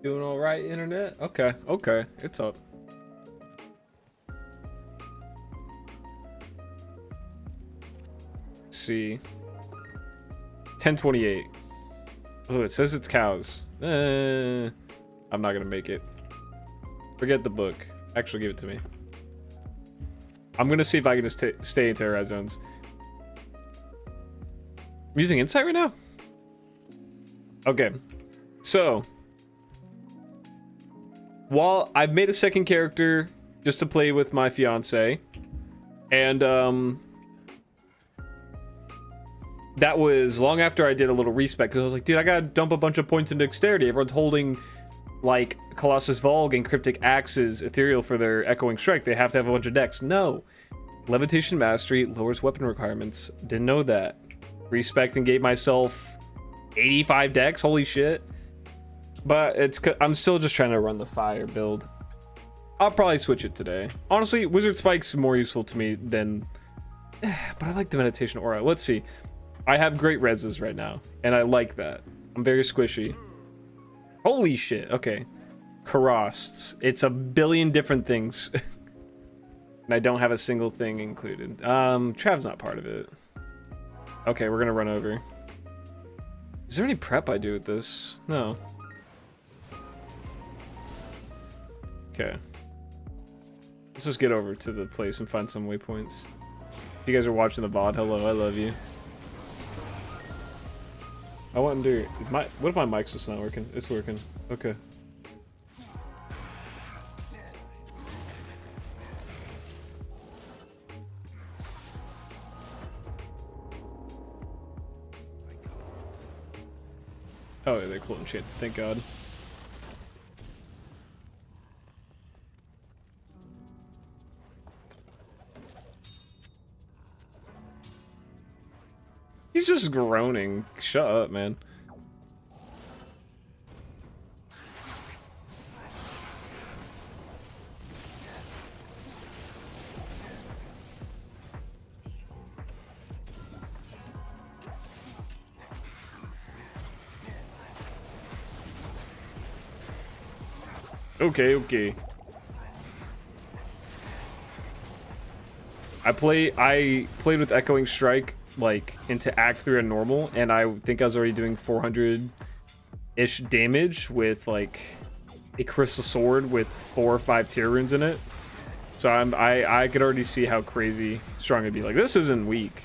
Doing all right, internet? Okay, okay, it's up. Let's see. 10:28. Oh, it says it's cows. I'm not gonna make it. Forget the book. Actually, give it to me. I'm gonna see if I can just stay into red zones. I'm using insight right now? Okay. So, while I've made a second character just to play with my fiance, and that was long after I did a little respec, because I was like, dude, I gotta dump a bunch of points in dexterity. Everyone's holding like Colossus Volg and Cryptic Axes Ethereal for their Echoing Strike. They have to have a bunch of dex. No. Levitation Mastery lowers weapon requirements. Didn't know that. Respect and gave myself 85 dex. Holy shit. But I'm still just trying to run the fire build. I'll probably switch it today. Honestly, Wizard Spike's more useful to me than... But I like the Meditation Aura. Let's see. I have great reses right now, and I like that. I'm very squishy. Holy shit. Okay. Karosts. It's a billion different things. And I don't have a single thing included. Trav's not part of it. Okay, we're gonna run over. Is there any prep I do with this? No. Okay. Let's just get over to the place and find some waypoints. If you guys are watching the VOD, hello, I love you. I wonder, what if my mic's just not working? It's working. Okay. Oh, yeah, they're cool and shit. Thank God. He's just groaning. Shut up, man. Okay, okay. I played with Echoing Strike like into Act 3 on normal, and I think I was already doing 400-ish damage with like a crystal sword with 4 or 5 tier runes in it. So I could already see how crazy strong it'd be. Like, this isn't weak.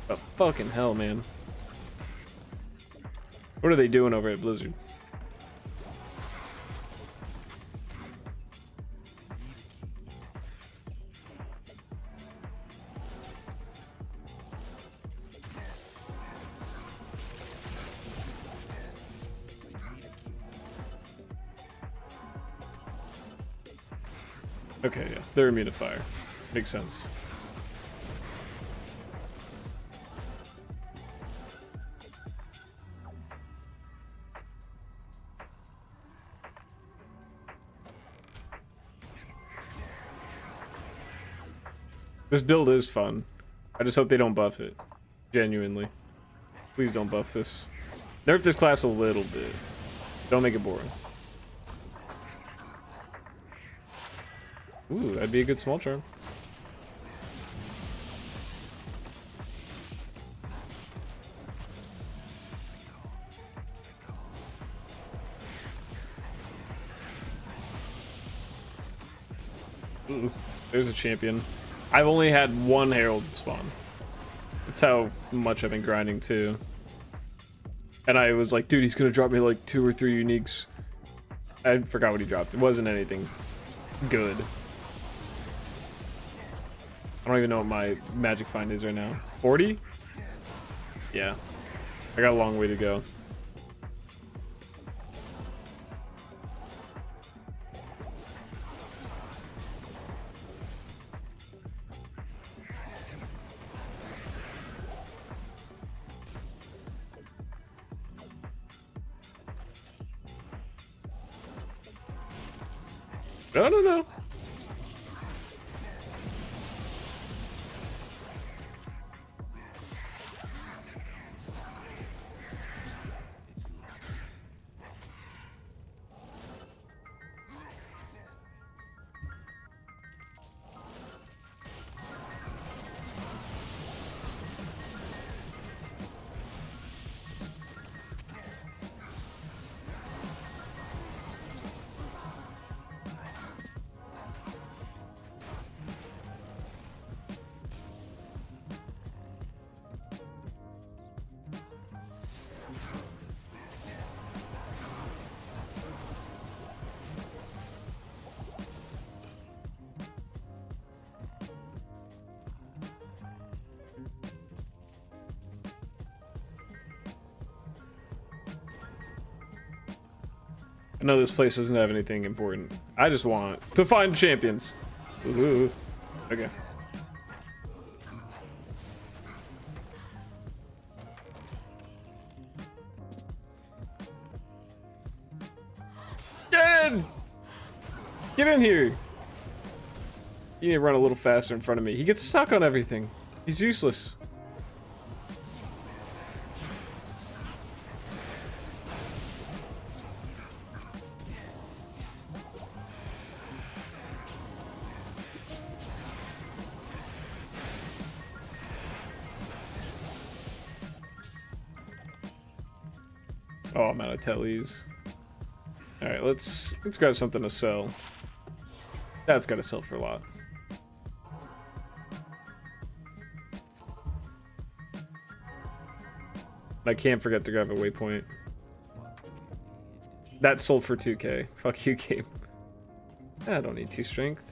But fucking hell, man. What are they doing over at Blizzard? Okay, yeah, they're immune to fire. Makes sense. This build is fun. I just hope they don't buff it. Genuinely. Please don't buff this. Nerf this class a little bit. Don't make it boring. Ooh, that'd be a good small charm. Ooh, there's a champion. I've only had one Herald spawn. That's how much I've been grinding too. And I was like, dude, he's gonna drop me like 2 or 3 uniques. I forgot what he dropped. It wasn't anything good. I don't even know what my magic find is right now. 40? Yeah. I got a long way to go. No. I know this place doesn't have anything important. I just want to find champions. Ooh. Okay. Get in! Get in here! You need to run a little faster in front of me. He gets stuck on everything. He's useless. Oh, I'm out of tellies. Alright, let's grab something to sell. That's gotta sell for a lot. I can't forget to grab a waypoint. That sold for 2k. Fuck you, game. I don't need 2 strength.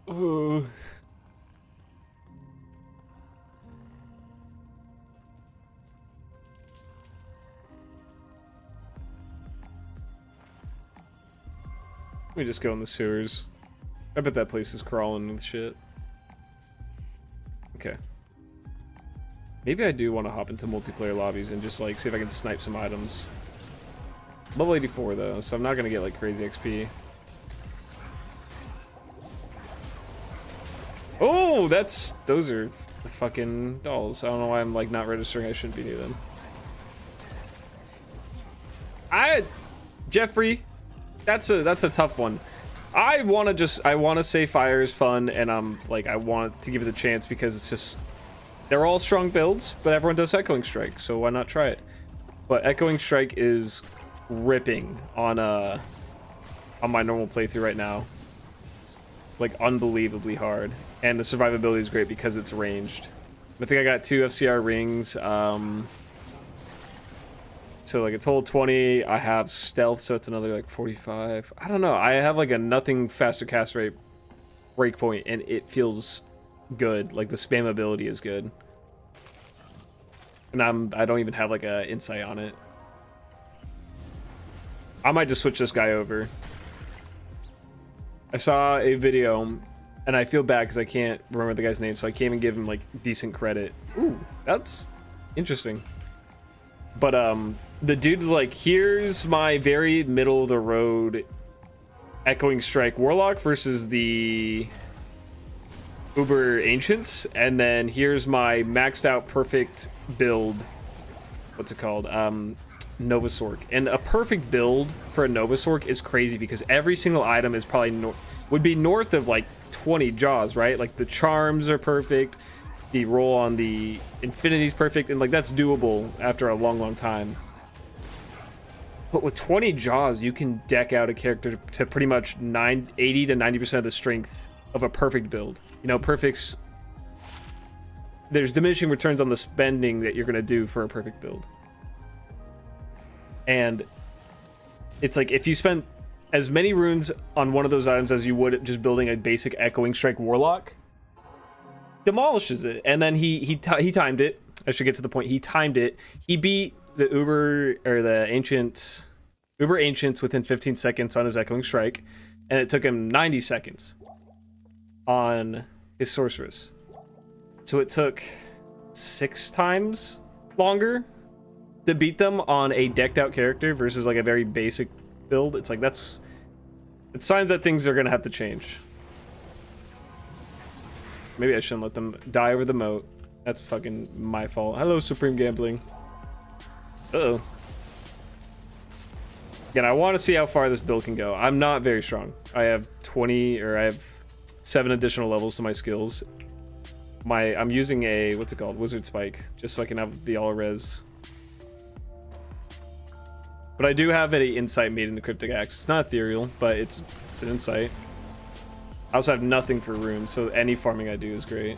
Ooh. Let me just go in the sewers. I bet that place is crawling with shit. Okay. Maybe I do want to hop into multiplayer lobbies and just like see if I can snipe some items. Level 84 though, so I'm not gonna get like crazy XP. Oh, those are fucking dolls. I don't know why I'm like not registering. I shouldn't be near them. Jeffrey, that's a tough one. I want to say fire is fun, and I want to give it a chance because it's just they're all strong builds, but everyone does echoing strike, so why not try it? But echoing strike is ripping on my normal playthrough right now. Like unbelievably hard, and the survivability is great because it's ranged. I think I got 2 FCR rings, so like a total 20. I have stealth, so it's another like 45. I don't know, I have like a nothing faster cast rate breakpoint, and it feels good. Like the spam ability is good, and I don't even have like a insight on it. I might just switch this guy over. I saw a video, and I feel bad because I can't remember the guy's name, so I can't even give him like decent credit. Ooh, that's interesting. But the dude's like, here's my very middle of the road echoing strike Warlock versus the Uber Ancients, and then here's my maxed out perfect build. What's it called? Novasork. And a perfect build for a Novasork is crazy because every single item is probably would be north of like 20 jaws, right? Like the charms are perfect, the roll on the infinity is perfect, and like that's doable after a long time. But with 20 jaws, you can deck out a character to pretty much 80 to 90% of the strength of a perfect build. You know, perfects, there's diminishing returns on the spending that you're gonna do for a perfect build. And it's like if you spend as many runes on one of those items as you would just building a basic echoing strike Warlock, demolishes it. And then he timed it. I should get to the point. He timed it. He beat the Uber Ancients within 15 seconds on his echoing strike, and it took him 90 seconds on his sorceress. So it took 6 times longer to beat them on a decked out character versus like a very basic build. It's like it's signs that things are gonna have to change. Maybe I shouldn't let them die over the moat. That's fucking my fault. Hello, Supreme Gambling. Uh-oh. Again, I want to see how far this build can go. I'm not very strong. I have 7 additional levels to my skills. I'm using a, what's it called, Wizard Spike, just so I can have the all res. But I do have an insight made in the Cryptic Axe. It's not ethereal, but it's an insight. I also have nothing for runes, so any farming I do is great.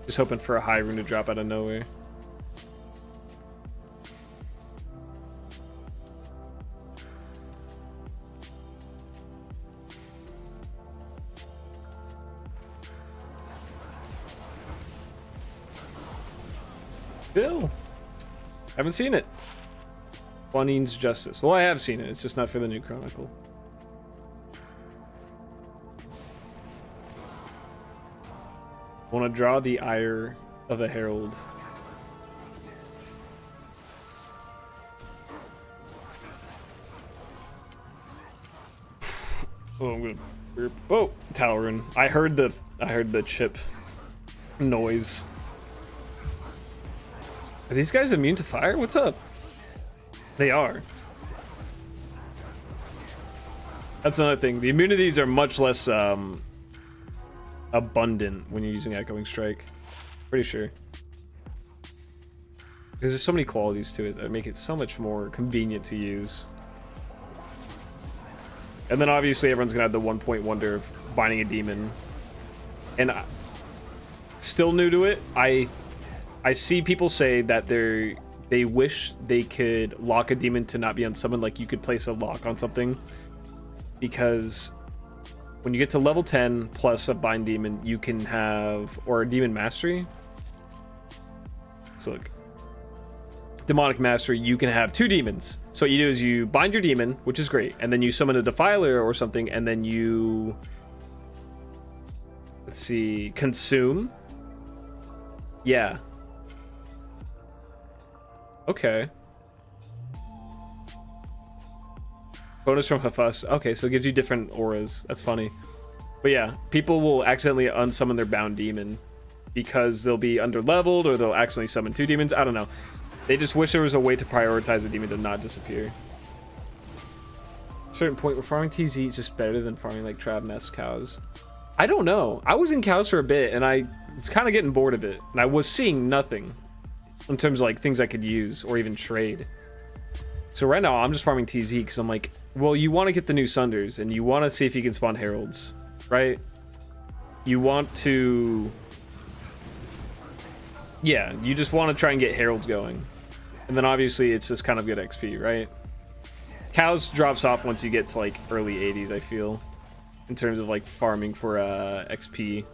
Just hoping for a high rune to drop out of nowhere. Bill, haven't seen it. Juanine's Justice. Well, I have seen it. It's just not for the new Chronicle. Want to draw the ire of a herald. Oh, I'm gonna. Oh, Talrun. I heard the chip noise. Are these guys immune to fire? What's up? They are. That's another thing. The immunities are much less abundant when you're using Echoing Strike. Pretty sure. Because there's so many qualities to it that make it so much more convenient to use. And then obviously everyone's gonna have the 1 point wonder of binding a demon. And still new to it. I see people say that they wish they could lock a demon to not be unsummoned, like you could place a lock on something, because when you get to level 10 plus a bind demon, you can have, or a demon mastery. Let's look. Demonic mastery, you can have 2 demons. So what you do is you bind your demon, which is great, and then you summon a defiler or something, and then you, let's see, consume. Yeah. Okay. Bonus from Hafus. Okay, so it gives you different auras. That's funny. But yeah, people will accidentally unsummon their bound demon because they'll be under-leveled, or they'll accidentally summon 2 demons. I don't know. They just wish there was a way to prioritize a demon to not disappear. At a certain point, where farming TZ is just better than farming like Trad Nest cows. I don't know. I was in cows for a bit, and I was kind of getting bored of it. And I was seeing nothing in terms of like things I could use or even trade. So right now, I'm just farming TZ because I'm like, well, you want to get the new Sunders, and you want to see if you can spawn Heralds, right? You want to... Yeah, you just want to try and get Heralds going. And then obviously it's just kind of good XP, right? Cows drops off once you get to like early 80s, I feel, in terms of like farming for XP.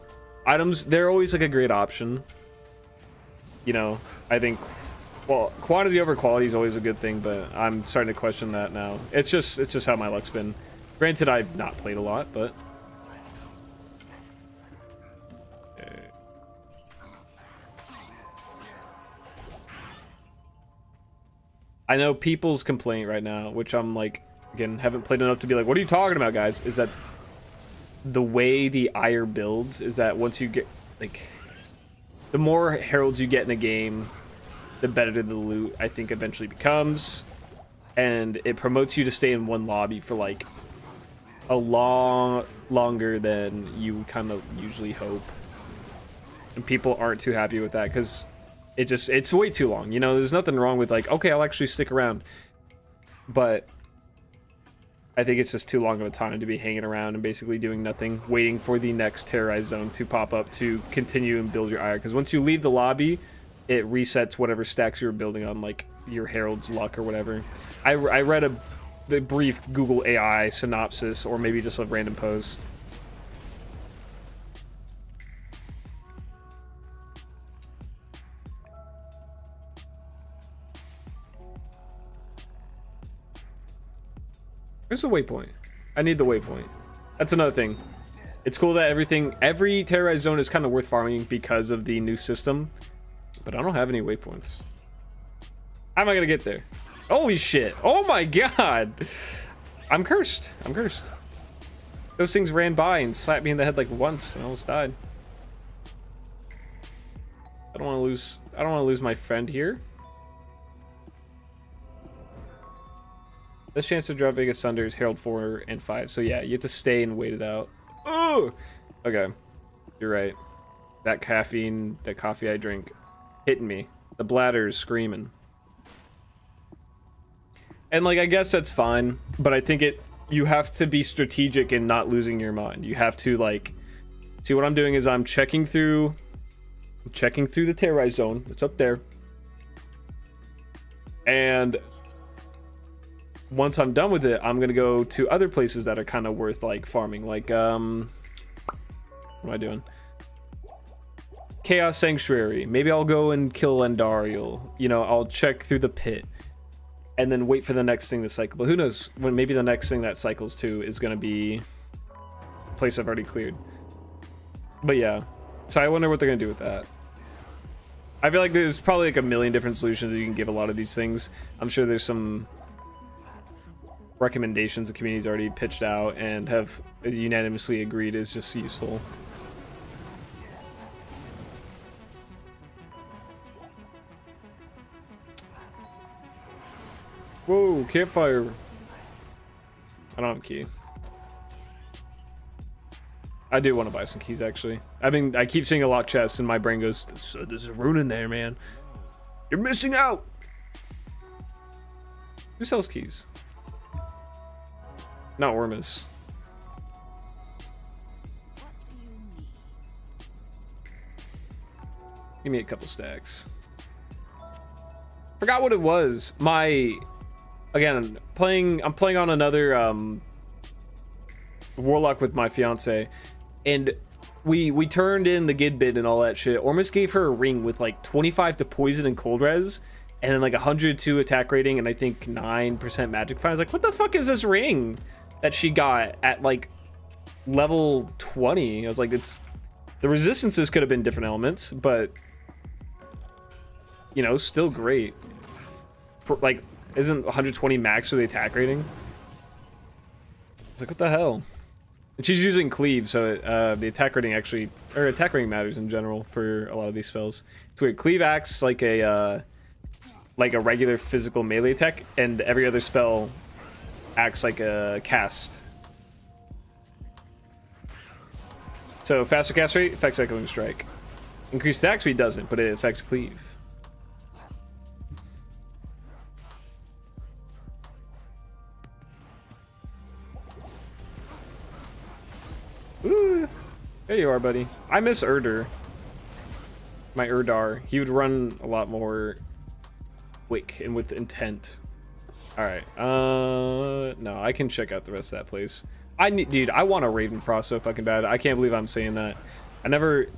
Items, they're always like a great option. You know, I think, well, quantity over quality is always a good thing, but I'm starting to question that now. It's just how my luck's been. Granted, I've not played a lot, but... I know people's complaint right now, which I'm like, again, haven't played enough to be like, what are you talking about, guys? Is that the way the ire builds is that once you get, like, the more heralds you get in a game, the better the loot, I think, eventually becomes. And it promotes you to stay in one lobby for, like, a longer than you kind of usually hope. And people aren't too happy with that, because it's way too long. You know, there's nothing wrong with like, okay, I'll actually stick around, but I think it's just too long of a time to be hanging around and basically doing nothing, waiting for the next terrorized zone to pop up to continue and build your ire. Because once you leave the lobby, it resets whatever stacks you were building on, like your Herald's luck or whatever. I read the brief Google AI synopsis, or maybe just a random post. Where's the waypoint? I need the waypoint. That's another thing. It's cool that every terrorized zone is kind of worth farming because of the new system, but I don't have any waypoints. How am I gonna get there? Holy shit! Oh my god! I'm cursed. I'm cursed. Those things ran by and slapped me in the head like once, and I almost died. I don't want to lose my friend here. This chance to draw biggest Sunders, Herald 4 and 5. So yeah, you have to stay and wait it out. Oh, okay. You're right. That caffeine, that coffee I drink, hitting me. The bladder is screaming. And like, I guess that's fine, but I think you have to be strategic in not losing your mind. You have to like, see what I'm doing is I'm checking through the terrorized zone. It's up there. And once I'm done with it, I'm gonna go to other places that are kind of worth like farming. Like, what am I doing? Chaos Sanctuary. Maybe I'll go and kill Endariel. You know, I'll check through the pit. And then wait for the next thing to cycle. But who knows, when maybe the next thing that cycles to is going to be a place I've already cleared. But yeah, so I wonder what they're going to do with that. I feel like there's probably like a million different solutions you can give a lot of these things. I'm sure there's some recommendations the community's already pitched out and have unanimously agreed is just useful. Whoa, campfire. I don't have a key. I do want to buy some keys, actually. I keep seeing a locked chest and my brain goes, there's a rune in there, man. You're missing out. Who sells keys? Not Wormus. Give me a couple stacks. Forgot what it was. Again, I'm playing on another Warlock with my fiance, and we turned in the Gid bid and all that shit. Ormus gave her a ring with like 25 to poison and cold res, and then like 102 attack rating and I think 9% magic fire. I was like, what the fuck is this ring that she got at like level 20? I was like, the resistances could have been different elements, but you know, still great. Like, isn't 120 max for the attack rating? I was like, what the hell? And she's using cleave, so the attack rating actually, or attack rating matters in general for a lot of these spells. It's weird. Cleave acts like a regular physical melee attack, and every other spell acts like a cast. So faster cast rate affects echoing strike. Increased attack speed doesn't, but it affects cleave. Ooh, there you are, buddy. I miss Urdar. My Urdar. He would run a lot more quick and with intent. Alright. No, I can check out the rest of that place. Dude, I want a Ravenfrost so fucking bad. I can't believe I'm saying that. I never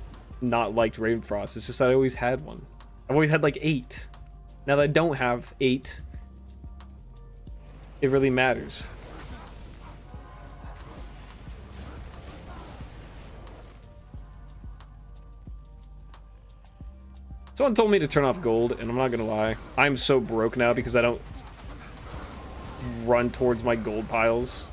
not liked Ravenfrost. It's just that I always had one. I've always had like 8. Now that I don't have 8, it really matters. Someone told me to turn off gold, and I'm not gonna lie. I'm so broke now because I don't run towards my gold piles.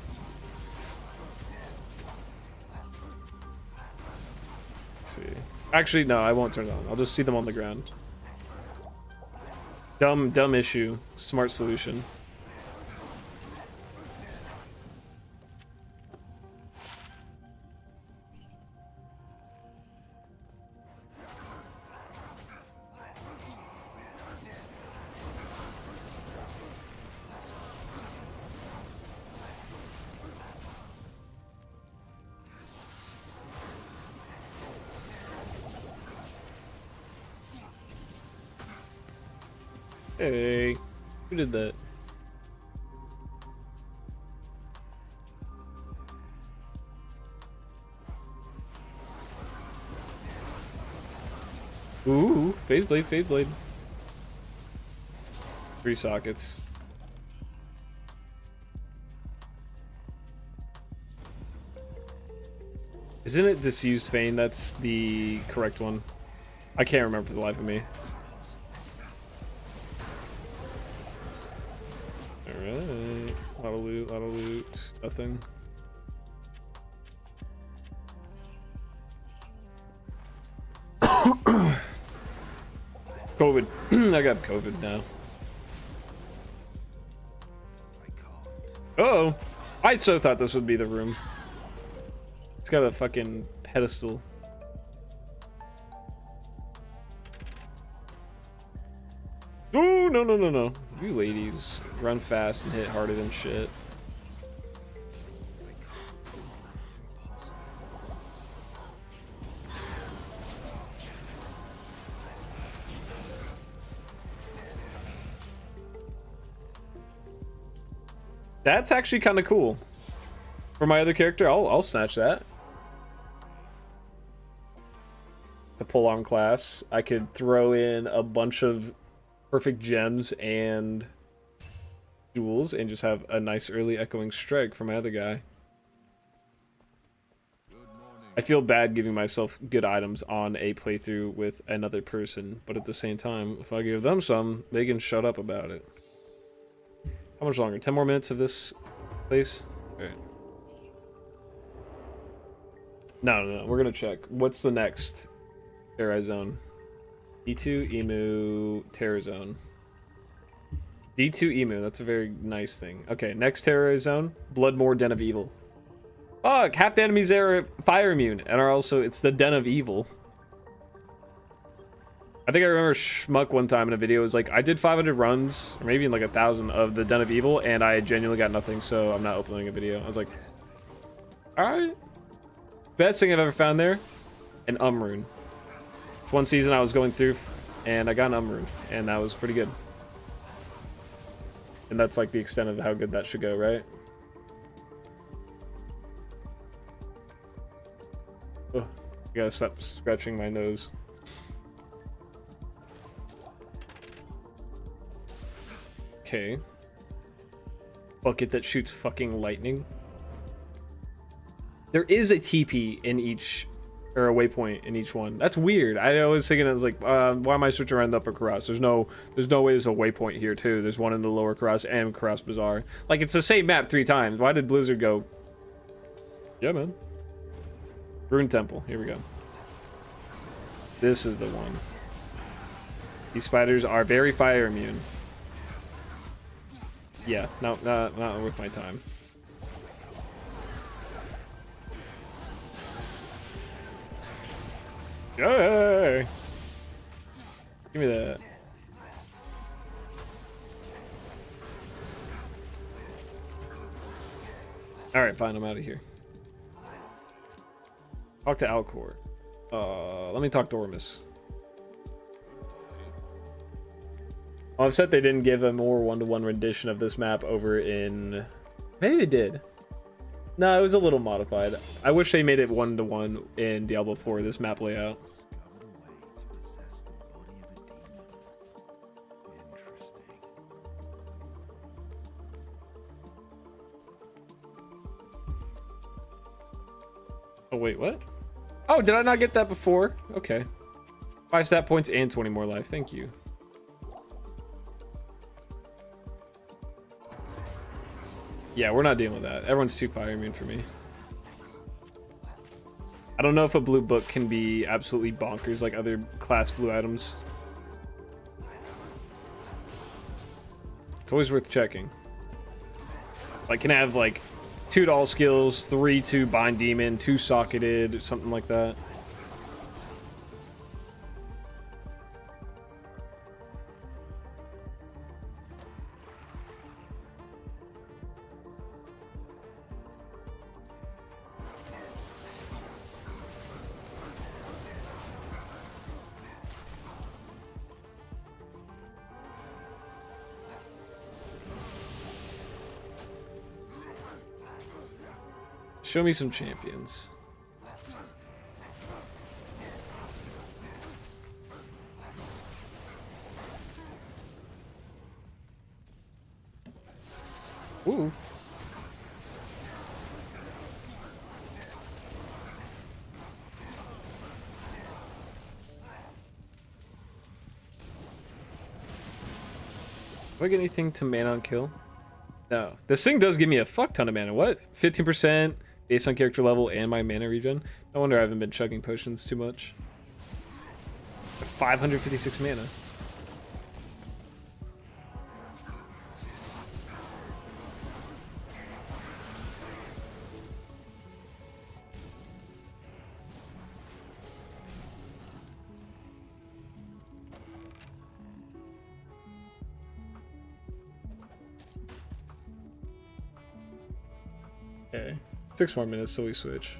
Let's see. Actually, no, I won't turn it on. I'll just see them on the ground. Dumb issue. Smart solution. Hey, who did that? Ooh, phase blade, phase blade. 3 sockets. Isn't it disused Fane? That's the correct one. I can't remember for the life of me. Alright. Lot of loot, nothing. COVID. I got COVID now. Uh-oh. I so thought this would be the room. It's got a fucking pedestal. no, no, no, no. You ladies run fast and hit harder than shit. That's actually kind of cool. For my other character, I'll snatch that. To pull on class, I could throw in a bunch of perfect gems and jewels and just have a nice early echoing strike for my other guy. I feel bad giving myself good items on a playthrough with another person, but at the same time, if I give them some, they can shut up about it. How much longer? 10 more minutes of this place? Alright. No, we're gonna check. What's the next Terra Zone? D2, Emu, Terra Zone. D2 Emu, that's a very nice thing. Okay, next Terra Zone, Bloodmoor Den of Evil. Fuck, half the enemies there are fire immune, and are also, it's the Den of Evil. I think I remember Schmuck one time in a video was like, I did 500 runs, or maybe even like 1,000 of the Den of Evil, and I genuinely got nothing, so I'm not uploading a video. I was like, alright. Best thing I've ever found there, an rune. One season I was going through, and I got an rune, and that was pretty good. And that's like the extent of how good that should go, right? Oh, I gotta stop scratching my nose. Okay. Bucket that shoots fucking lightning. There is a TP in each, or a waypoint in each one. That's weird. I was thinking, I was like, why am I searching around the upper Karas? There's no way there's a waypoint here too. There's one in the lower Karas and Karas Bazaar. Like, it's the same map 3 times. Why did Blizzard go? Yeah, man. Rune Temple. Here we go. This is the one. These spiders are very fire immune. Yeah, no, not worth my time. Yay! Give me that. Alright, fine, I'm out of here. Talk to Alcor. Let me talk to Ormus. Oh, I've said they didn't give a more one-to-one rendition of this map over in... Maybe they did. No, it was a little modified. I wish they made it one-to-one in Diablo 4, this map layout. Oh, wait, what? Oh, did I not get that before? Okay. 5 stat points and 20 more life. Thank you. Yeah, we're not dealing with that. Everyone's too fire immune for me. I don't know if a blue book can be absolutely bonkers like other class blue items. It's always worth checking. Like, can I have like 2 to all skills, 3 to bind demon, 2 socketed, something like that. Show me some champions. Ooh. Do I get anything to mana on kill? No. This thing does give me a fuck ton of mana. What? 15%? Based on character level and my mana regen. No wonder I haven't been chugging potions too much. 556 mana. Okay. 6 more minutes till we switch.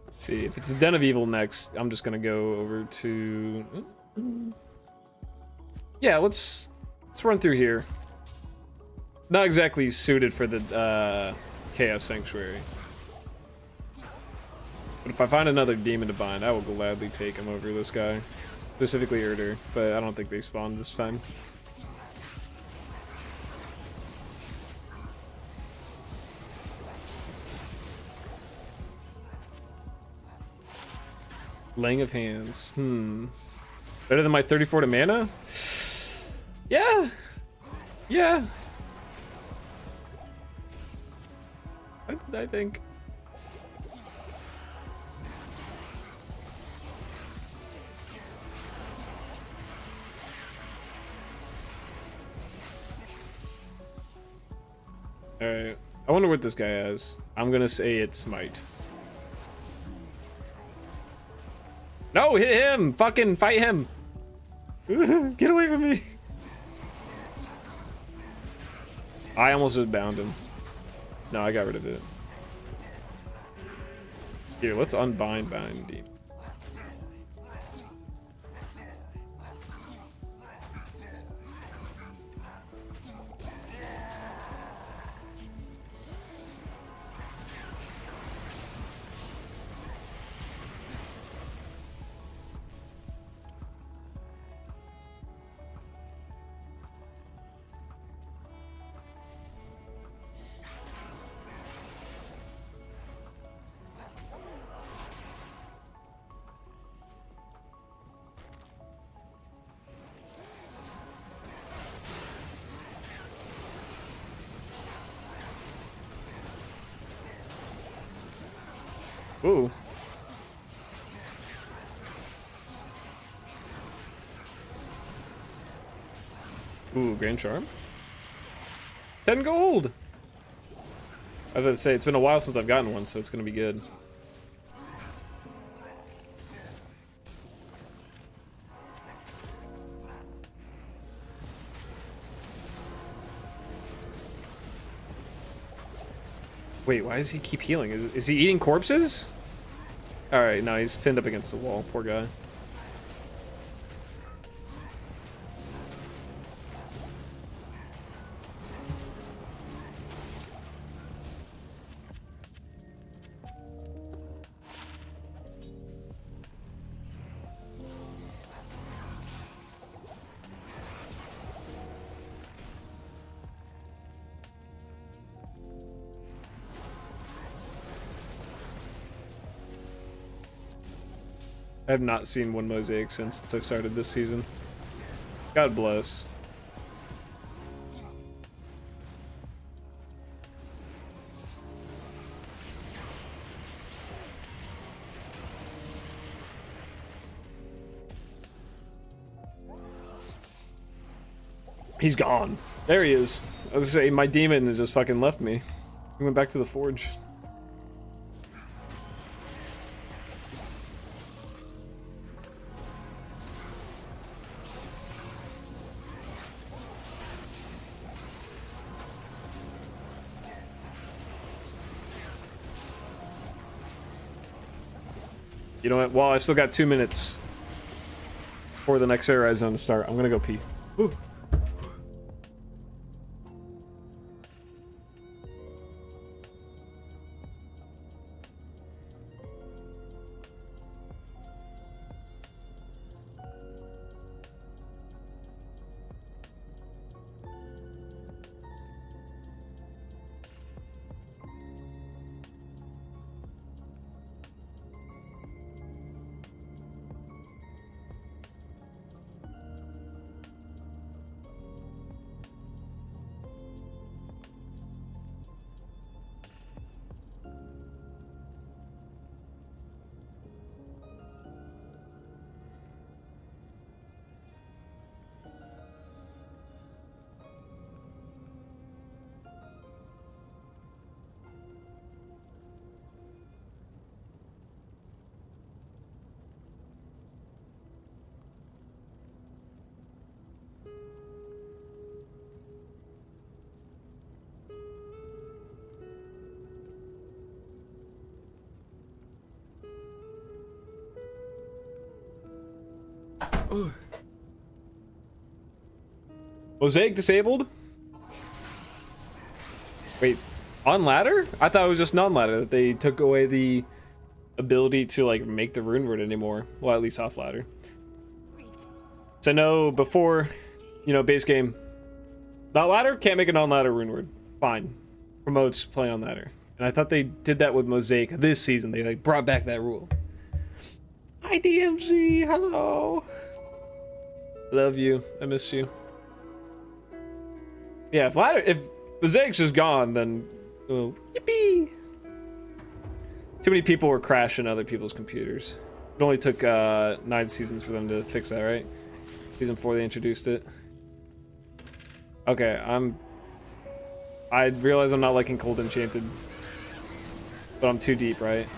Let's see, if it's a Den of Evil next, I'm just gonna go over to... Yeah, let's run through here. Not exactly suited for the Chaos Sanctuary. But if I find another demon to bind, I will gladly take him over this guy. Specifically Erder, but I don't think they spawned this time. Laying of Hands. Better than my 34 to mana? Yeah. Yeah. I think. Alright. I wonder what this guy has. I'm gonna say it's Smite. No, hit him! Fucking fight him! Get away from me! I almost just bound him. No, I got rid of it. Here, let's unbind Bind Demon. Ooh. Ooh, Grand Charm. 10 gold! I was about to say, it's been a while since I've gotten one, so it's gonna be good. Wait, why does he keep healing? Is he eating corpses? Alright, no, he's pinned up against the wall. Poor guy. I have not seen one mosaic since I've started this season. God bless. He's gone. There he is. I was gonna say, my demon has just fucking left me. He went back to the forge. You know what? Well, I still got 2 minutes for the next Air Zone to start. I'm gonna go pee. Ooh. Mosaic disabled? Wait, on ladder? I thought it was just non-ladder, that they took away the ability to like make the rune word anymore. Well, at least off ladder. So I know before, you know, base game, not ladder, can't make a non-ladder rune word. Fine. Promotes playing on ladder. And I thought they did that with Mosaic this season. They like brought back that rule. Hi DMC, hello. Love you. I miss you. Yeah, if Mosaic's just gone, then yippee. Too many people were crashing other people's computers. It only took 9 seasons for them to fix that, right? Season 4 they introduced it. Okay, I realize I'm not liking Cold Enchanted, but I'm too deep, right?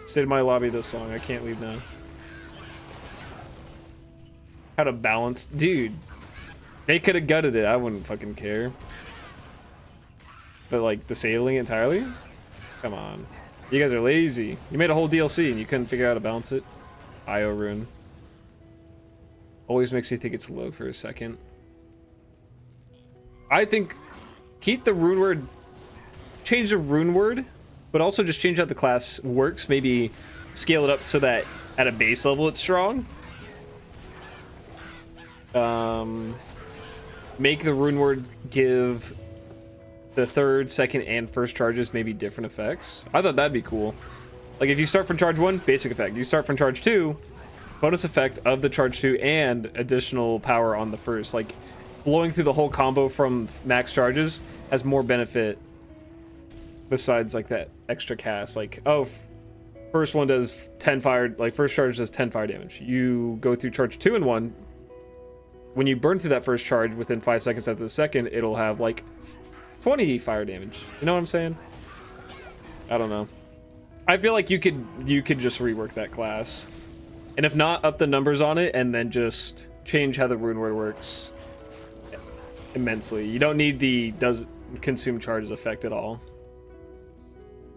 Stayed in my lobby this long. I can't leave now. How to balance, dude. They could have gutted it. I wouldn't fucking care. But like disabling it entirely? Come on. You guys are lazy. You made a whole DLC and you couldn't figure out how to balance it. IO rune. Always makes me think it's low for a second. I think keep the rune word, change the rune word, but also just change how the class works. Maybe scale it up so that at a base level it's strong. Make the rune word give the third, second, and first charges maybe different effects. I thought that'd be cool. Like if you start from charge 1, basic effect. You start from charge 2, bonus effect of the charge 2 and additional power on the first. Like blowing through the whole combo from max charges has more benefit besides like that extra cast. Like, oh, first one does 10 fire, like first charge does 10 fire damage. You go through charge 2 and 1. When you burn through that first charge within 5 seconds after the second, it'll have like 20 fire damage. You know what I'm saying? I don't know. I feel like you could just rework that class. And if not, up the numbers on it and then just change how the rune word works immensely. You don't need the does consume charges effect at all.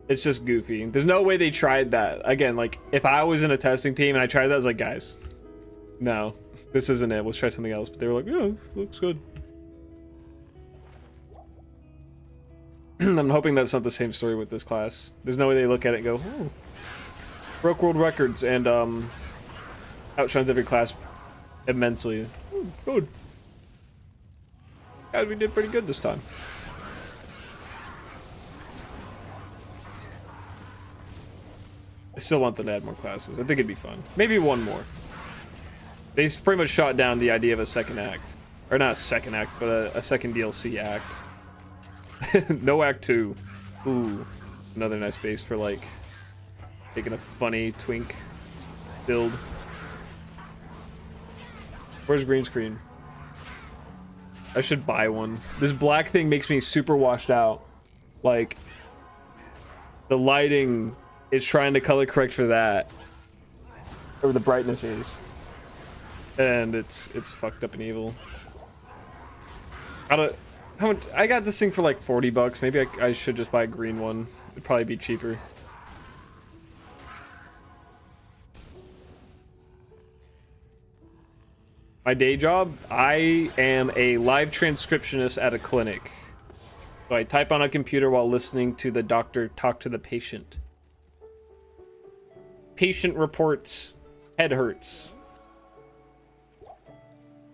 It's just goofy. There's no way they tried that. Again, like if I was in a testing team and I tried that, I was like, guys, no, this isn't it. Let's try something else. But they were like, yeah, looks good. I'm hoping that's not the same story with this class. There's no way they look at it and go, oh, broke world records and outshines every class immensely. Oh, good. Guys, we did pretty good this time. I still want them to add more classes. I think it'd be fun. Maybe one more. They pretty much shot down the idea of a second act. Or not a second act, but a second DLC act. No act 2. Ooh, another nice base for like taking a funny twink build. Where's green screen? I should buy one. This black thing makes me super washed out. Like the lighting is trying to color correct for that, or the brightness is, and it's fucked up and evil. How much? I got this thing for like 40 bucks. Maybe I should just buy a green one. It'd probably be cheaper. My day job, I am a live transcriptionist at a clinic. So I type on a computer while listening to the doctor talk to the patient. Patient reports head hurts.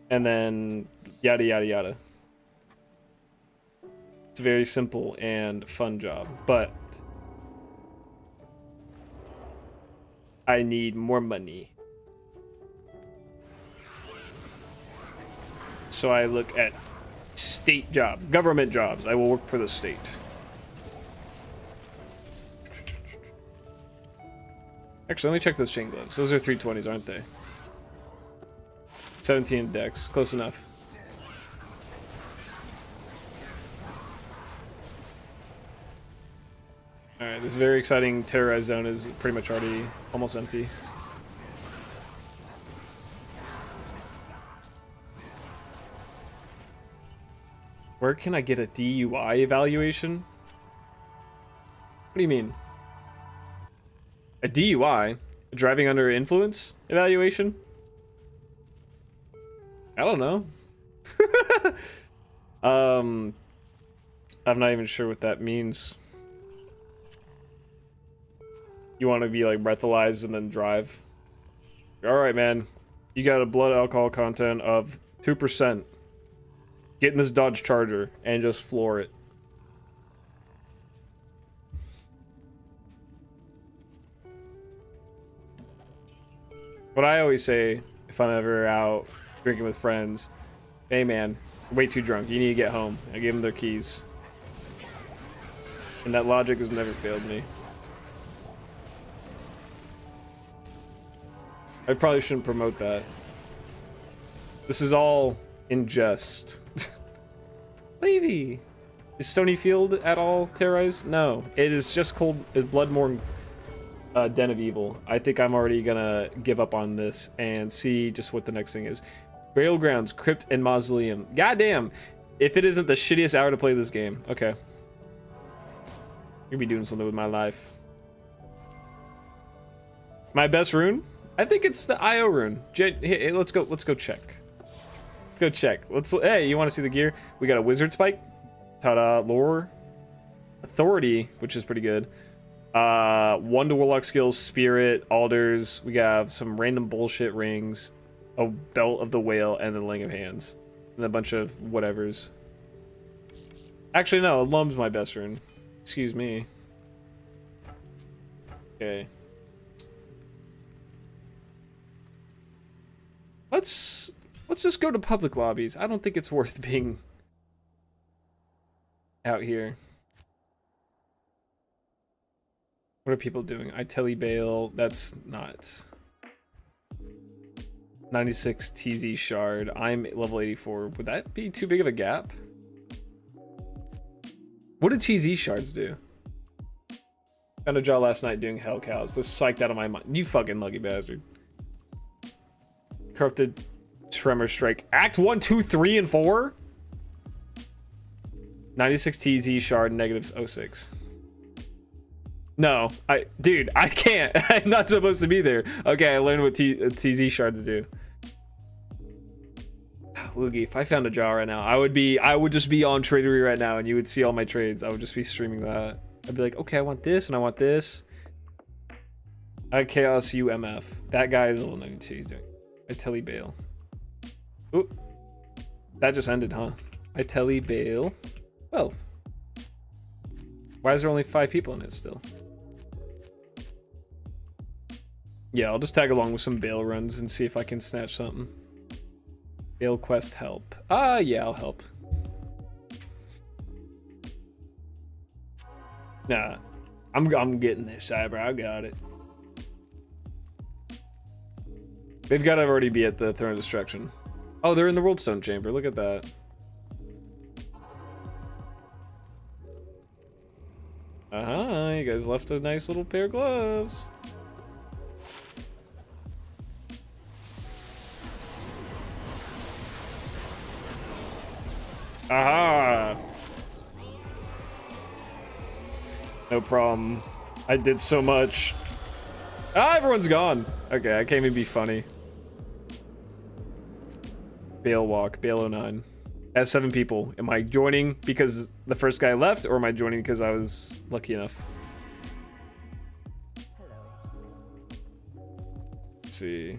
And then yada yada yada. It's a very simple and fun job, but I need more money. So I look at state jobs, government jobs. I will work for the state. Actually, let me check those chain gloves. Those are 320s, aren't they? 17 dex, close enough. Alright, this very exciting terrorized zone is pretty much already almost empty. Where can I get a DUI evaluation? What do you mean? A DUI? A driving under influence evaluation? I don't know. I'm not even sure what that means. You want to be like breathalyzed and then drive? All right, man. You got a blood alcohol content of 2%. Get in this Dodge Charger and just floor it. What I always say if I'm ever out drinking with friends, hey man, you're way too drunk. You need to get home. I give them their keys. And that logic has never failed me. I probably shouldn't promote that. This is all in jest. Levy! Is Stonyfield at all terrorized? No. It is just cold. It's Bloodmorn Den of Evil. I think I'm already gonna give up on this and see just what the next thing is. Burial Grounds, Crypt, and Mausoleum. Goddamn! If it isn't the shittiest hour to play this game. Okay. Gonna be doing something with my life. My best rune? I think it's the IO rune. Hey, let's go check. Let's go check. Hey, you want to see the gear? We got a wizard spike. Ta-da, lore. Authority, which is pretty good. 1 to warlock skills, spirit, alders. We have some random bullshit rings, a belt of the whale, and the ling of hands. And a bunch of whatevers. Actually, no, Lum's my best rune. Excuse me. Okay. Let's just go to public lobbies. I don't think it's worth being out here. What are people doing? I telly bail. That's not 96 TZ shard. I'm level 84. Would that be too big of a gap? What did TZ shards do? Found a jaw last night doing hell cows. Was psyched out of my mind. You fucking lucky bastard. Corrupted Tremor Strike. Act 1, 2, 3, and 4? 96 TZ shard, negative 06. No, dude, I can't. I'm not supposed to be there. Okay, I learned what TZ shards do. Woogie, if I found a jaw right now, I would just be on Tradery right now and you would see all my trades. I would just be streaming that. I'd be like, okay, I want this and I want this. Chaos UMF. That guy is level 92. He's doing. I telly bail. Oop. That just ended, huh? I telly bail. 12. Why is there only 5 people in it still? Yeah, I'll just tag along with some bail runs and see if I can snatch something. Bail quest help. Yeah, I'll help. Nah, I'm getting this, Cyber. I got it. They've got to already be at the Throne of Destruction. Oh, they're in the Worldstone Chamber. Look at that. You guys left a nice little pair of gloves. Aha! No problem. I did so much. Everyone's gone. Okay, I can't even be funny. Bale walk, Bale 09. At 7 people. Am I joining because the first guy left, or am I joining because I was lucky enough? Let's see.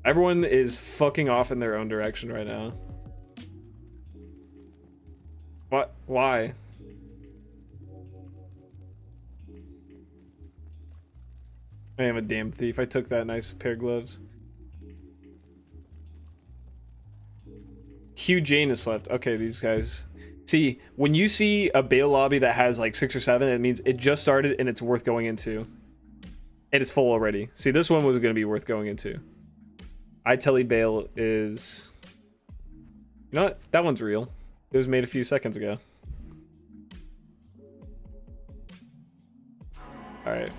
Everyone is fucking off in their own direction right now. What? Why? I am a damn thief. I took that nice pair of gloves. Hugh Janus left. Okay, these guys. See, when you see a bail lobby that has like 6 or 7, it means it just started and it's worth going into. And it's full already. See, this one was going to be worth going into. I telly bail is... You know what? That one's real. It was made a few seconds ago. Alright.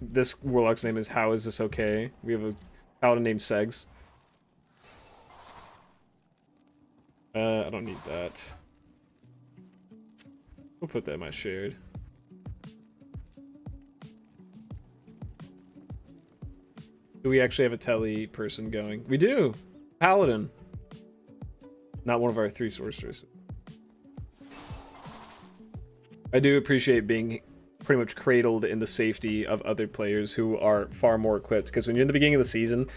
This warlock's name is How Is This Okay? We have a paladin named Segs. need that. We'll put that in my shared. Do we actually have a tele person going? We do! Paladin. Not one of our 3 sorcerers. I do appreciate being pretty much cradled in the safety of other players who are far more equipped, because when you're in the beginning of the season,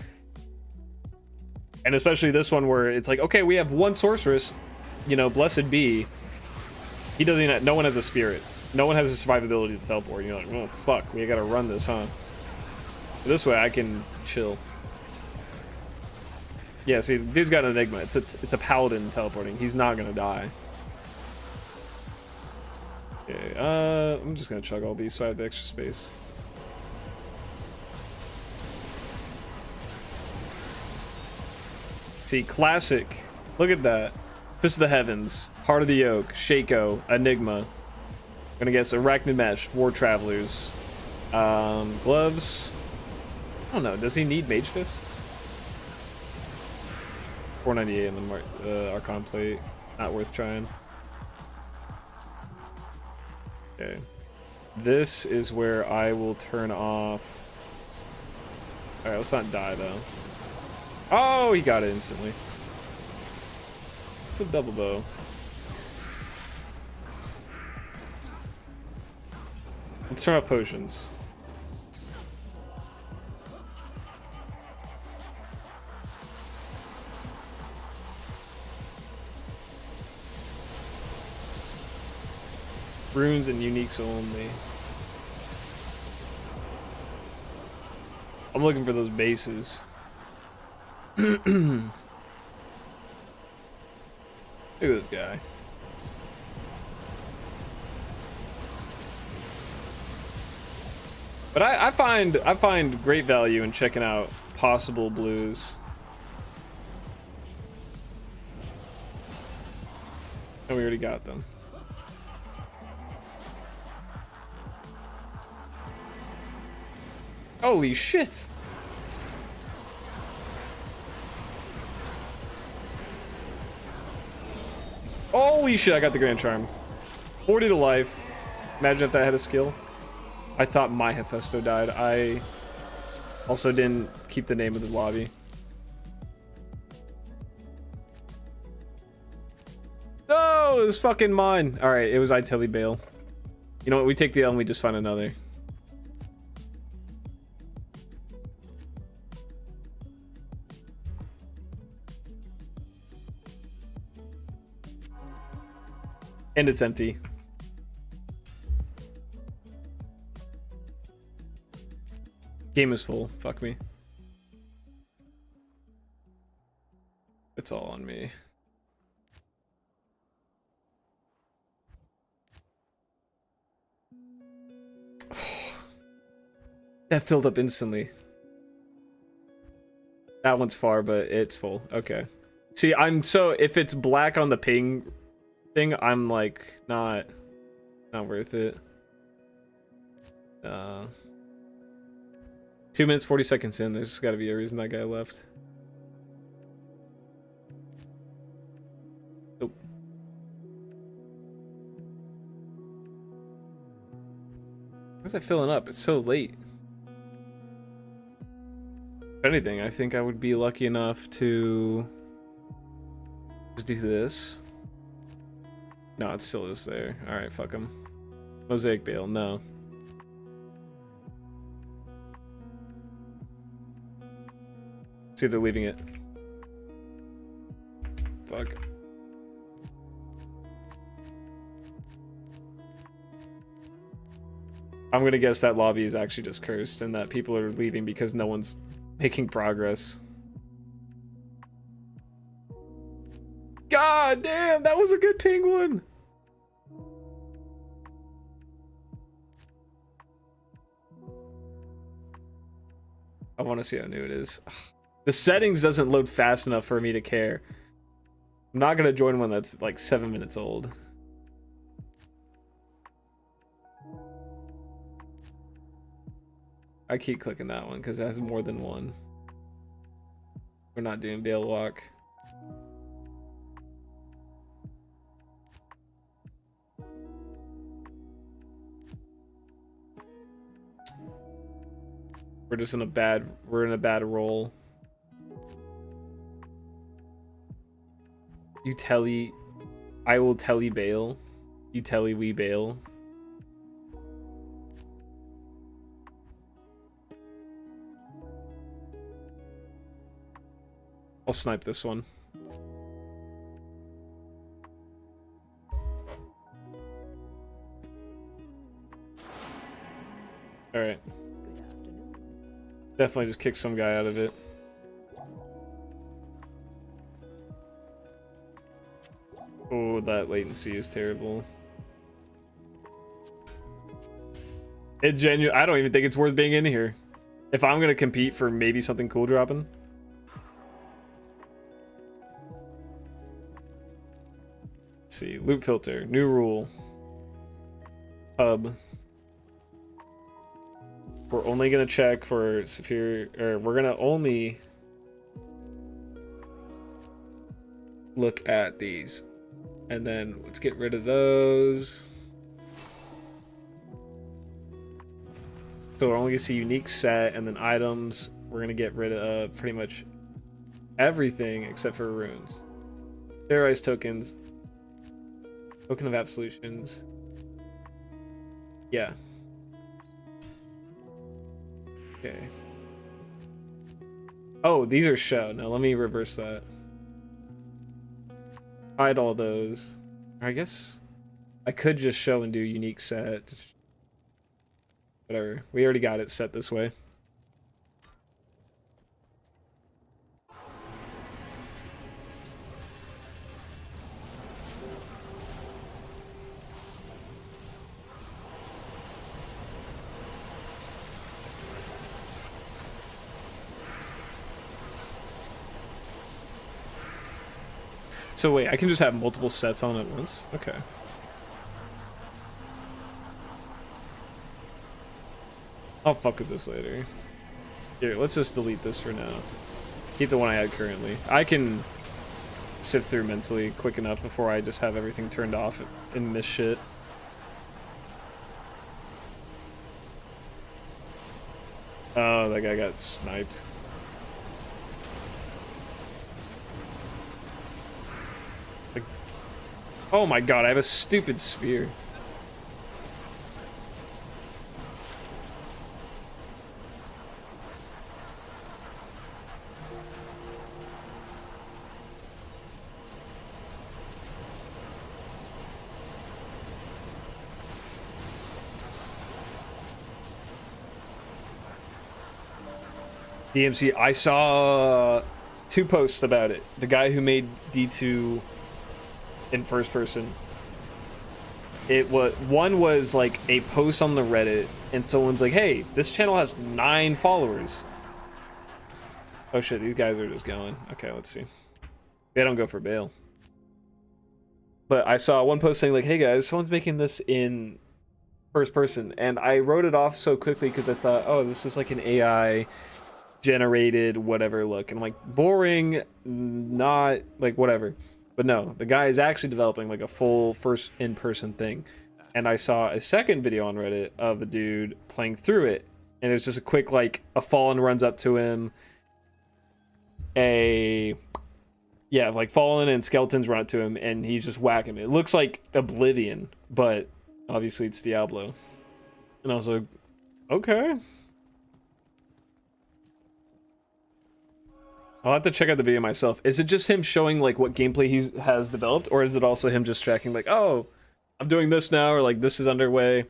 and especially this one where it's like, okay, we have 1 sorceress, you know, blessed be, he doesn't even, no one has a spirit, no one has a survivability to teleport. You're like, oh fuck, we gotta run this, huh? But this way I can chill. Yeah, see, dude's got an enigma. It's a paladin teleporting. He's not gonna die. Okay, I'm just gonna chug all these so I have the extra space. See, classic. Look at that. Fist of the Heavens, Heart of the Oak, Shaco, Enigma. I'm gonna guess Arachnid Mesh, War Travelers. Gloves. I don't know, does he need Mage Fists? 498 in the Archon Plate. Not worth trying. Okay. This is where I will turn off. Alright, let's not die though. Oh, he got it instantly. It's a double bow. Let's turn off potions. Runes and uniques only. I'm looking for those bases. Look at this guy. But I find great value in checking out possible blues. And we already got them. Holy shit! Holy shit, I got the Grand Charm. 40 to life. Imagine if that had a skill. I thought my Hephaestus died. I also didn't keep the name of the lobby. No, it was fucking mine. Alright, it was Itelli Bale. You know what, we take the L and we just find another. And it's empty. Game is full. Fuck me. It's all on me. That filled up instantly. That one's far, but it's full. Okay. See, I'm so, if it's black on the ping thing, I'm like not worth it. 2 minutes 40 seconds in, there's got to be a reason that guy left. Nope. Why's that filling up? It's so late. If anything, I think I would be lucky enough to just do this. No, it still is there. Alright, fuck him. Mosaic Bale, no. See, they're leaving it. Fuck. I'm gonna guess that lobby is actually just cursed and that people are leaving because no one's making progress. God damn, that was a good penguin. I want to see how new it is. The settings doesn't load fast enough for me to care. I'm not gonna join one that's like 7 minutes old. I keep clicking that one because it has more than one. We're not doing Bale Walk. We're just in a bad roll. You telly, I will telly bail. You telly we bail. I'll snipe this one. All right. Definitely just kick some guy out of it. Oh, that latency is terrible. I don't even think it's worth being in here. If I'm gonna compete for maybe something cool dropping. Let's see, loot filter, new rule. Hub. We're only gonna check for superior, or we're gonna only look at these. And then let's get rid of those. So we're only gonna see unique set, and then items. We're gonna get rid of pretty much everything except for runes. Terrorize tokens. Token of absolutions. Yeah. Okay. Oh, these are show. Now let me reverse that. Hide all those. I guess I could just show and do unique set. Whatever. We already got it set this way. So wait, I can just have multiple sets on at once? Okay. I'll fuck with this later. Here, let's just delete this for now. Keep the one I had currently. I can sift through mentally quick enough before I just have everything turned off and miss shit. Oh, that guy got sniped. Like, oh my god, I have a stupid spear. DMC, I saw 2 posts about it. The guy who made D2 in first person. One was like a post on the Reddit, and someone's like, "Hey, this channel has 9 followers." Oh shit, these guys are just going. Okay, let's see. They don't go for bail. But I saw one post saying like, "Hey guys, someone's making this in first person," and I wrote it off so quickly because I thought, "Oh, this is like an AI." Generated whatever look, and I'm like, boring, not like whatever. But no, the guy is actually developing like a full first in-person thing. And I saw a second video on Reddit of a dude playing through it, and it's just a quick like a fallen runs up to him, like fallen and skeletons run up to him, and he's just whacking it. It looks like Oblivion, but obviously it's Diablo. And I was like, okay. I'll have to check out the video myself. Is it just him showing like what gameplay he has developed, or is it also him just tracking like, oh, I'm doing this now, or like this is underway?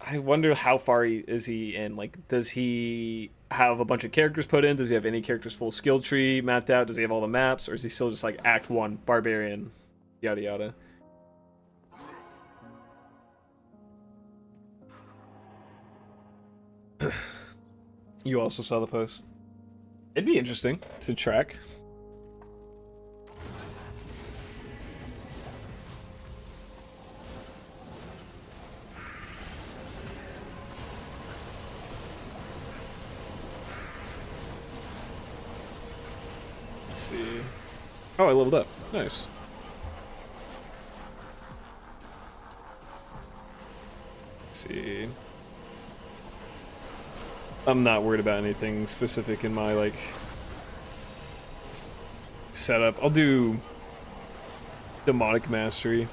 I wonder how far is he in. Like, does he have a bunch of characters put in? Does he have any characters full skill tree mapped out? Does he have all the maps, or is he still just like Act 1 barbarian, yada yada? You also saw the post. It'd be interesting to track. Let's see. Oh, I leveled up. Nice. Let's see. I'm not worried about anything specific in my like setup. I'll do demonic mastery.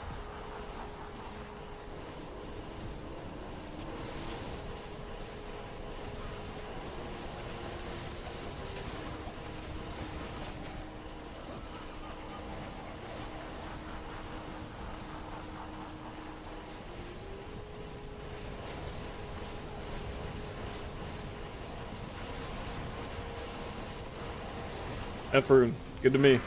Effort, good to me.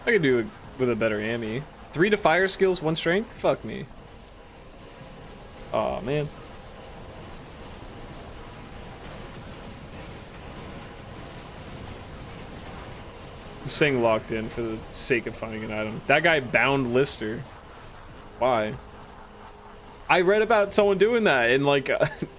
I could do it with a better Ami. 3 to fire skills, 1 strength? Fuck me. Aw, man. I'm staying locked in for the sake of finding an item. That guy bound Lister. Why? I read about someone doing that in like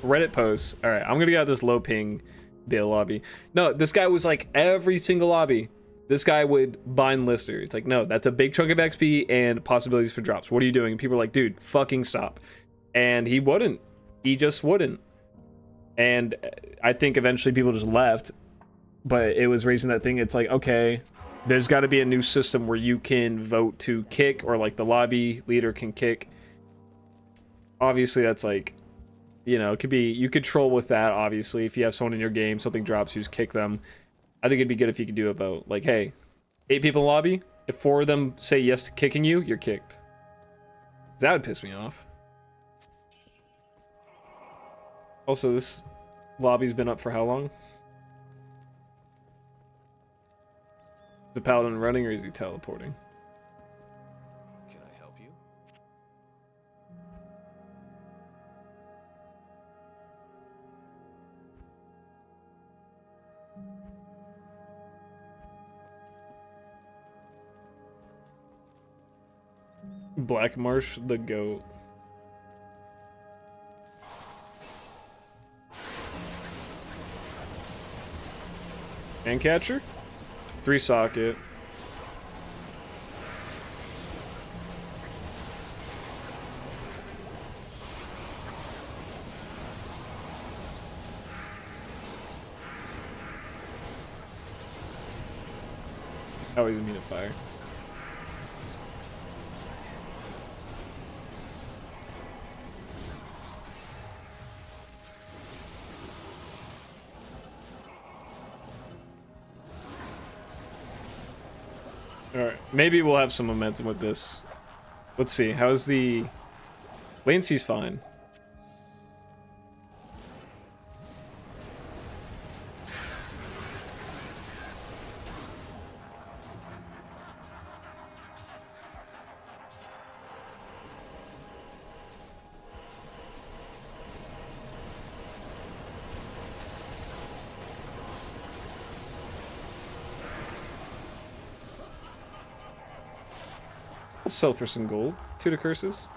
Reddit posts. All right, I'm gonna get out this low ping Bale lobby. No, this guy was like every single lobby. This guy would bind Lister. It's like, no, that's a big chunk of XP and possibilities for drops. What are you doing? And people are like, dude, fucking stop. And he wouldn't. He just wouldn't. And I think eventually people just left. But it was raising that thing. It's like, okay, there's got to be a new system where you can vote to kick, or like the lobby leader can kick. Obviously, that's like, you know, it could be, you could troll with that, obviously. If you have someone in your game, something drops, you just kick them. I think it'd be good if you could do a vote. Like, hey, 8 people in lobby, if 4 of them say yes to kicking you, you're kicked. That would piss me off. Also, this lobby's been up for how long? Is the paladin running or is he teleporting? Can I help you? Black Marsh the goat. And catcher? 3 socket. Oh, he's immune to fire. Alright, maybe we'll have some momentum with this. Let's see, how's the... Lancey's fine. I'll sell for some gold. 2 to curses.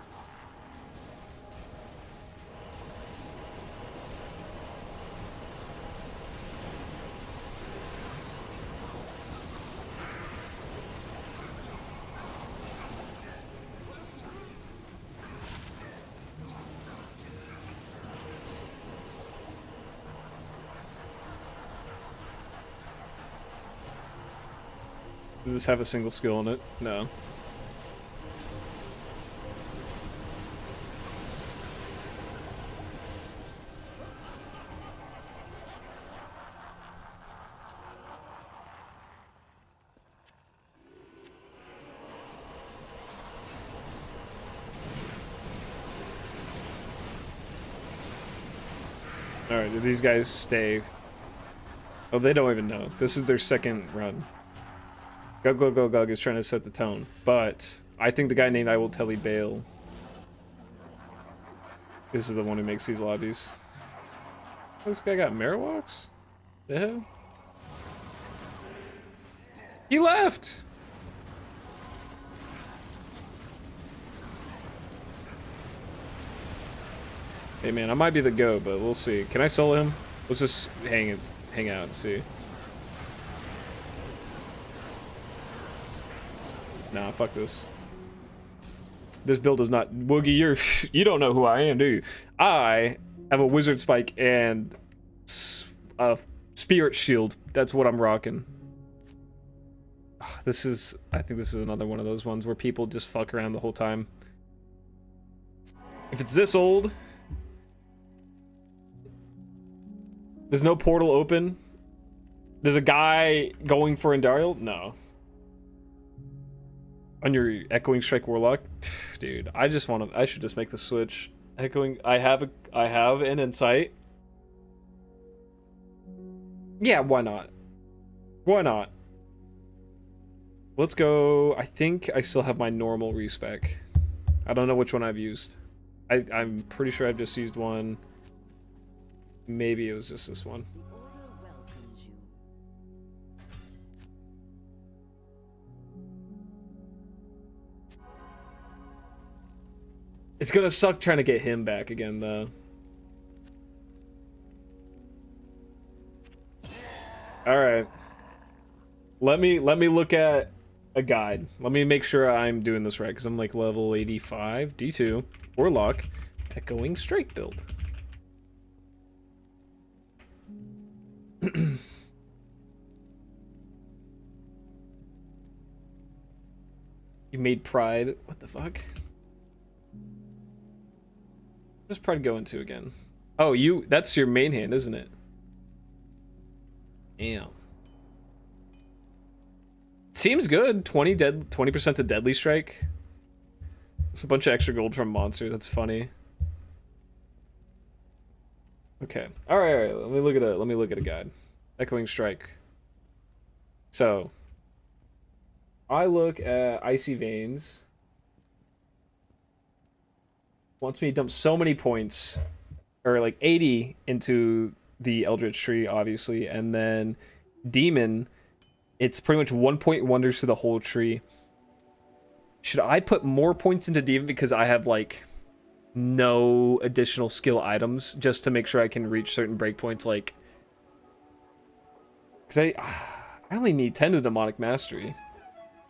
Does this have a single skill in it? No. Alright, do these guys stay? Oh, they don't even know. This is their second run. Gug Gug Gug Gug is trying to set the tone. But I think the guy named I Will Telly Bale. This is the one who makes these lobbies. This guy got Marowaks? The hell? He left! Hey man, I might be the go, but we'll see. Can I solo him? Let's just hang out and see. Nah, fuck this. This build is not Woogie. You don't know who I am, do you? I have a wizard spike and a spirit shield. That's what I'm rocking. I think this is another one of those ones where people just fuck around the whole time. If it's this old, there's no portal open. There's a guy going for Endariel? No. On your Echoing Strike Warlock? Dude, I should just make the switch. Echoing, I have an insight. Yeah, why not? Why not? Let's go. I think I still have my normal respec. I don't know which one I've used. I'm pretty sure I've just used one. Maybe it was just this one. It's gonna suck trying to get him back again, though. All right. Let me look at a guide. Let me make sure I'm doing this right, because I'm like level 85, D2, Warlock, Echoing Strike build. You made Pride. What the fuck? What does Pride go into again? Oh, that's your main hand, isn't it? Damn. Seems good. 20% to Deadly Strike. A bunch of extra gold from monsters. That's funny. Okay. All right. Let me look at a guide. Echoing Strike. So, I look at Icy Veins. Wants me to dump so many points, or like 80 into the Eldritch Tree, obviously, and then Demon. It's pretty much 1 point wonders to the whole tree. Should I put more points into Demon because I have like no additional skill items just to make sure I can reach certain breakpoints? Like, because I only need 10 to Demonic Mastery.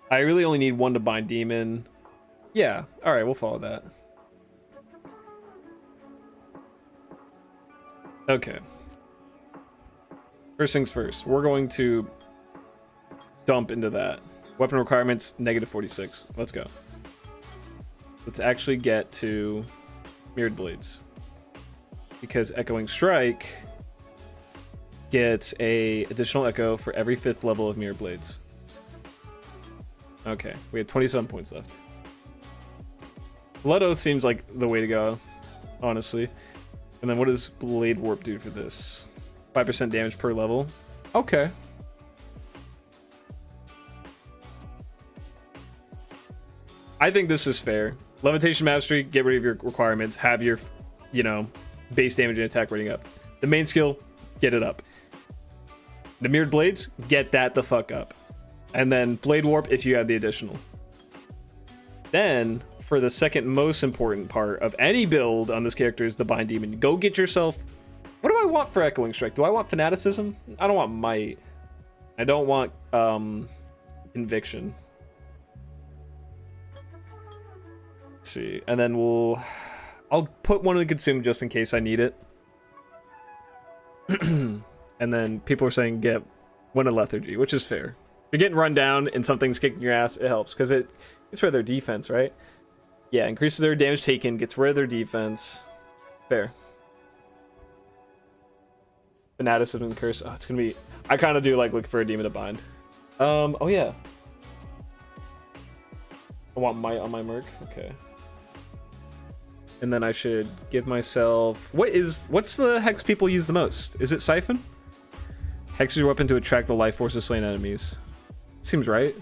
I really only need 1 to bind Demon. Yeah, all right, we'll follow that. Okay. First things first, we're going to dump into that. Weapon requirements, -46. Let's go. Let's actually get to Mirrored Blades. Because Echoing Strike gets a additional echo for every 5th level of Mirrored Blades. Okay, we have 27 points left. Blood Oath seems like the way to go, honestly. And then what does Blade Warp do for this? 5% damage per level. Okay. I think this is fair. Levitation Mastery, get rid of your requirements. Have your, base damage and attack rating up. The main skill, get it up. The Mirrored Blades, get that the fuck up. And then Blade Warp if you have the additional. Then, for the second most important part of any build on this character is the Bind Demon. Go get yourself... What do I want for Echoing Strike? Do I want Fanaticism? I don't want Might. I don't want Conviction. Let's see. And then I'll put one in the Consume just in case I need it. And then people are saying get one in Lethargy, which is fair. If you're getting run down and something's kicking your ass, it helps. Because it gets rid of their defense, right? Yeah, increases their damage taken, gets rid of their defense. Fair. Fanaticism and Curse. Oh, it's gonna be... I kind of do like looking for a demon to bind. Oh yeah. I want Might on my Merc. Okay. And then I should give myself... What's the Hex people use the most? Is it Siphon? Hex is your weapon to attract the life force of slain enemies. Seems right.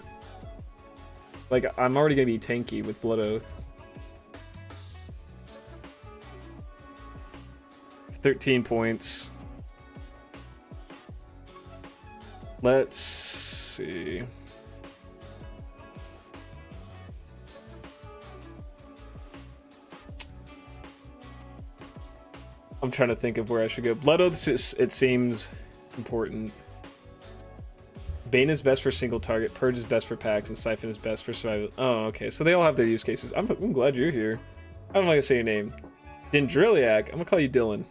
Like, I'm already gonna be tanky with Blood Oath. 13 points. Let's see. I'm trying to think of where I should go. Blood Oaths, it seems important. Bane is best for single target, Purge is best for packs, and Siphon is best for survival. Oh, okay, so they all have their use cases. I'm glad you're here. I don't like to say your name. Dendriliac, I'm gonna call you Dylan.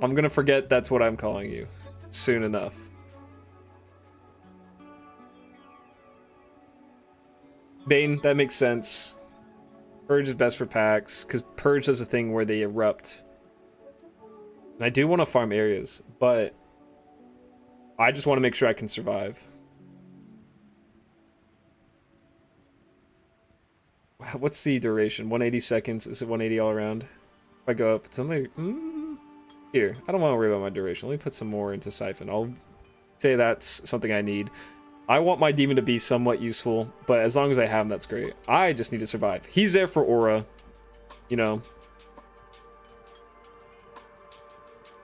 I'm gonna forget that's what I'm calling you soon enough. Bane, that makes sense. Purge is best for packs, because Purge does a thing where they erupt. And I do want to farm areas, but I just want to make sure I can survive. What's the duration? 180 seconds? Is it 180 all around? If I go up, it's only... Here, I don't want to worry about my duration. Let me put some more into Siphon. I'll say that's something I need. I want my demon to be somewhat useful, but as long as I have him, that's great. I just need to survive. He's there for aura, you know.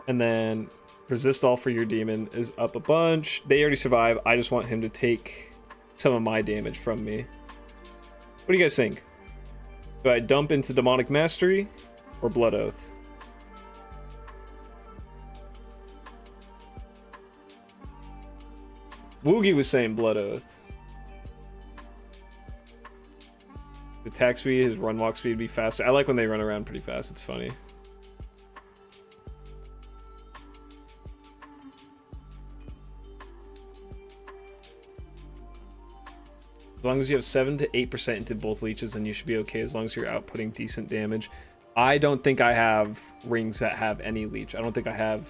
And then resist all for your demon is up a bunch. They already survive. I just want him to take some of my damage from me. What do you guys think? Do I dump into Demonic Mastery or Blood Oath? Woogie was saying Blood Oath. His attack speed, his run walk speed would be faster. I like when they run around pretty fast. It's funny. As long as you have 7 to 8% into both leeches, then you should be okay as long as you're outputting decent damage. I don't think I have rings that have any leech. I don't think I have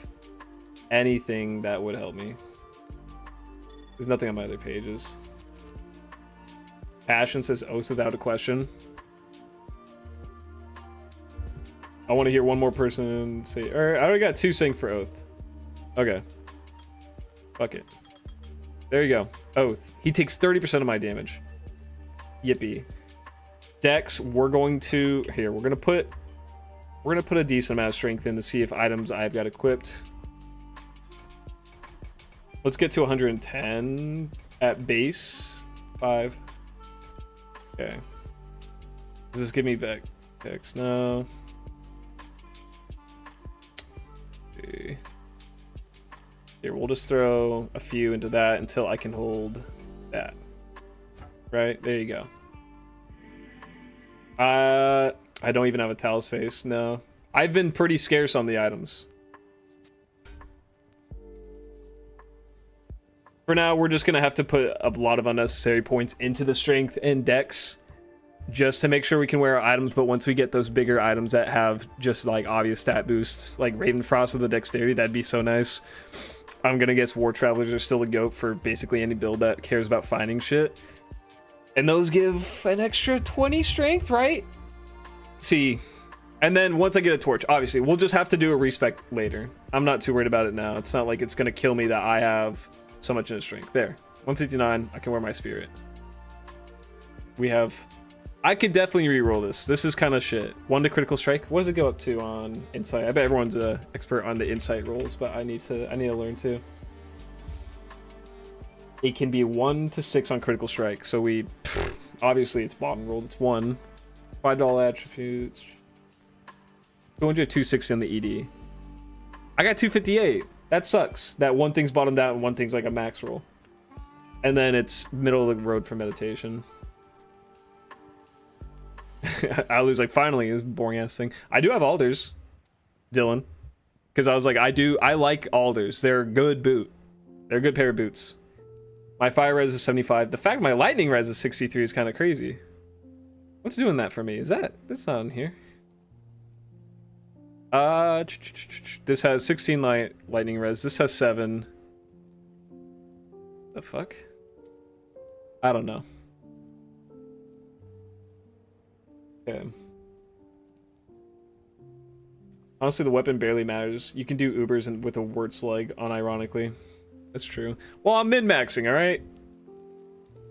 anything that would help me. There's nothing on my other pages. Passion says Oath without a question. I want to hear one more person say... Or I already got 2 saying for Oath. Okay. Fuck it. There you go. Oath. He takes 30% of my damage. Yippee. Dex, we're going to... Here, we're going to put a decent amount of strength in to see if items I've got equipped. Let's get to 110 at base. 5. Okay. Does this give me Vex? No. Okay. Here, we'll just throw a few into that until I can hold that. Right? There you go. I don't even have a Talus face. No. I've been pretty scarce on the items. For now, we're just going to have to put a lot of unnecessary points into the strength and dex just to make sure we can wear our items. But once we get those bigger items that have just like obvious stat boosts, like Ravenfrost with the dexterity, that'd be so nice. I'm going to guess War Travelers are still a goat for basically any build that cares about finding shit. And those give an extra 20 strength, right? See, and then once I get a torch, obviously, we'll just have to do a respec later. I'm not too worried about it now. It's not like it's going to kill me that I have so much in the strength. There, 159. I can wear my spirit. We have... I could definitely reroll this. This is kind of shit. 1 to critical strike. What does it go up to on insight? I bet everyone's an expert on the insight rolls, but I need to learn too. It can be 1 to 6 on critical strike. So we... obviously, it's bottom rolled. It's 1. $5 attributes. 200, 260 on the ED. I got 258. That sucks. That one thing's bottomed out and one thing's like a max roll. And then it's middle of the road for meditation. I lose like finally this boring ass thing. I do have alders, Dylan, because I was like I like alders. They're a good boot. They're a good pair of boots. My fire res is 75. The fact my lightning res is 63 is kind of crazy. What's doing that for me? That's not in here. This has 16 lightning res. This has 7. The fuck? I don't know. Okay. Honestly, the weapon barely matters. You can do Ubers and with a word slug unironically. That's true. Well, I'm min-maxing, alright?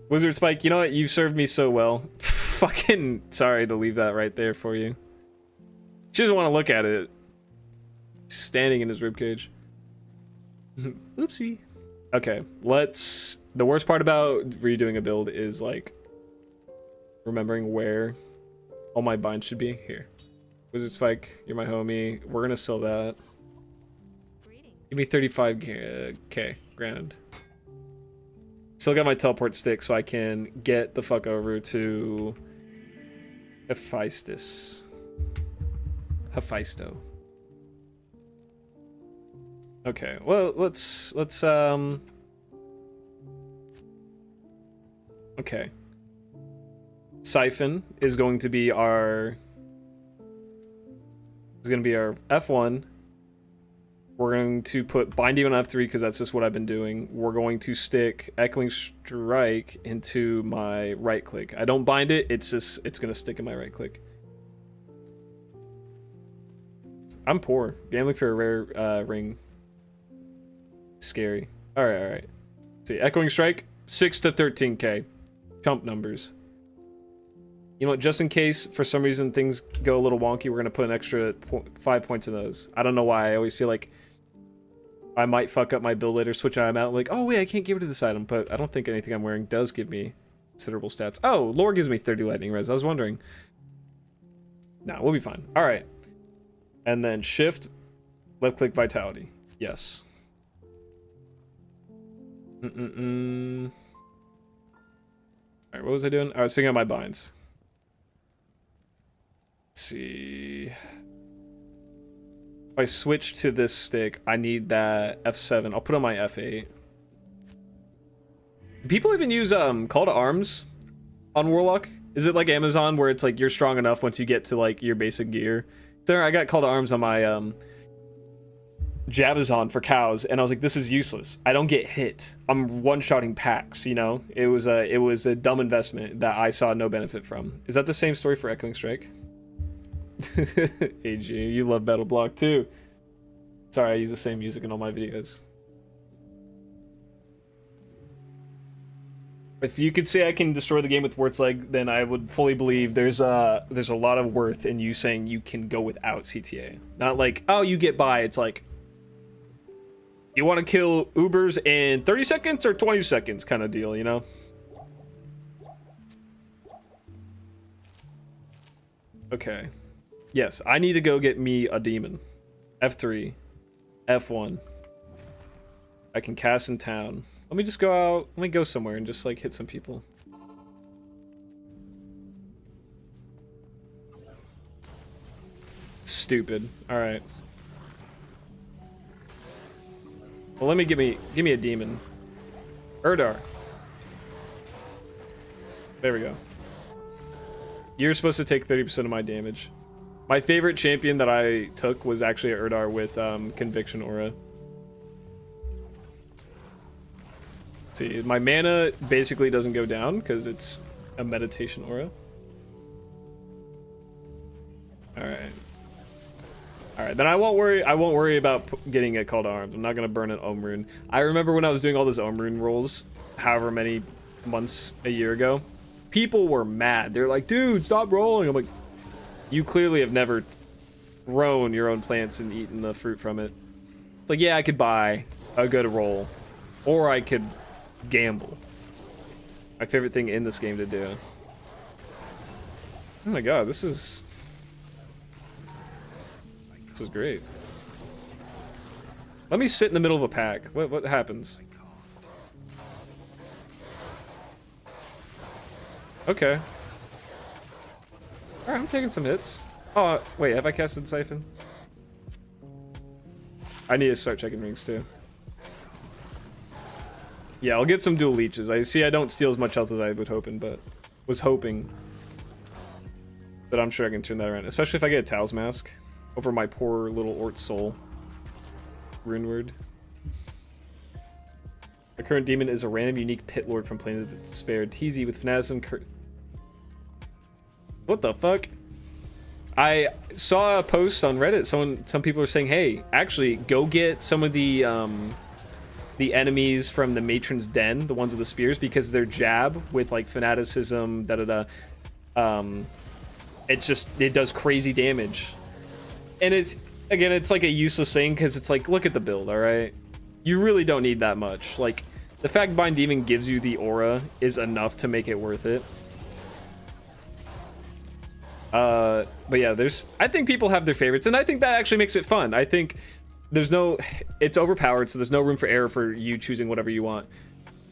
Wizard Spike, you know what? You served me so well. Fucking sorry to leave that right there for you. She doesn't want to look at it. Standing in his ribcage. Oopsie. Okay, let's... The worst part about redoing a build is, like, remembering where all my binds should be. Here. Wizard Spike, you're my homie. We're gonna sell that. Greetings. Give me 35k grand. Still got my teleport stick, so I can get the fuck over to Hephaestus. Hephaesto. Okay, well, let's okay. Siphon is going to be our F1. We're going to put Bind Demon on F3 because that's just what I've been doing. We're going to stick Echoing Strike into my right click. I don't bind it, it's gonna stick in my right click. I'm poor. Gambling for a rare ring. Scary. Alright. See, Echoing Strike, 6 to 13k. Chump numbers. You know what, just in case for some reason things go a little wonky, we're gonna put an extra 5 points in those. I don't know why, I always feel like I might fuck up my build later, switch item out, like, oh wait, I can't get rid of this item, but I don't think anything I'm wearing does give me considerable stats. Oh, lore gives me 30 lightning res, I was wondering. Nah, we'll be fine. Alright. And then shift, left click vitality. Yes. Alright, what was I doing? I was figuring out my binds. Let's see. If I switch to this stick, I need that F7. I'll put on my F8. People even use Call to Arms on Warlock. Is it like Amazon where it's like you're strong enough once you get to like your basic gear? There, I got Call to Arms on my Jabazon for cows, and I was like, this is useless. I don't get hit. I'm one-shotting packs, you know? It was a dumb investment that I saw no benefit from. Is that the same story for Echoing Strike? AG, you love Battle Block too. Sorry, I use the same music in all my videos. If you could say I can destroy the game with Wart's Leg, then I would fully believe there's a lot of worth in you saying you can go without CTA. Not like, oh, you get by. It's like, you want to kill Ubers in 30 seconds or 20 seconds kind of deal, you know? Okay. Yes, I need to go get me a demon. F3. F1. I can cast in town. Let me just go out. Let me go somewhere and just like hit some people. Stupid. Alright. Well, let me give me a demon. Urdar. There we go. You're supposed to take 30% of my damage. My favorite champion that I took was actually Urdar with Conviction Aura. See, my mana basically doesn't go down because it's a meditation aura. Alright, then I won't worry about getting a Call to Arms. I'm not gonna burn an Ohm Rune. I remember when I was doing all those Ohm Rune rolls, however many months, a year ago, people were mad. They're like, dude, stop rolling. I'm like, you clearly have never grown your own plants and eaten the fruit from it. It's like, yeah, I could buy a good roll, or I could gamble. My favorite thing in this game to do. Oh my god, this is great. Let me sit in the middle of a pack. What happens? Okay. Alright, I'm taking some hits. Oh, wait, have I casted Siphon? I need to start checking rings too. Yeah, I'll get some dual leeches. I see I don't steal as much health as I was hoping. But I'm sure I can turn that around. Especially if I get a Tao's Mask over my poor little Ort Soul. Rune Word. The current demon is a random unique pit lord from Plains of Despair. TZ with fanaticism. What the fuck? I saw a post on Reddit. Some people are saying, hey, actually go get some of the enemies from the Matron's Den, the ones with the spears, because their jab with like fanaticism, it does crazy damage. And it's like a useless thing because it's like, look at the build, all right? You really don't need that much. Like, the fact Bind Demon gives you the aura is enough to make it worth it. But yeah, I think people have their favorites, and I think that actually makes it fun. I think it's overpowered, so there's no room for error for you choosing whatever you want.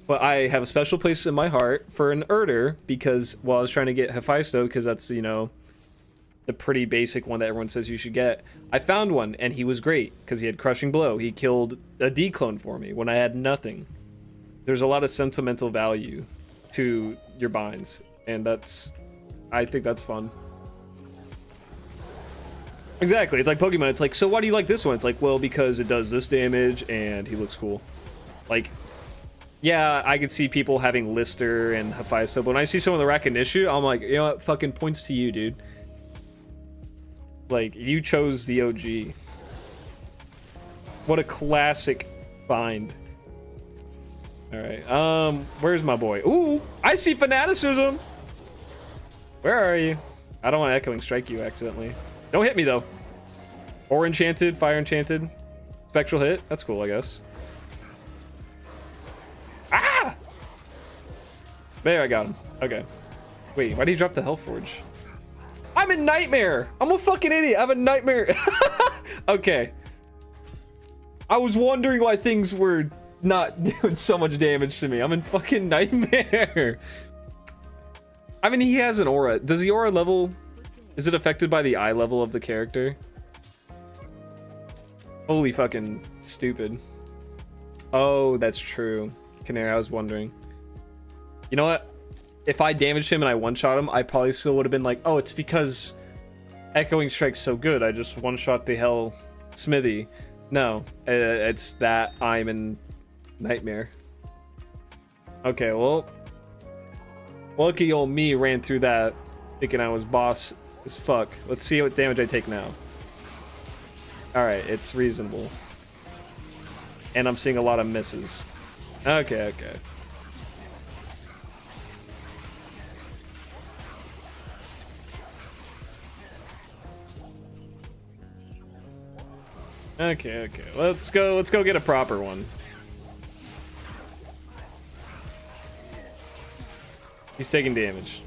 But I have a special place in my heart for an Urder, because, well, I was trying to get Hephaestus, because that's, you know, the pretty basic one that everyone says you should get. I found one, and he was great, because he had Crushing Blow. He killed a D-clone for me when I had nothing. There's a lot of sentimental value to your binds, and I think that's fun. Exactly, it's like Pokemon. It's like, so why do you like this one? It's like, well, because it does this damage and he looks cool. Like, yeah, I could see people having Lister and Hephaestus, but when I see someone with Rakinishu, I'm like, you know what, fucking points to you, dude. Like, you chose the OG. What a classic bind. Alright, where's my boy? Ooh, I see Fanaticism! Where are you? I don't want to Echoing Strike you accidentally. Don't hit me, though. Or Enchanted, Fire Enchanted. Spectral hit. That's cool, I guess. Ah! There, I got him. Okay. Wait, why did he drop the Hellforge? I'm in Nightmare! I'm a fucking idiot! I have a Nightmare! Okay. I was wondering why things were not doing so much damage to me. I'm in fucking Nightmare! I mean, he has an aura. Does the aura level... Is it affected by the eye level of the character? Holy fucking stupid. Oh, that's true. Canary, I was wondering. You know what? If I damaged him and I one-shot him, I probably still would have been like, oh, it's because Echoing Strike's so good. I just one-shot the hell Smithy. No, it's that I'm in Nightmare. Okay, well, lucky old me ran through that thinking I was boss as fuck. Let's see what damage I take now. Alright, it's reasonable. And I'm seeing a lot of misses. Okay, okay. Okay, okay. Let's go get a proper one. He's taking damage.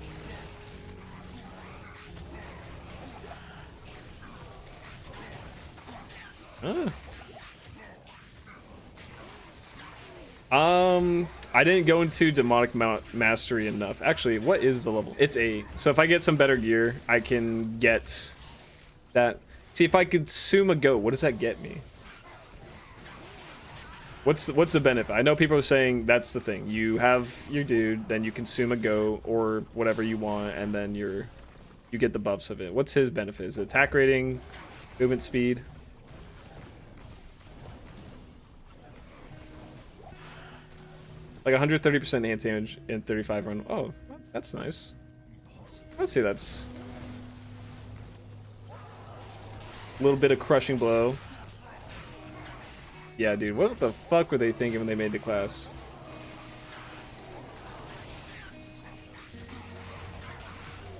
I didn't go into Demonic Mastery enough. Actually, what is the level? It's 8. So if I get some better gear, I can get that. See, if I consume a goat, what does that get me? What's the benefit? I know people are saying that's the thing. You have your dude, then you consume a goat or whatever you want, and then you get the buffs of it. What's his benefit? Is it attack rating, movement speed? Like 130% enhanced damage and 35 run. Oh, that's nice. Let's see, that's a little bit of Crushing Blow. Yeah, dude, what the fuck were they thinking when they made the class?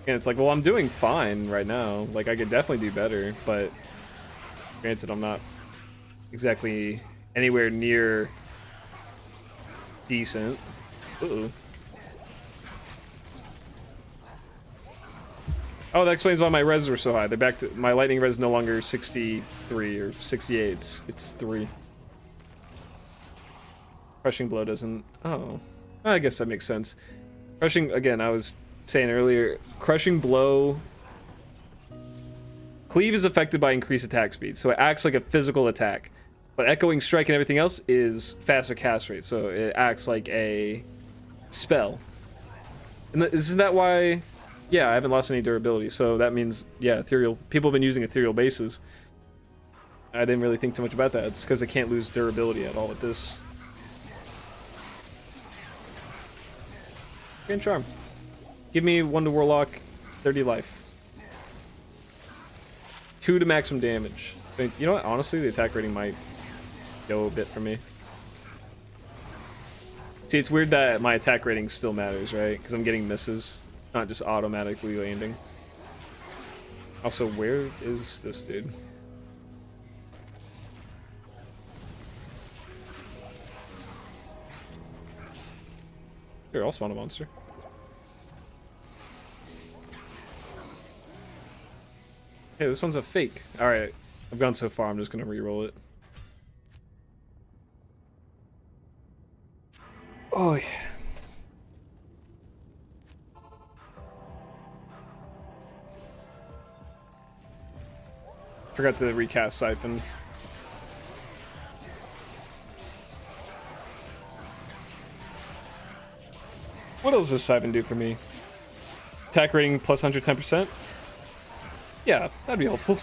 And it's like, well, I'm doing fine right now. Like, I could definitely do better, but granted, I'm not exactly anywhere near decent. Uh-oh. Oh, that explains why my res were so high. They're back to my lightning res, no longer 63 or 68. It's 3. Crushing Blow doesn't. Oh, I guess that makes sense. Crushing, again, I was saying earlier, Crushing Blow. Cleave is affected by increased attack speed, so it acts like a physical attack. But Echoing Strike and everything else is faster cast rate, so it acts like a spell. And isn't that why? Yeah, I haven't lost any durability, so that means, yeah, ethereal. People have been using ethereal bases. I didn't really think too much about that. It's because I can't lose durability at all with this. Grand Charm. Give me 1 to Warlock, 30 life. 2 to maximum damage. You know what? Honestly, the attack rating might go a bit for me. See, it's weird that my attack rating still matters, right? Because I'm getting misses, not just automatically landing. Also, where is this dude? Here, I'll spawn a monster. Hey, this one's a fake. All right, I've gone so far. I'm just gonna re-roll it. Oh yeah. Forgot to recast Siphon. What else does Siphon do for me? Attack rating plus 110%? Yeah, that'd be helpful.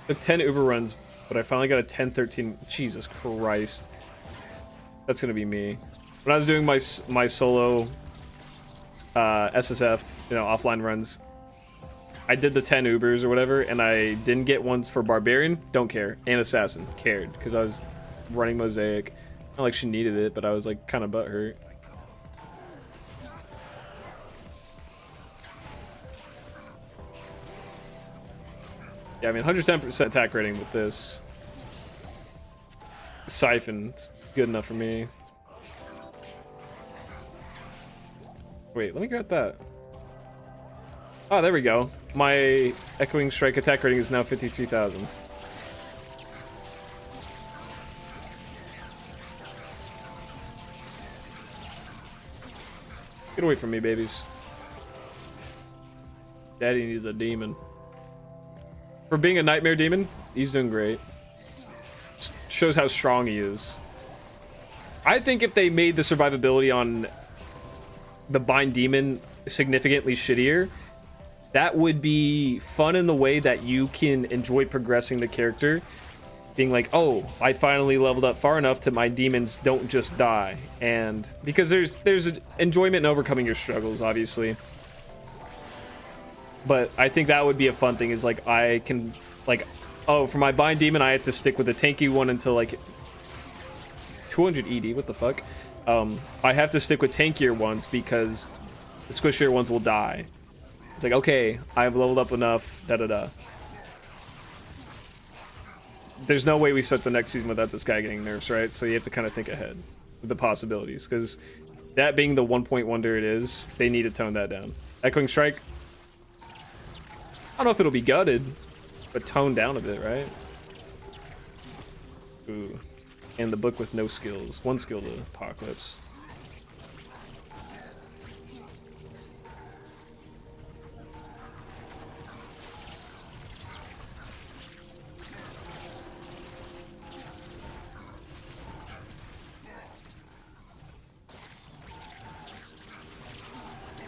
Took 10 Uber runs, but I finally got a 10-13. Jesus Christ. That's gonna be me. When I was doing my solo SSF, you know, offline runs, I did the 10 Ubers or whatever, and I didn't get ones for Barbarian. Don't care. And Assassin. Cared, because I was running Mosaic. Not like she needed it, but I was like kind of butthurt. Yeah, I mean, 110% attack rating with this. Siphon, it's good enough for me. Wait, let me grab that. Oh, there we go. My Echoing Strike attack rating is now 53,000. Get away from me, babies. Daddy needs a demon. For being a nightmare demon, he's doing great. Shows how strong he is. I think if they made the survivability on the Bind Demon significantly shittier, that would be fun in the way that you can enjoy progressing the character. Being like, oh, I finally leveled up far enough to my demons don't just die. And because there's enjoyment in overcoming your struggles, obviously. But I think that would be a fun thing, is like I can, like, oh, for my Bind Demon, I have to stick with the tanky one until like 200 ED. What the fuck? I have to stick with tankier ones because the squishier ones will die. It's like, okay, I've leveled up enough, da-da-da. There's no way we start the next season without this guy getting nerfs, right? So you have to kind of think ahead with the possibilities, because that being the 1-point wonder it is, they need to tone that down. Echoing Strike, I don't know if it'll be gutted, but toned down a bit, right? Ooh. And the book with no skills. One skill to Apocalypse.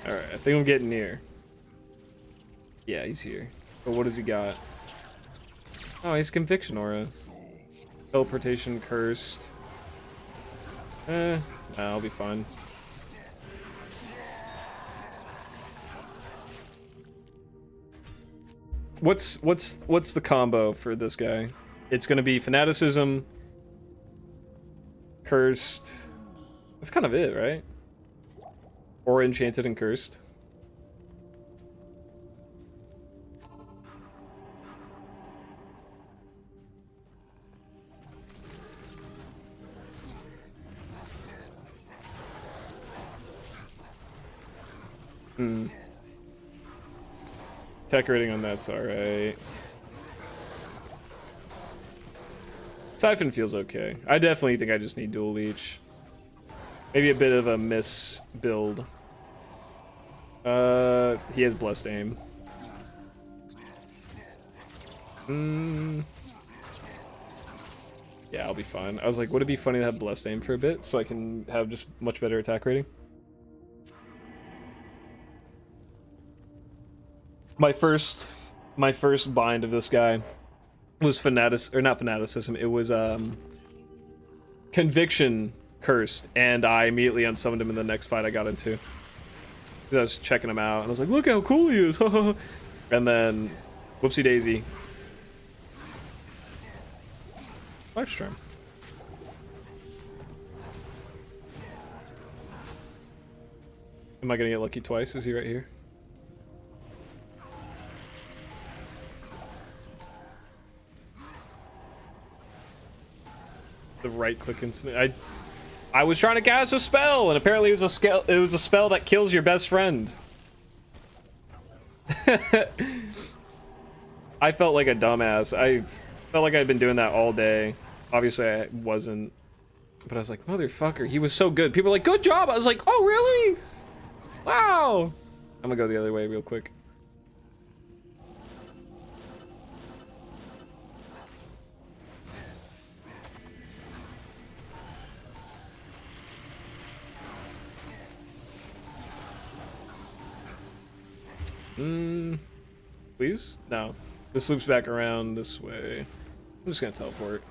Alright, I think I'm getting near. Yeah, he's here. But what does he got? Oh, he's Conviction Aura. Teleportation, Cursed. Nah, I'll be fine. What's the combo for this guy? It's gonna be Fanaticism, Cursed. That's kind of it, right? Or Enchanted and Cursed. Tech rating on that's alright. Siphon feels okay. I definitely think I just need dual leech. Maybe a bit of a miss build. He has blessed aim. Yeah, I'll be fine. I was like, would it be funny to have blessed aim for a bit so I can have just much better attack rating? My first bind of this guy was not fanaticism. It was Conviction Cursed, and I immediately unsummoned him in the next fight I got into. I was checking him out, and I was like, "Look how cool he is!" And then, whoopsie daisy. Life Storm. Am I gonna get lucky twice? Is he right here? The right click incident. I was trying to cast a spell, and apparently it was a spell that kills your best friend. I felt like a dumbass. I felt like I'd been doing that all day. Obviously, I wasn't. But I was like, motherfucker, he was so good. People were like, good job. I was like, oh, really? Wow. I'm gonna go the other way real quick. Please? No. This loops back around this way. I'm just gonna teleport.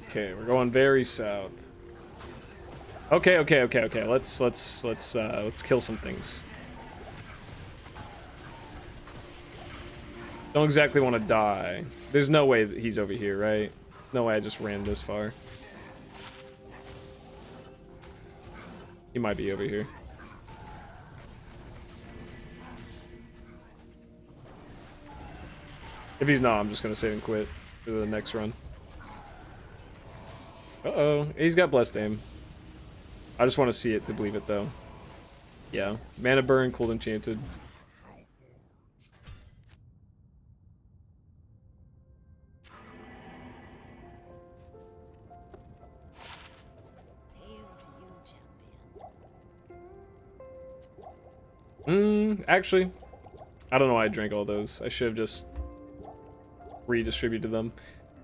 Okay, we're going very south. Okay. Let's kill some things. Don't exactly want to die. There's no way that he's over here, right? No way I just ran this far. He might be over here. If he's not, I'm just gonna save and quit for the next run. Uh-oh, he's got blessed aim. I just want to see it to believe it, though. Yeah, mana burn, cold enchanted. Actually, I don't know why I drank all those. I should have just redistributed them.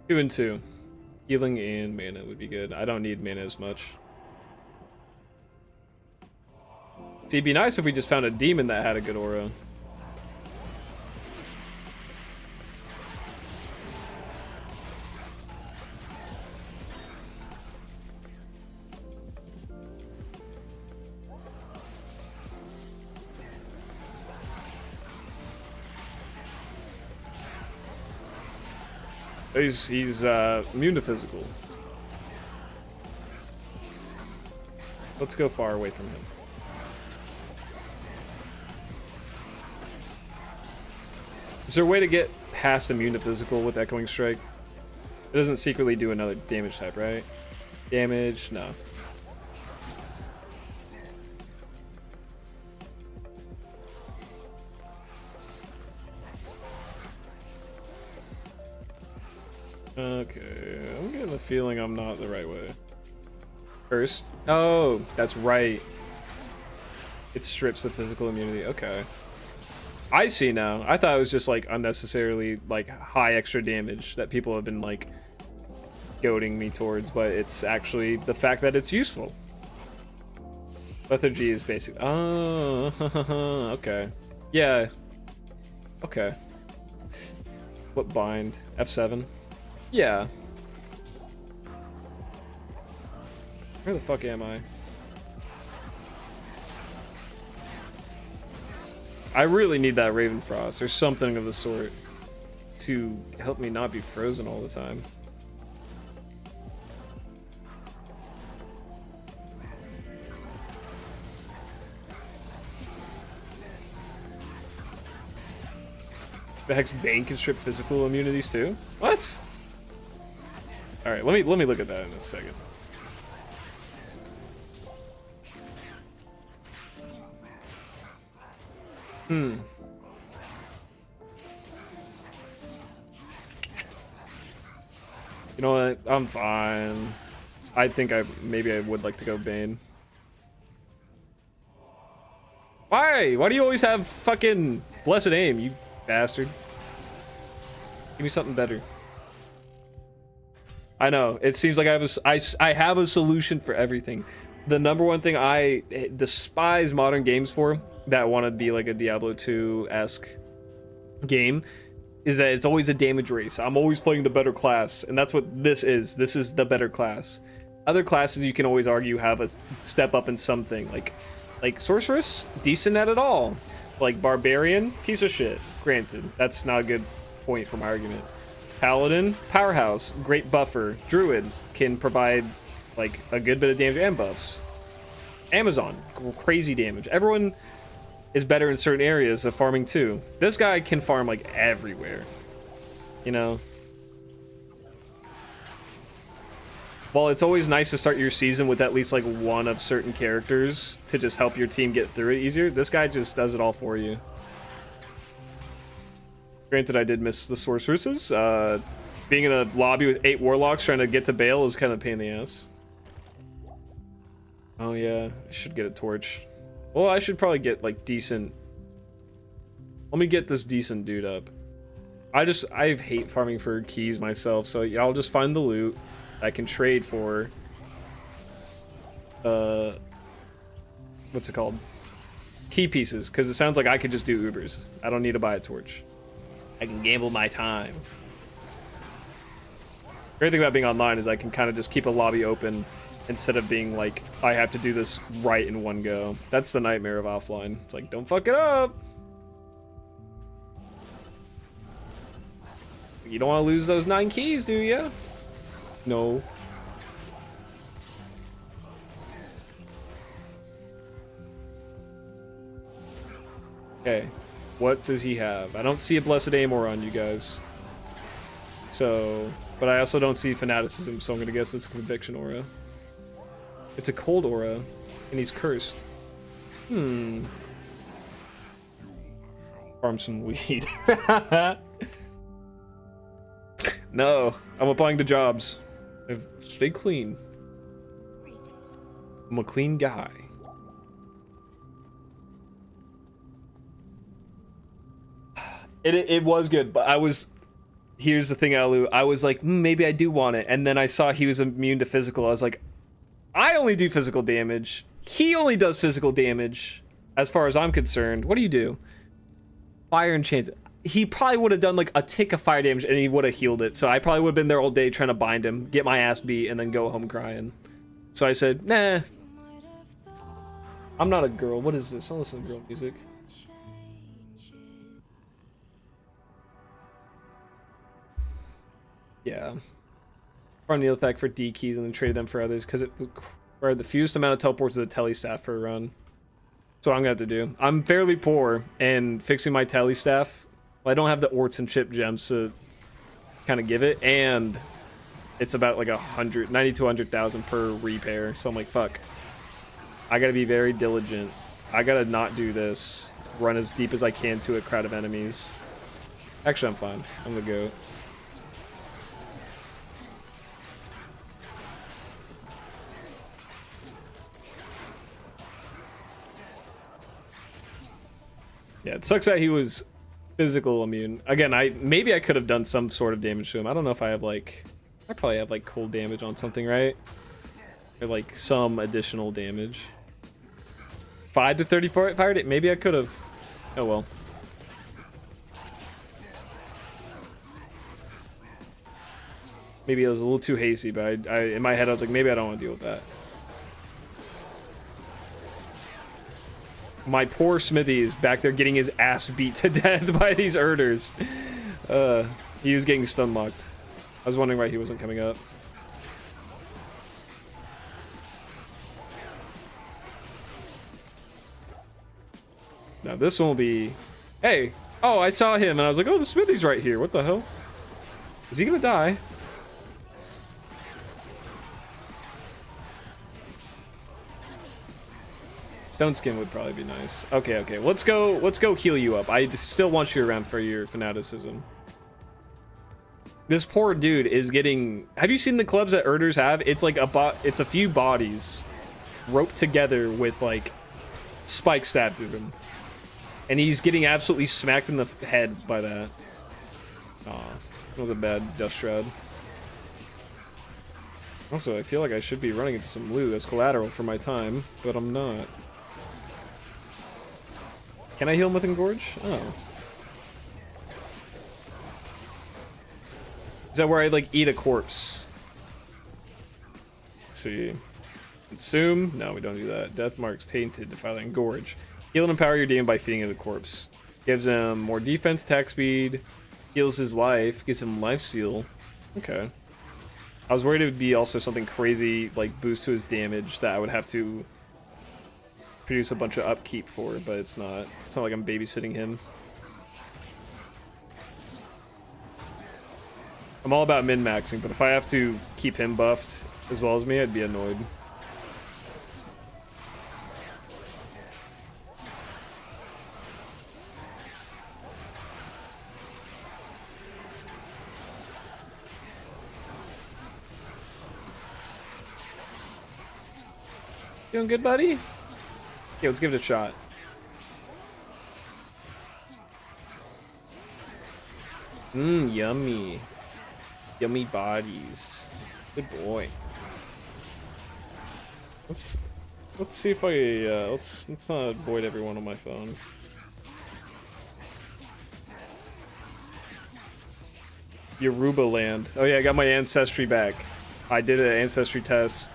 2 and 2. Healing and mana would be good. I don't need mana as much. See, it'd be nice if we just found a demon that had a good aura. He's immune to physical. Let's go far away from him. Is there a way to get past immune to physical with Echoing Strike? It doesn't secretly do another damage type, right? Damage? No. Okay, I'm getting the feeling I'm not the right way. First. Oh, that's right. It strips the physical immunity. Okay. I see now. I thought it was just like unnecessarily like high extra damage that people have been like goading me towards, but it's actually the fact that it's useful. Lethargy is basic. Oh, okay. Yeah. Okay. What bind? F7? Yeah. Where the fuck am I? I really need that Ravenfrost or something of the sort to help me not be frozen all the time. The Hex Bane can strip physical immunities too? What? All right, let me look at that in a second. You know what? I'm fine. I think maybe I would like to go Bane. Why? Why do you always have fucking blessed aim, you bastard? Give me something better. I know. It seems like I have a solution for everything. The number one thing I despise modern games for that want to be like a Diablo 2-esque game is that it's always a damage race. I'm always playing the better class, and that's what this is. This is the better class. Other classes you can always argue have a step up in something. Like Sorceress, decent at it all. Like Barbarian, piece of shit. Granted, that's not a good point for my argument. Paladin, powerhouse, great buffer. Druid can provide like a good bit of damage and buffs. Amazon, crazy damage. Everyone is better in certain areas of farming too. This guy can farm like everywhere, you know. while it's always nice to start your season with at least like one of certain characters to just help your team get through it easier, this guy just does it all for you. Granted, I did miss the sorceresses. Being in a lobby with 8 warlocks trying to get to Bale is kind of a pain in the ass. Oh yeah, I should get a torch. Well, I should probably get like decent. Let me get this decent dude up. I hate farming for keys myself, so yeah, I'll just find the loot I can trade for. What's it called? Key pieces, because it sounds like I could just do Ubers. I don't need to buy a torch. I can gamble my time. Great thing about being online is I can kind of just keep a lobby open instead of being like, I have to do this right in one go. That's the nightmare of offline. It's like, don't fuck it up. You don't want to lose those 9 keys, do ya? No. Okay. What does he have? I don't see a Blessed Amor on you guys. So, but I also don't see Fanaticism, so I'm gonna guess it's a Conviction aura. It's a cold aura, and he's cursed. Farm some weed. No, I'm applying to jobs. Stay clean. I'm a clean guy. It was good, but here's the thing, Alu. I was like, maybe I do want it, and then I saw he was immune to physical. I was like, I only do physical damage. He only does physical damage, as far as I'm concerned. What do you do? Fire Enchanted. He probably would have done like a tick of fire damage and he would have healed it. So I probably would have been there all day trying to bind him, get my ass beat, and then go home crying. So I said, nah. I'm not a girl. What is this? I don't listen to girl music. Yeah. Farm the effect for D keys and then trade them for others because it required the fewest amount of teleports to the tele staff per run. That's what I'm gonna have to do. I'm fairly poor, and fixing my tele staff, I don't have the orts and chip gems to kind of give it, and it's about like 90 to 100,000 per repair. So I'm like, fuck. I gotta be very diligent. I gotta not do this. Run as deep as I can to a crowd of enemies. Actually, I'm fine. I'm gonna go. Yeah, it sucks that he was physical immune. Again, maybe I could have done some sort of damage to him. I don't know if I have like... I probably have like cold damage on something, right? Or like some additional damage. 5 to 34 fired it. Maybe I could have. Oh well. Maybe it was a little too hasty, but I in my head I was like, maybe I don't want to deal with that. My poor Smithy is back there getting his ass beat to death by these Erders. He was getting stun locked. I was wondering why he wasn't coming up. Now this one will be... Hey! Oh, I saw him and I was like, oh, the Smithy's right here. What the hell? Is he gonna die? Stone skin would probably be nice. Okay, okay. Let's go heal you up. I still want you around for your fanaticism. This poor dude is getting... Have you seen the clubs that Erders have? It's like it's a few bodies roped together with like spikes stabbed through them. And he's getting absolutely smacked in the head by that. Aw, that was a bad dust shroud. Also, I feel like I should be running into some loot as collateral for my time, but I'm not. Can I heal him with Engorge? Oh. Is that where I like eat a corpse? Let's see. Consume? No, we don't do that. Death marks tainted. Defile Engorge. Heal and empower your demon by feeding it a corpse. Gives him more defense, attack speed. Heals his life. Gives him lifesteal. Okay. I was worried it would be also something crazy, like boost to his damage that I would have to produce a bunch of upkeep for, but it's not. It's not like I'm babysitting him. I'm all about min-maxing, but if I have to keep him buffed as well as me, I'd be annoyed. Doing good, buddy? Yeah, let's give it a shot. Yummy. Yummy bodies. Good boy. Let's see if I let's not avoid everyone on my phone. Yoruba land. Oh yeah, I got my ancestry back. I did an ancestry test.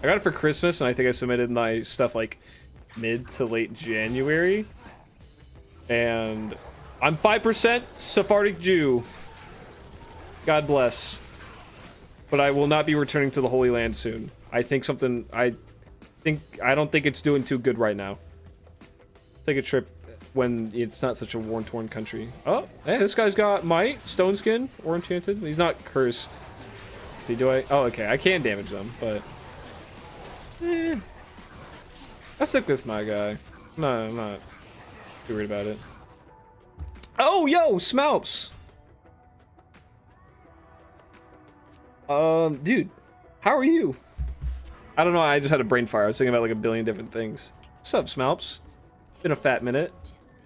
I got it for Christmas, and I think I submitted my stuff like mid to late January. And I'm 5% Sephardic Jew. God bless. But I will not be returning to the Holy Land soon. I don't think it's doing too good right now. Take a trip when it's not such a war-torn country. Oh, hey, this guy's got might, stone skin, or enchanted. He's not cursed. See, do I? Oh, okay, I can damage them, but I'll stick with my guy. No, I'm not too worried about it. Oh, yo, Smalps. Dude, how are you? I don't know. I just had a brain fire. I was thinking about like a billion different things. What's up, Smalps? Been a fat minute.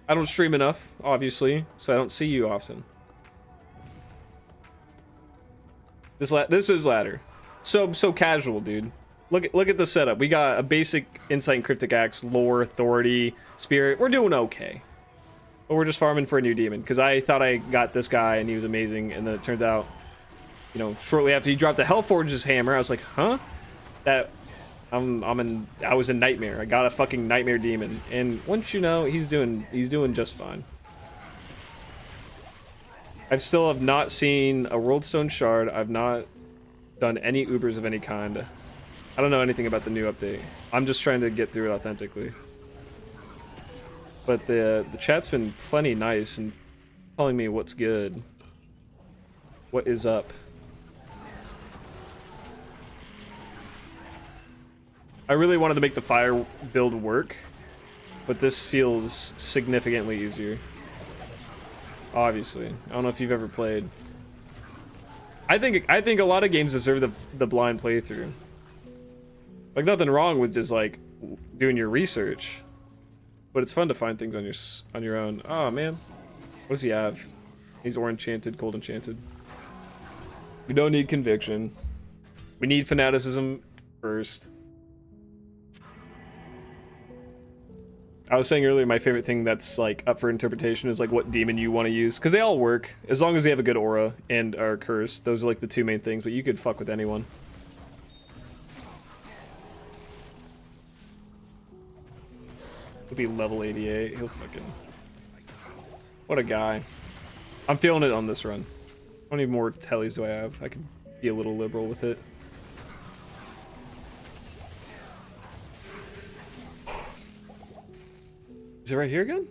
I don't stream enough, obviously, so I don't see you often. This is ladder. So casual, dude. Look at the setup. We got a basic Insight and Cryptic Axe, Lore, Authority, Spirit. We're doing okay. But we're just farming for a new demon, because I thought I got this guy and he was amazing, and then it turns out, you know, shortly after he dropped the Hellforge's hammer, I was like, huh? I was a nightmare. I got a fucking nightmare demon, and once you know, he's doing just fine. I still have not seen a Worldstone Shard. I've not done any Ubers of any kind. I don't know anything about the new update. I'm just trying to get through it authentically. But the chat's been plenty nice and telling me what's good. What is up? I really wanted to make the fire build work, but this feels significantly easier. Obviously. I don't know if you've ever played. I think a lot of games deserve the blind playthrough. Like, nothing wrong with just like doing your research, but it's fun to find things on your own. Oh man, what does he have? He's or enchanted, cold enchanted. We don't need conviction. We need fanaticism first. I was saying earlier, my favorite thing that's like up for interpretation is like what demon you want to use, because they all work as long as they have a good aura and are cursed. Those are like the two main things, but you could fuck with anyone. He'll be level 88. He'll fucking... What a guy. I'm feeling it on this run. How many more tellies do I have? I could be a little liberal with it. Is it right here again?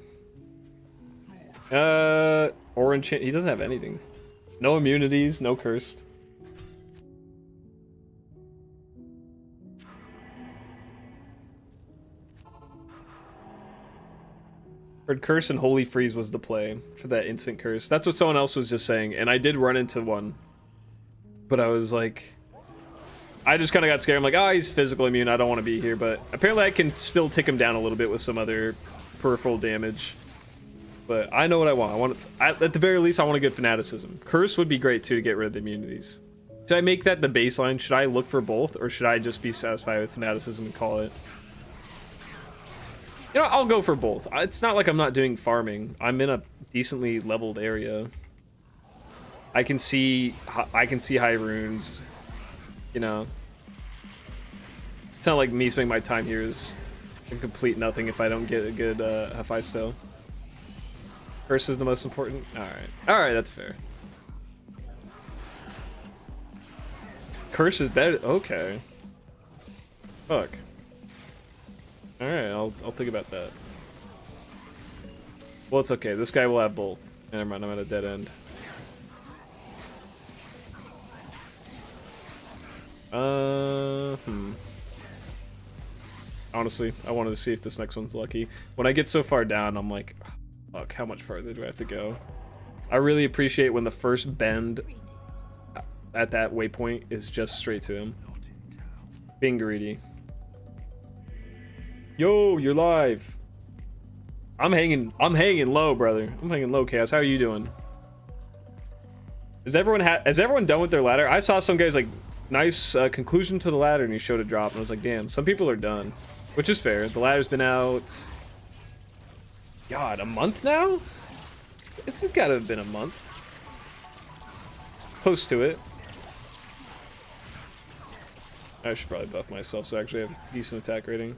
Orange. He doesn't have anything. No immunities, no cursed. Heard curse and holy freeze was the play for that instant curse. That's what someone else was just saying, and I did run into one. But I was like, I just kind of got scared. I'm like, oh, he's physical immune. I don't want to be here. But apparently I can still tick him down a little bit with some other peripheral damage. But I know what I want. At the very least, I want a good fanaticism. Curse would be great too to get rid of the immunities. Should I make that the baseline? Should I look for both, or should I just be satisfied with fanaticism and call it? You know, I'll go for both. It's not like I'm not doing farming. I'm in a decently leveled area. I can see high runes. You know, it's not like me spending my time here is complete nothing if I don't get a good Hephaestus. Curse is the most important. All right, that's fair. Curse is better. Okay. Fuck. All right, I'll think about that. Well, it's okay. This guy will have both. Never mind. I'm at a dead end. Honestly, I wanted to see if this next one's lucky. When I get so far down, I'm like, oh, fuck, how much further do I have to go? I really appreciate when the first bend at that waypoint is just straight to him. Being greedy. Yo, you're live. I'm hanging low, brother. I'm hanging low, Chaos. How are you doing? Is everyone done with their ladder? I saw some guys like nice conclusion to the ladder, and he showed a drop, and I was like, damn, some people are done, which is fair. The ladder's been out. God, a month now? It's gotta have been a month. Close to it. I should probably buff myself so I actually have decent attack rating.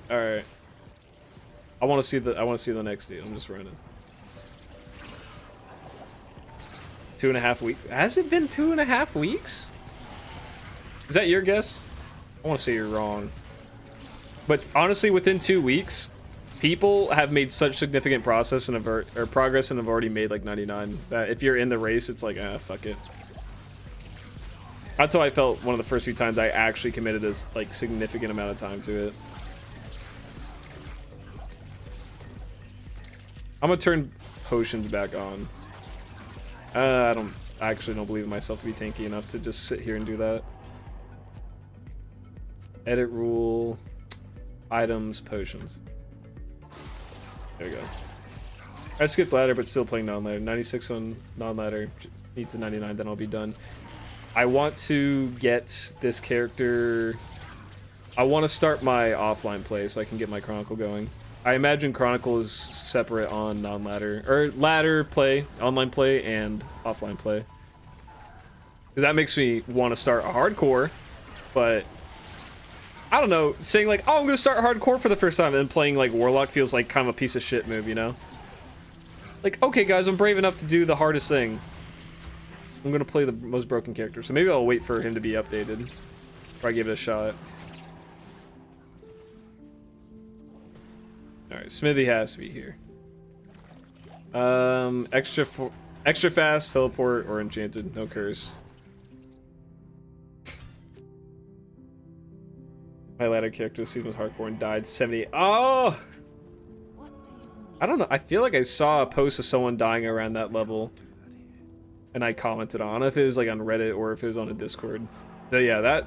All right. I want to see the next dude. I'm just running. 2.5 weeks. Has it been 2.5 weeks? Is that your guess? I want to say you're wrong. But honestly, within 2 weeks, people have made such significant progress and have already made like 99. That if you're in the race, it's like, ah, fuck it. That's how I felt one of the first few times I actually committed this like significant amount of time to it. I'm gonna turn potions back on. I actually don't believe in myself to be tanky enough to just sit here and do that. Edit rule, items, potions. There we go. I skipped ladder, but still playing non-ladder. 96 on non-ladder. Needs a 99, then I'll be done. I want to get this character. I want to start my offline play so I can get my Chronicle going. I imagine Chronicle is separate on non-ladder, or ladder play, online play, and offline play. Because that makes me want to start a hardcore, but I don't know, saying like, oh, I'm going to start hardcore for the first time, and then playing like Warlock feels like kind of a piece of shit move, you know? Like, okay guys, I'm brave enough to do the hardest thing. I'm going to play the most broken character, so maybe I'll wait for him to be updated before I give it a shot. Alright, Smithy has to be here. Extra fast, teleport, or enchanted. No curse. My ladder character this season was hardcore and died 70. Oh! I don't know. I feel like I saw a post of someone dying around that level. And I commented on. I don't know if it was like on Reddit or if it was on a Discord. But yeah,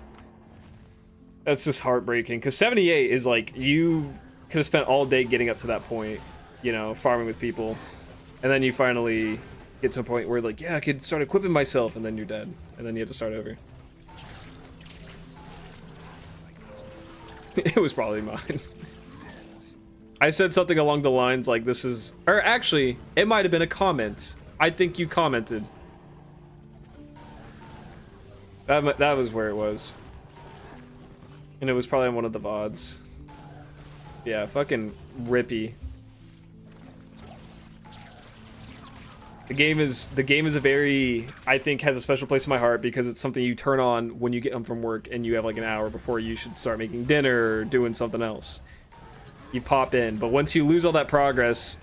that's just heartbreaking. Because 78 is like, you could have spent all day getting up to that point, you know, farming with people, and then you finally get to a point where like, yeah, I could start equipping myself, and then you're dead, and then you have to start over. It was probably mine. I said something along the lines like, this is, or actually it might have been a comment. I think you commented. That was where it was, and it was probably on one of the VODs. Yeah, fucking rippy. The game is a very, I think, has a special place in my heart because it's something you turn on when you get home from work and you have like an hour before you should start making dinner or doing something else. You pop in, but once you lose all that progress,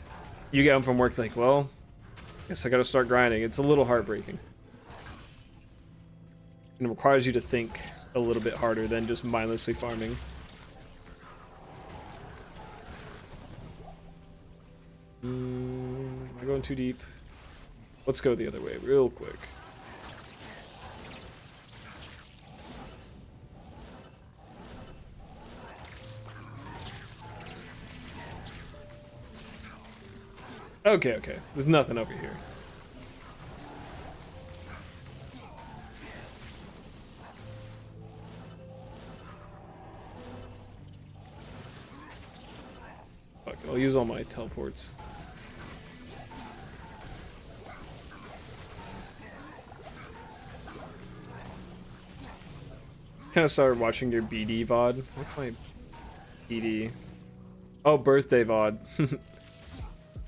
you get home from work like, well, I guess I gotta start grinding. It's a little heartbreaking. And it requires you to think a little bit harder than just mindlessly farming. Am I going too deep? Let's go the other way real quick. Okay. There's nothing over here. Fuck, I'll use all my teleports. Kind of started watching your BD VOD. What's my BD? Oh, birthday VOD.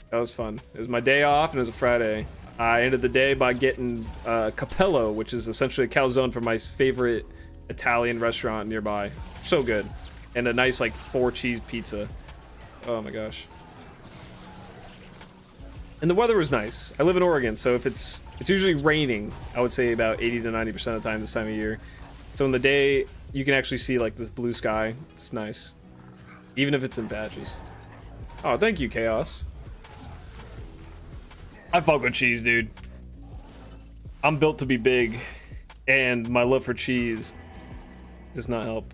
That was fun. It was my day off and it was a Friday. I ended the day by getting Capello, which is essentially a calzone from my favorite Italian restaurant nearby. So good. And a nice like 4-cheese pizza. Oh my gosh. And the weather was nice. I live in Oregon, so if it's usually raining, I would say about 80 to 90% of the time this time of year. So in the day, you can actually see like this blue sky. It's nice. Even if it's in patches. Oh, thank you, Chaos. I fuck with cheese, dude. I'm built to be big, and my love for cheese does not help.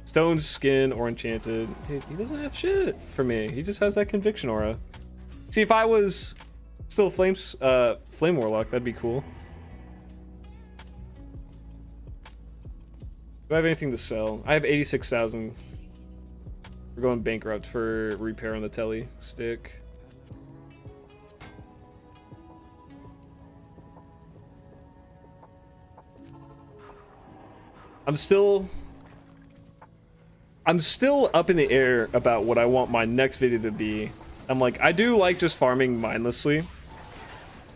Stone, skin, or enchanted. Dude, he doesn't have shit for me. He just has that conviction aura. See, if I was still flame warlock, that'd be cool. Do I have anything to sell? I have 86,000. We're going bankrupt for repair on the telly stick. I'm still up in the air about what I want my next video to be. I'm like, I do like just farming mindlessly,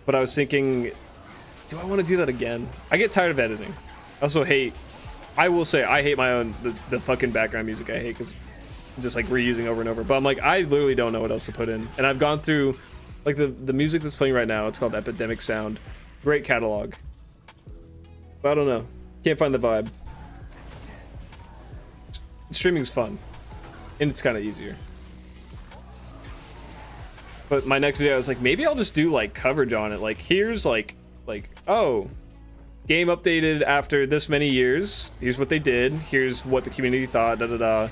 but I was thinking, do I want to do that again? I get tired of editing. I also hate, I will say, I hate my own, the fucking background music I hate, because just like reusing over and over. But I'm like, I literally don't know what else to put in. And I've gone through, like the music that's playing right now, it's called Epidemic Sound. Great catalog. But I don't know. Can't find the vibe. Streaming's fun. And it's kind of easier. But my next video, I was like, maybe I'll just do like coverage on it. Like, here's like, oh, game updated after this many years. Here's what they did. Here's what the community thought. Da da da.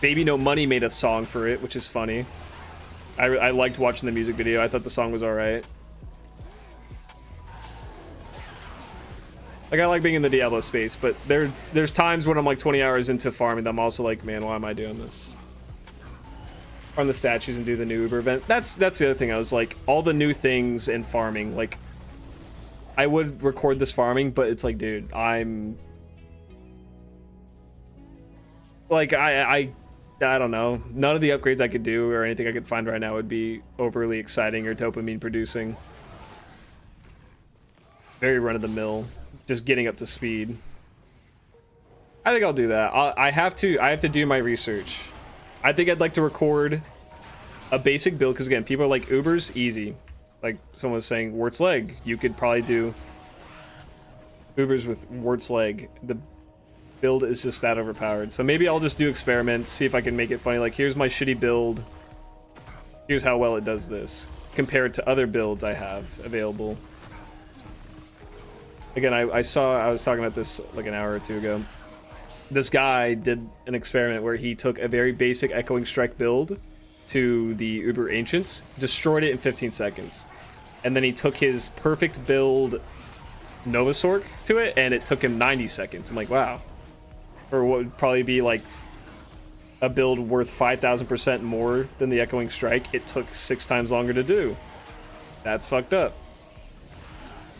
Baby No Money made a song for it, which is funny. I liked watching the music video. I thought the song was all right. Like, I like being in the Diablo space, but there's times when I'm like 20 hours into farming that I'm also like, man, why am I doing this? Farm the statues and do the new Uber event. That's the other thing. I was like, all the new things in farming, like, I would record this farming, but it's like, dude, I'm like, I don't know. None of the upgrades I could do or anything I could find right now would be overly exciting or dopamine producing. Very run of the mill. Just getting up to speed. I think I'll do that. I have to do my research. I think I'd like to record a basic build, because again, people are like, Uber's easy. Like someone was saying, Wart's Leg. You could probably do Ubers with Wart's Leg. The build is just that overpowered. So maybe I'll just do experiments, see if I can make it funny. Like, here's my shitty build. Here's how well it does this compared to other builds I have available. Again, I was talking about this like an hour or two ago. This guy did an experiment where he took a very basic Echoing Strike build to the Uber Ancients, destroyed it in 15 seconds. And then he took his perfect build Novasork to it, and it took him 90 seconds. I'm like, wow. Or what would probably be like a build worth 5,000% more than the Echoing Strike, it took 6 times longer to do. That's fucked up.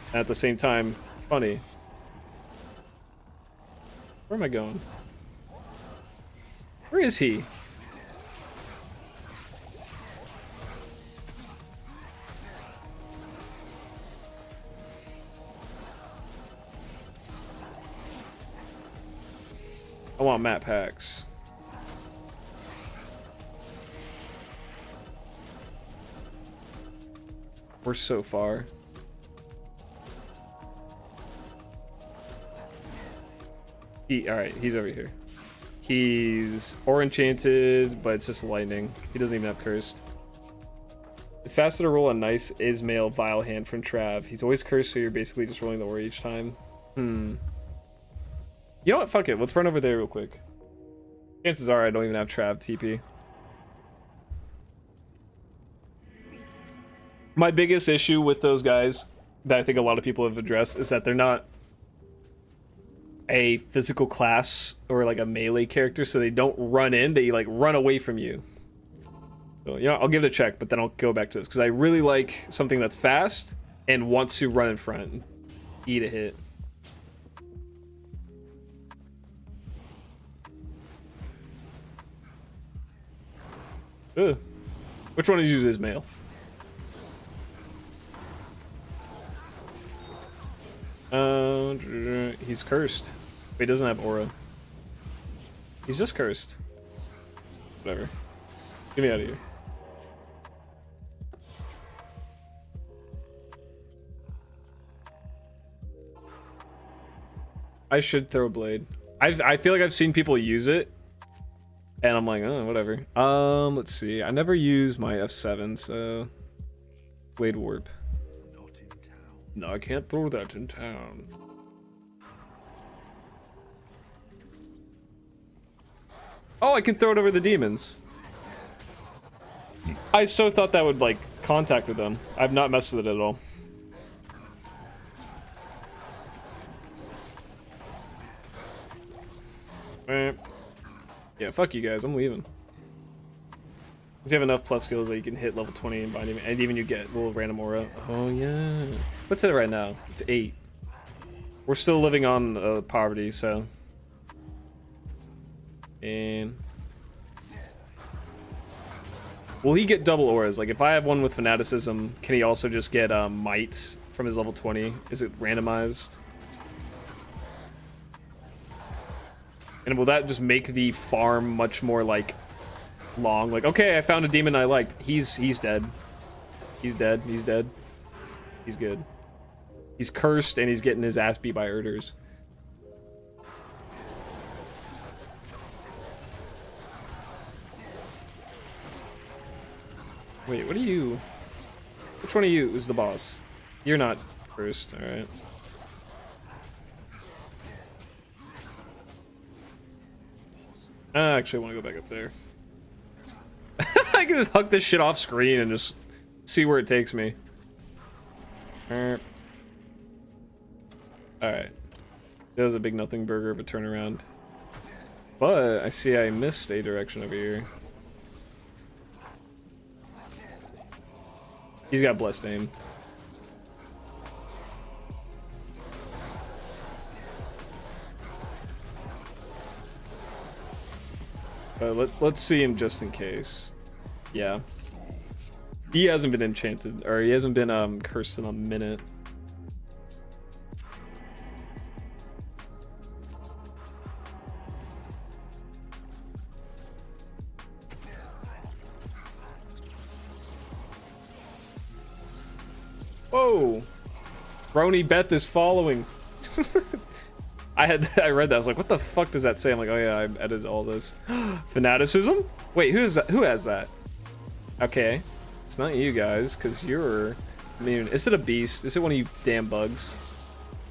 And at the same time, funny. Where am I going? Where is he? I want map packs. We're so far. Alright, he's over here. He's or enchanted, but it's just lightning. He doesn't even have cursed. It's faster to roll a nice Ismail Vile hand from Trav. He's always cursed, so you're basically just rolling the ore each time. You know what? Fuck it. Let's run over there real quick. Chances are I don't even have Trav TP. My biggest issue with those guys that I think a lot of people have addressed is that they're not a physical class or like a melee character, so they don't run in, they like run away from you. So, you know, I'll give it a check, but then I'll go back to this because I really like something that's fast and wants to run in front and eat a hit. Ugh. Which one of you is male? He's cursed. But he doesn't have aura. He's just cursed. Whatever. Get me out of here. I should throw a blade. I feel like I've seen people use it, and I'm like, oh, whatever. Let's see. I never use my F7, so blade warp. Not in town. No, I can't throw that in town. Oh, I can throw it over the demons. I so thought that would like contact with them. I've not messed with it at all. Yeah, fuck you guys. I'm leaving. You have enough plus skills that you can hit level 20 and bind even, and even you get a little random aura. Oh yeah. What's it right now? It's 8. We're still living on poverty, so. And will he get double auras? Like if I have one with fanaticism, can he also just get might from his level 20? Is it randomized? And will that just make the farm much more like long? Like, okay, I found a demon I liked. He's dead. He's dead. He's dead. He's good. He's cursed and he's getting his ass beat by Urders. Wait, what are you? Which one of you is the boss? You're not cursed, alright. I actually want to go back up there. I can just hug this shit off screen and just see where it takes me. Alright. That was a big nothing burger of a turnaround. But I see I missed a direction over here. He's got blessed aim. Let's see him just in case. Yeah. He hasn't been enchanted, or he hasn't been cursed in a minute. Whoa! Brony Beth is following. I read that. I was like, what the fuck does that say? I'm like, oh yeah, I edited all this. Fanaticism? Wait, who is that? Who has that? Okay. It's not you guys, because you're immune. Is it a beast? Is it one of you damn bugs?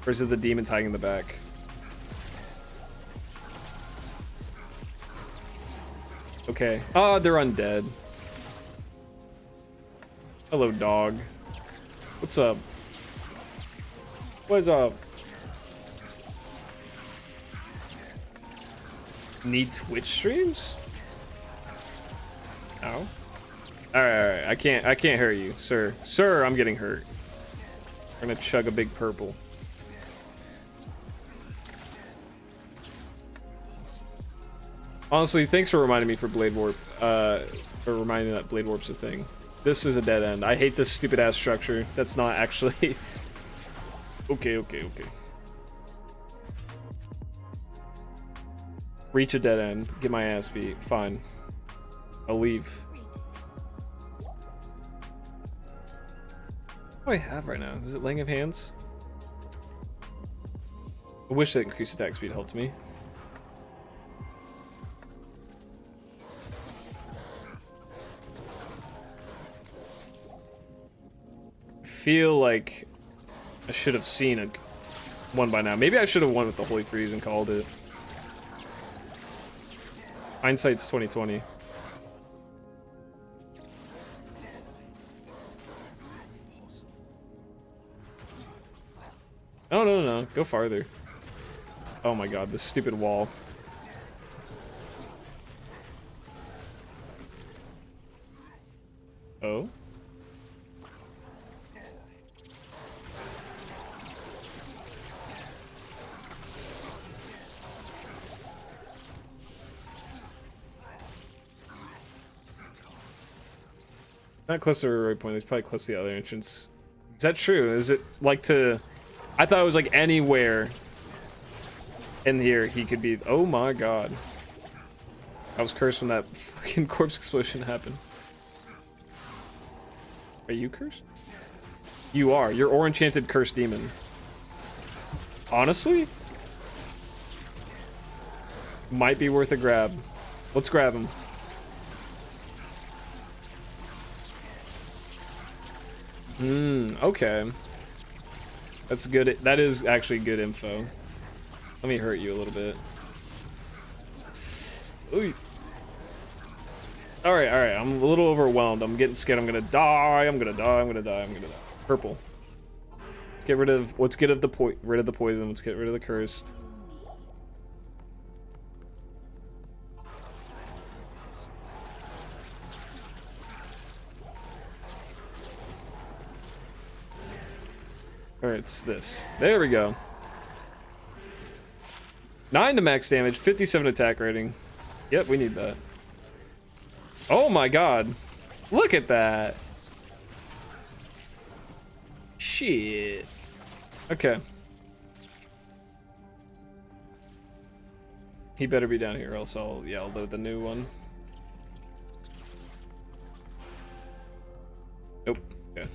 Or is it the demons hiding in the back? Okay. Oh, they're undead. Hello, dog. What's up? What is up? Need Twitch streams? Oh. Alright, I can't hurt you, sir. Sir, I'm getting hurt. I'm gonna chug a big purple. Honestly, thanks for reminding me for Blade Warp. For reminding me that Blade Warp's a thing. This is a dead end. I hate this stupid ass structure. That's not actually. Okay. Reach a dead end. Get my ass beat. Fine. I'll leave. What do I have right now? Is it Laying of Hands? I wish that increased attack speed helped me. I feel like I should have seen one by now. Maybe I should have won with the Holy Freeze and called it. Hindsight's 2020. Oh, no. Go farther. Oh my god, this stupid wall. Oh? Not close to the right point, it's probably close to the other entrance. Is that true? Is it like to... I thought it was like anywhere in here he could be... Oh my god. I was cursed when that fucking corpse explosion happened. Are you cursed? You are. You're or enchanted cursed demon. Honestly? Might be worth a grab. Let's grab him. Okay. That's good. That is actually good info. Let me hurt you a little bit. Ooh. All right. I'm a little overwhelmed. I'm getting scared. I'm gonna die. I'm gonna die. Purple. Let's get rid of. Let's get rid of the poison. Let's get rid of the cursed. All right, it's this. There we go. 9 to max damage, 57 attack rating. Yep, we need that. Oh my god. Look at that. Shit. Okay. He better be down here, else I'll load the new one. Nope. Okay.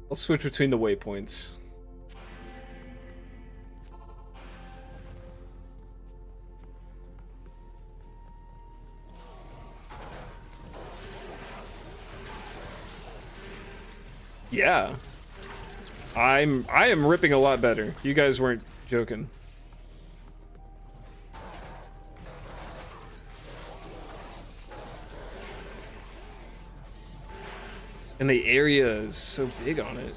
I'll switch between the waypoints. Yeah. I am ripping a lot better. You guys weren't joking. And the area is so big on it.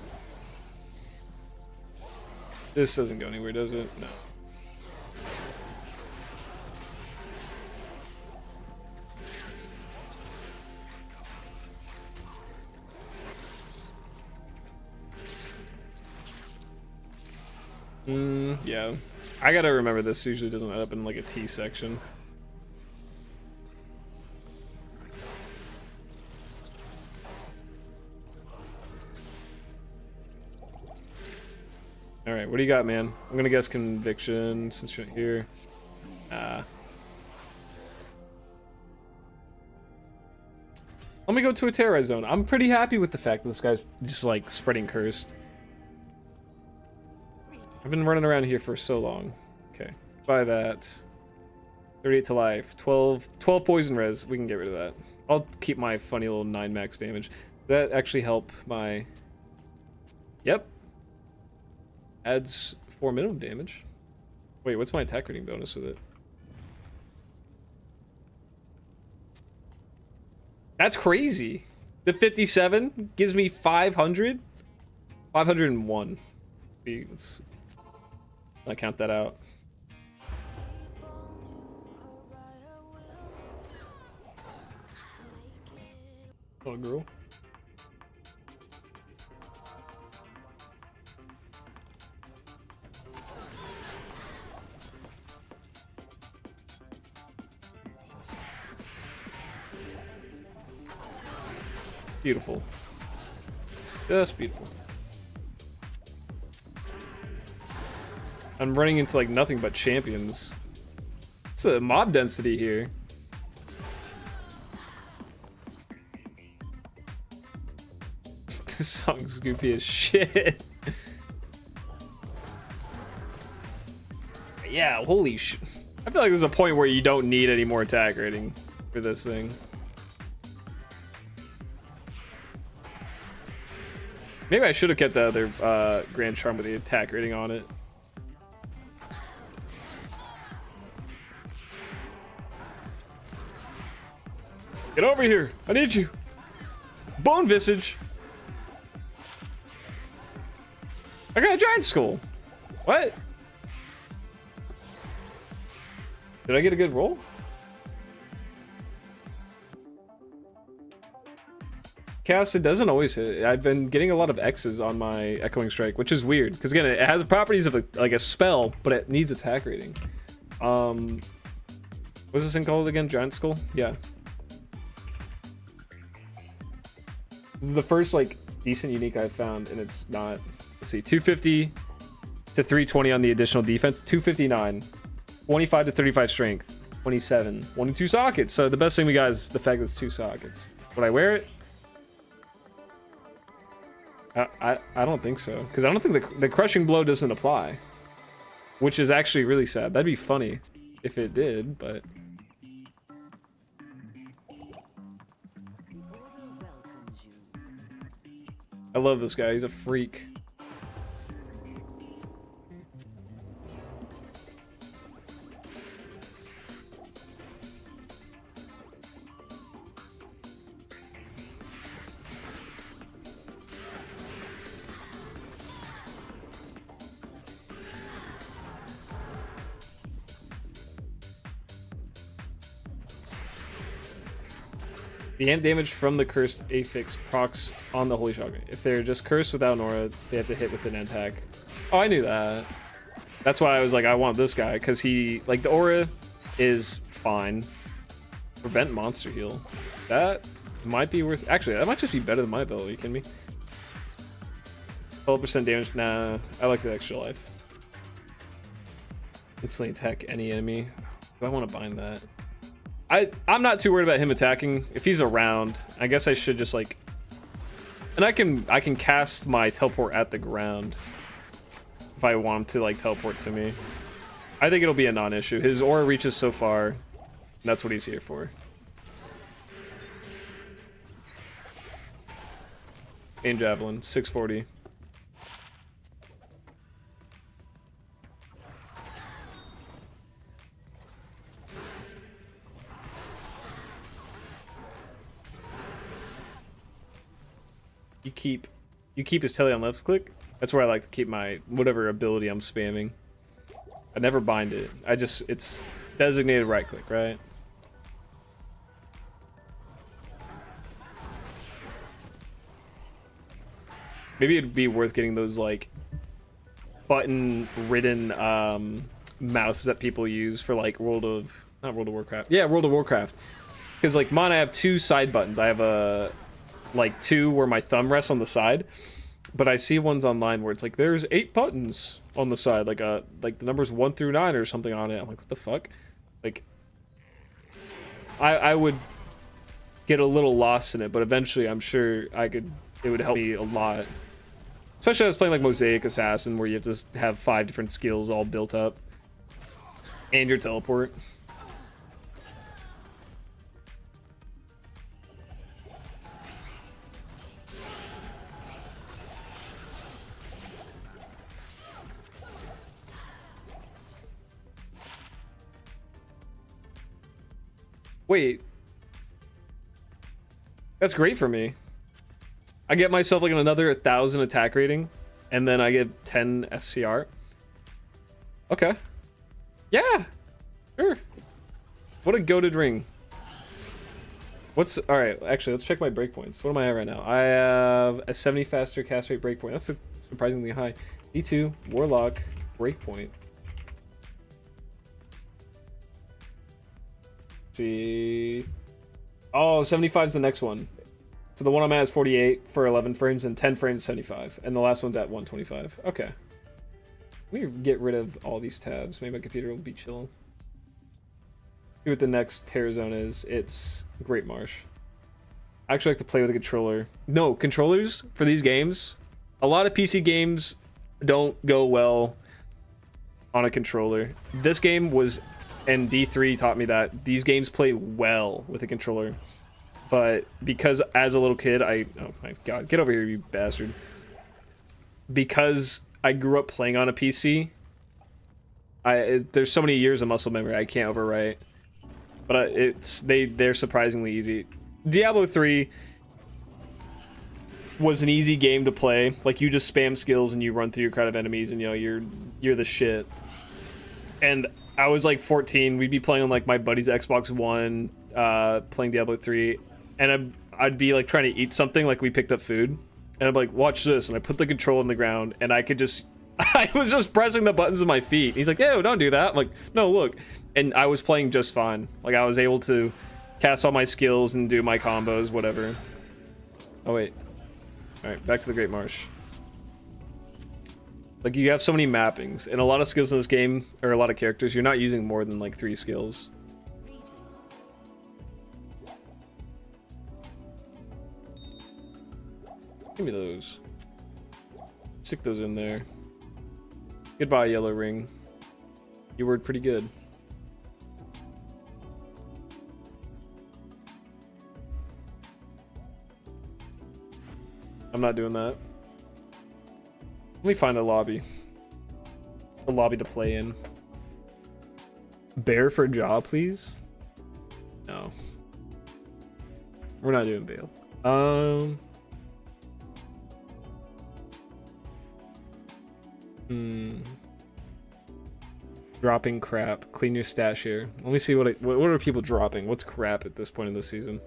This doesn't go anywhere, does it? No. Yeah. I gotta remember this usually doesn't end up in like a T section. Alright, what do you got, man? I'm gonna guess conviction since you're here. Let me go to a terrorized zone. I'm pretty happy with the fact that this guy's just like spreading cursed. I've been running around here for so long. Okay, buy that. 38 to life. 12 poison res. We can get rid of that. I'll keep my funny little 9 max damage. That actually help my... Yep. Adds 4 minimum damage. Wait, what's my attack rating bonus with it? That's crazy. The 57 gives me 500? 501. Let's not count that out. Oh, girl. Beautiful. Just beautiful. I'm running into like nothing but champions. It's a mob density here. This song's goofy as shit. Yeah, holy shit. I feel like there's a point where you don't need any more attack rating for this thing. Maybe I should have kept the other Grand Charm with the attack rating on it. Get over here! I need you! Bone Visage! I got a giant skull! What? Did I get a good roll? Chaos, it doesn't always hit. I've been getting a lot of X's on my Echoing Strike, which is weird because again, it has properties of like a spell, but it needs attack rating. What's this thing called again? Giant Skull? Yeah. This is the first like decent unique I've found, and it's not. Let's see, 250 to 320 on the additional defense, 259, 25 to 35 strength, 27, 1 and 2 sockets. So the best thing we got is the fact that it's 2 sockets. Would I wear it? I don't think so, because I don't think the crushing blow doesn't apply. which is actually really sad. That'd be funny if it did, but I love this guy. He's a freak. The amp damage from the cursed affix procs on the holy shotgun. If they're just cursed without an aura, they have to hit with an attack. Oh, I knew that. That's why I was like, I want this guy, because he, like, the aura is fine. Prevent monster heal. That might be worth, actually, that might just be better than my ability. Are you kidding me? 12% damage. Nah, I like the extra life. Instantly attack any enemy. Do I want to bind that? I'm not too worried about him attacking. If he's around, I guess I should just like, and I can cast my teleport at the ground if I want him to like teleport to me. I think it'll be a non-issue. His aura reaches so far, and that's what he's here for. Aim javelin, 640. You keep his telly on left click. That's where I like to keep my whatever ability I'm spamming. I never bind it. It's designated right click, right? Maybe it'd be worth getting those like button ridden mouses that people use for like World of Warcraft. Yeah, World of Warcraft. Because like mine, I have two side buttons. I have a like two where my thumb rests on the side, but I see ones online where it's like there's 8 buttons on the side, like the numbers 1 through 9 or something on it. I'm like, what the fuck? Like, I would get a little lost in it, but eventually I'm sure it would help me a lot. Especially I was playing like Mosaic Assassin, where you have to have 5 different skills all built up, and your teleport. Wait, that's great for me. I get myself like another 1,000 attack rating, and then I get 10 FCR. Okay. Yeah, sure. What a goated ring. All right, actually, let's check my breakpoints. What am I at right now? I have a 70 faster cast rate breakpoint. That's surprisingly high. D2, Warlock, breakpoint. See. Oh, 75 is the next one. So the one I'm at is 48 for 11 frames and 10 frames 75. And the last one's at 125. Okay. Let me get rid of all these tabs. Maybe my computer will be chilling. See what the next tear zone is. It's Great Marsh. I actually like to play with a controller. No, controllers for these games. A lot of PC games don't go well on a controller. This game was, and D3 taught me that these games play well with a controller. But because as a little kid, oh my god, get over here, you bastard. Because I grew up playing on a PC, there's so many years of muscle memory I can't overwrite. But they're surprisingly easy. Diablo 3 was an easy game to play. Like, you just spam skills and you run through your crowd of enemies, and you know you're the shit. And I was like 14. We'd be playing on like my buddy's Xbox One, playing Diablo 3, and I'd be like trying to eat something, like we picked up food, and I'm like, watch this, and I put the control on the ground, and I was just pressing the buttons with my feet. He's like, "Ew, don't do that." I'm like, "No, look," and I was playing just fine. Like, I was able to cast all my skills and do my combos, whatever. Oh wait, all right, back to the Great Marsh. Like, you have so many mappings, and a lot of skills in this game, or a lot of characters, you're not using more than like 3 skills. Give me those. Stick those in there. Goodbye, yellow ring. You were pretty good. I'm not doing that. Let me find a lobby. A lobby to play in. Bear for jaw, please? No. We're not doing Bale. Dropping crap. Clean your stash here. Let me see what are people dropping? What's crap at this point in the season?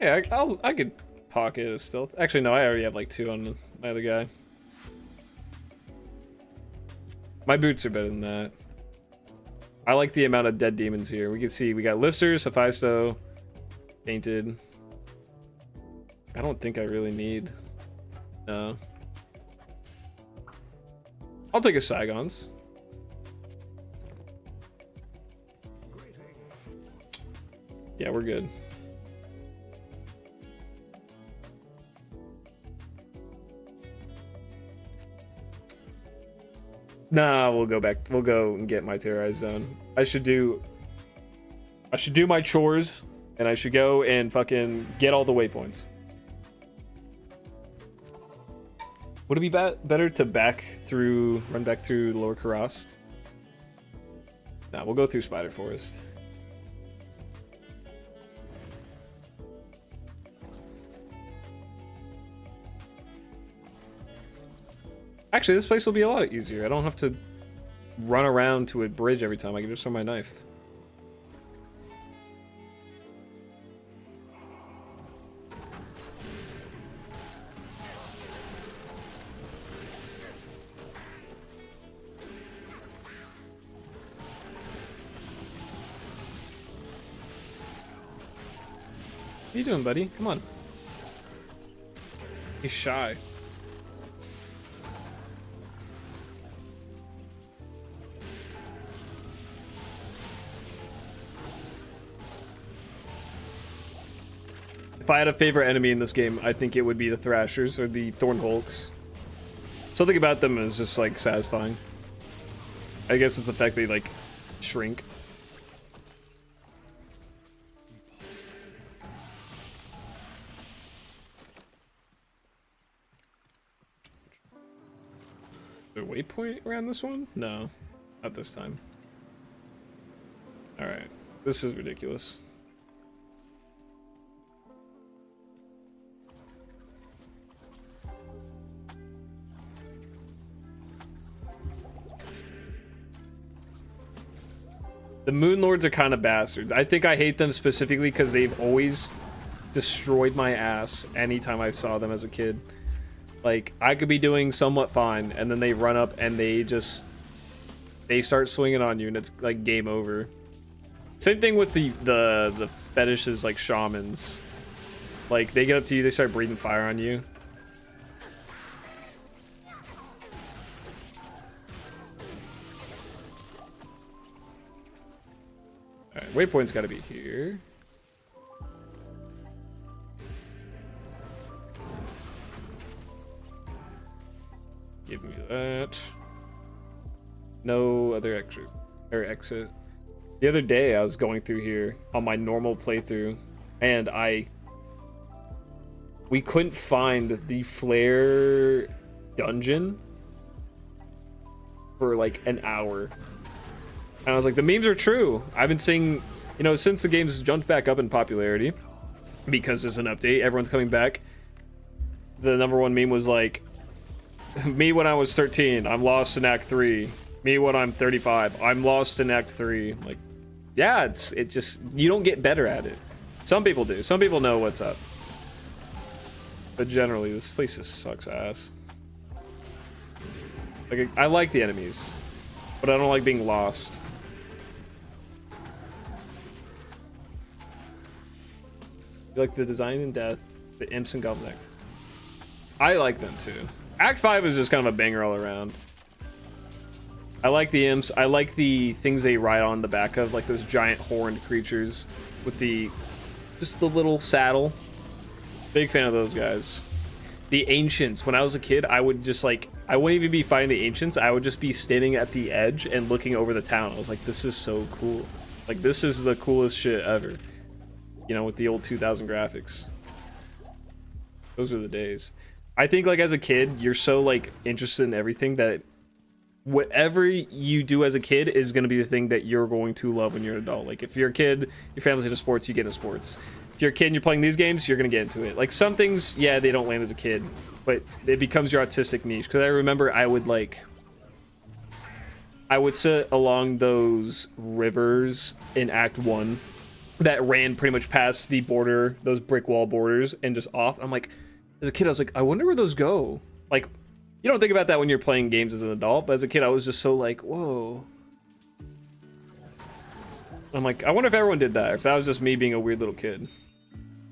Yeah, I could pocket a stealth. Actually, no, I already have like 2 on my other guy. My boots are better than that. I like the amount of dead demons here. We can see we got Listers, Hephaesto, Tainted. I don't think I really need. No. I'll take a Saigons. Yeah, we're good. Nah, we'll go back. We'll go and get my terrorized zone. I should do my chores, and I should go and fucking get all the waypoints. Would it be better to run back through Lower Karast? Nah, we'll go through Spider Forest. Actually, this place will be a lot easier. I don't have to run around to a bridge every time. I can just throw my knife. What are you doing, buddy? Come on. He's shy. If I had a favorite enemy in this game, I think it would be the Thrashers or the Thornhulks. Something about them is just like satisfying. I guess it's the fact they like shrink. Is there a waypoint around this one? No, not this time. All right, this is ridiculous. The Moon Lords are kind of bastards. I think I hate them specifically because they've always destroyed my ass anytime I saw them as a kid. Like, I could be doing somewhat fine, and then they run up and they start swinging on you, and it's like game over. Same thing with the fetishes like shamans. Like, they get up to you, they start breathing fire on you. Alright, waypoint's gotta be here. Give me that. No other exit. The other day I was going through here on my normal playthrough, and we couldn't find the flare dungeon for like an hour. And I was like, the memes are true. I've been seeing, you know, since the game's jumped back up in popularity, because there's an update, everyone's coming back. The #1 meme was like, me when I was 13, I'm lost in Act 3. Me when I'm 35, I'm lost in Act 3. Like, yeah, it just, you don't get better at it. Some people do. Some people know what's up. But generally, this place just sucks ass. Like, I like the enemies, but I don't like being lost. You like the design and death, the imps and goblin. I like them too. Act 5 is just kind of a banger all around. I like the imps. I like the things they ride on the back of, like those giant horned creatures with just the little saddle. Big fan of those guys. The ancients. When I was a kid, I would just like, I wouldn't even be fighting the ancients. I would just be standing at the edge and looking over the town. I was like, this is so cool. Like, this is the coolest shit ever. You know, with the old 2000 graphics. Those were the days. I think, like, as a kid, you're so, like, interested in everything that whatever you do as a kid is going to be the thing that you're going to love when you're an adult. Like, if you're a kid, your family's into sports, you get into sports. If you're a kid and you're playing these games, you're going to get into it. Like, some things, yeah, they don't land as a kid, but it becomes your artistic niche. Because I remember I would sit along those rivers in Act 1 that ran pretty much past the border, those brick wall borders, and just off. I'm like, as a kid, I was like, I wonder where those go. Like, you don't think about that when you're playing games as an adult, but as a kid, I was just so like, whoa. I'm like, I wonder if everyone did that, or if that was just me being a weird little kid.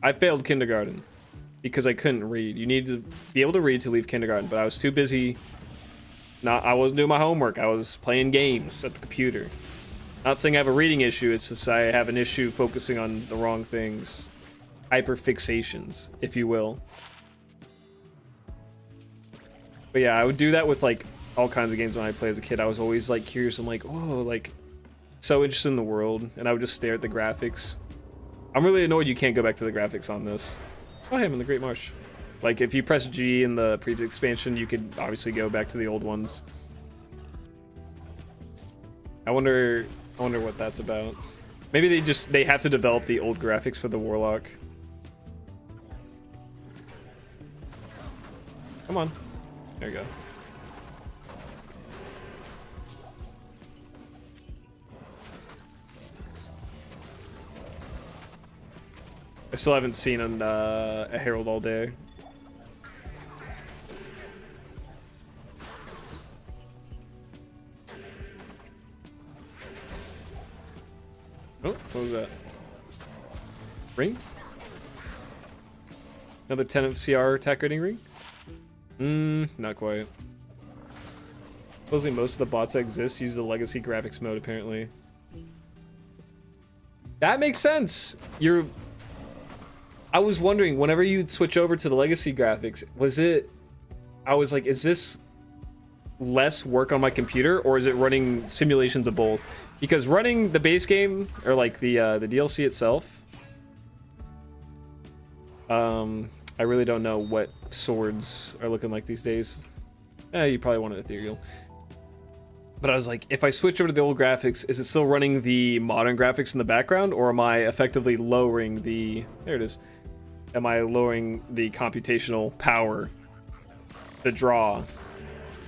I failed kindergarten because I couldn't read. You need to be able to read to leave kindergarten, but I was too busy. I wasn't doing my homework. I was playing games at the computer. Not saying I have a reading issue, it's just I have an issue focusing on the wrong things. Hyperfixations, if you will. But yeah, I would do that with like all kinds of games when I play as a kid. I was always like curious. I'm like, oh, like so interested in the world, and I would just stare at the graphics. I'm really annoyed you can't go back to the graphics on this. Oh, hey, I'm in the Great Marsh. Like if you press G in the previous expansion, you could obviously go back to the old ones. I wonder what that's about. Maybe they have to develop the old graphics for the Warlock. Come on. There you go. I still haven't seen a Herald all day. Oh, what was that? Ring? Another 10 of CR attack rating ring? Not quite. Supposedly most of the bots that exist use the legacy graphics mode, apparently. That makes sense! I was wondering, whenever you'd switch over to the legacy graphics, I was like, is this less work on my computer, or is it running simulations of both? Because running the base game, or like the DLC itself, I really don't know what swords are looking like these days. You probably want an ethereal. But I was like, if I switch over to the old graphics, is it still running the modern graphics in the background, or am I effectively lowering the... There it is. Am I lowering the computational power to draw?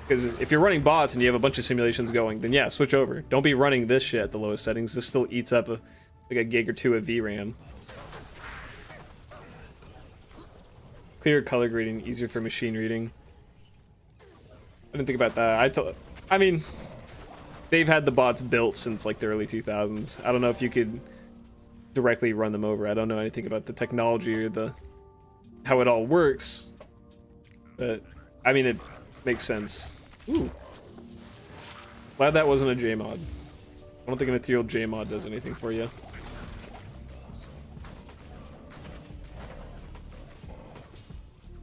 Because if you're running bots and you have a bunch of simulations going, then yeah, switch over. Don't be running this shit at the lowest settings. This still eats up like a gig or two of VRAM. Clear color grading, easier for machine reading. I didn't think about that. I mean, they've had the bots built since like the early 2000s. I don't know if you could directly run them over. I don't know anything about the technology or how it all works. But I mean, it makes sense. Ooh. Glad that wasn't a J-mod. I don't think an ethereal J-mod does anything for you.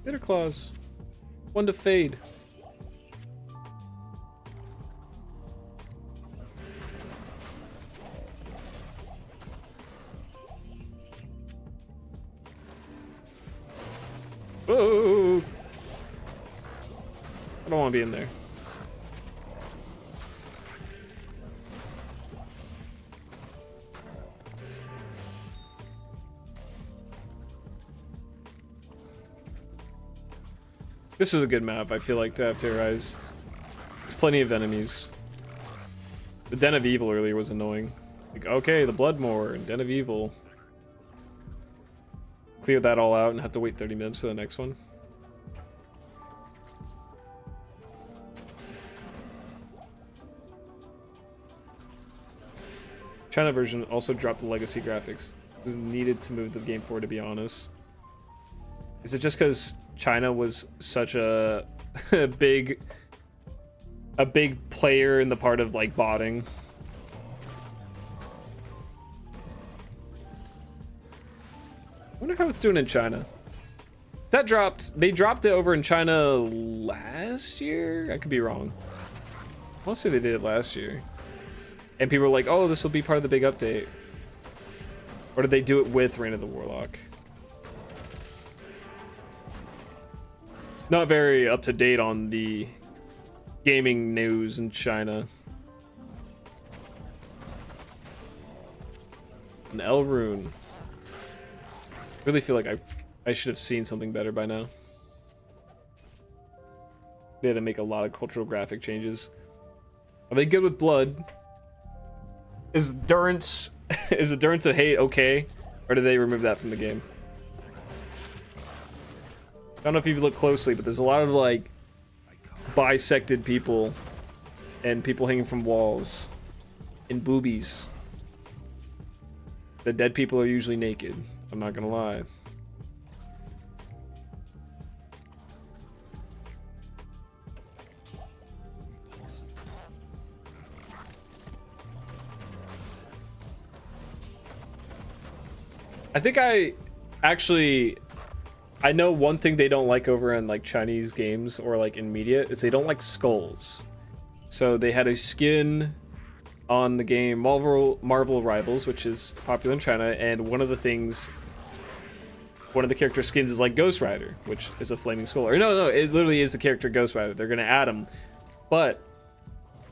Bitter Claws. One to fade. Whoa! I don't want to be in there. This is a good map, I feel like, to have terrorized. There's plenty of enemies. The Den of Evil earlier was annoying. Like, okay, the Bloodmoor and Den of Evil. Clear that all out and have to wait 30 minutes for the next one. China version also dropped the legacy graphics. It was needed to move the game forward, to be honest. Is it just because China was such a big a big player in the part of like botting. I wonder how it's doing in China. That dropped. They dropped it over in China last year. I could be wrong. I want to say they did it last year. And people were like, "Oh, this will be part of the big update." Or did they do it with Reign of the Warlock? Not very up to date on the gaming news in China. An L rune. Really feel like I should have seen something better by now. They had to make a lot of cultural graphic changes. Are they good with blood? Is Durance is the Durance of Hate okay? Or did they remove that from the game? I don't know if you look closely, but there's a lot of like bisected people and people hanging from walls and boobies. The dead people are usually naked. I'm not gonna lie. I think I know one thing they don't like over in like Chinese games or like in media is they don't like skulls. So they had a skin on the game Marvel Rivals, which is popular in China, and one of the character skins is like Ghost Rider, which is a flaming skull. Or no, it literally is the character Ghost Rider. They're gonna add him, but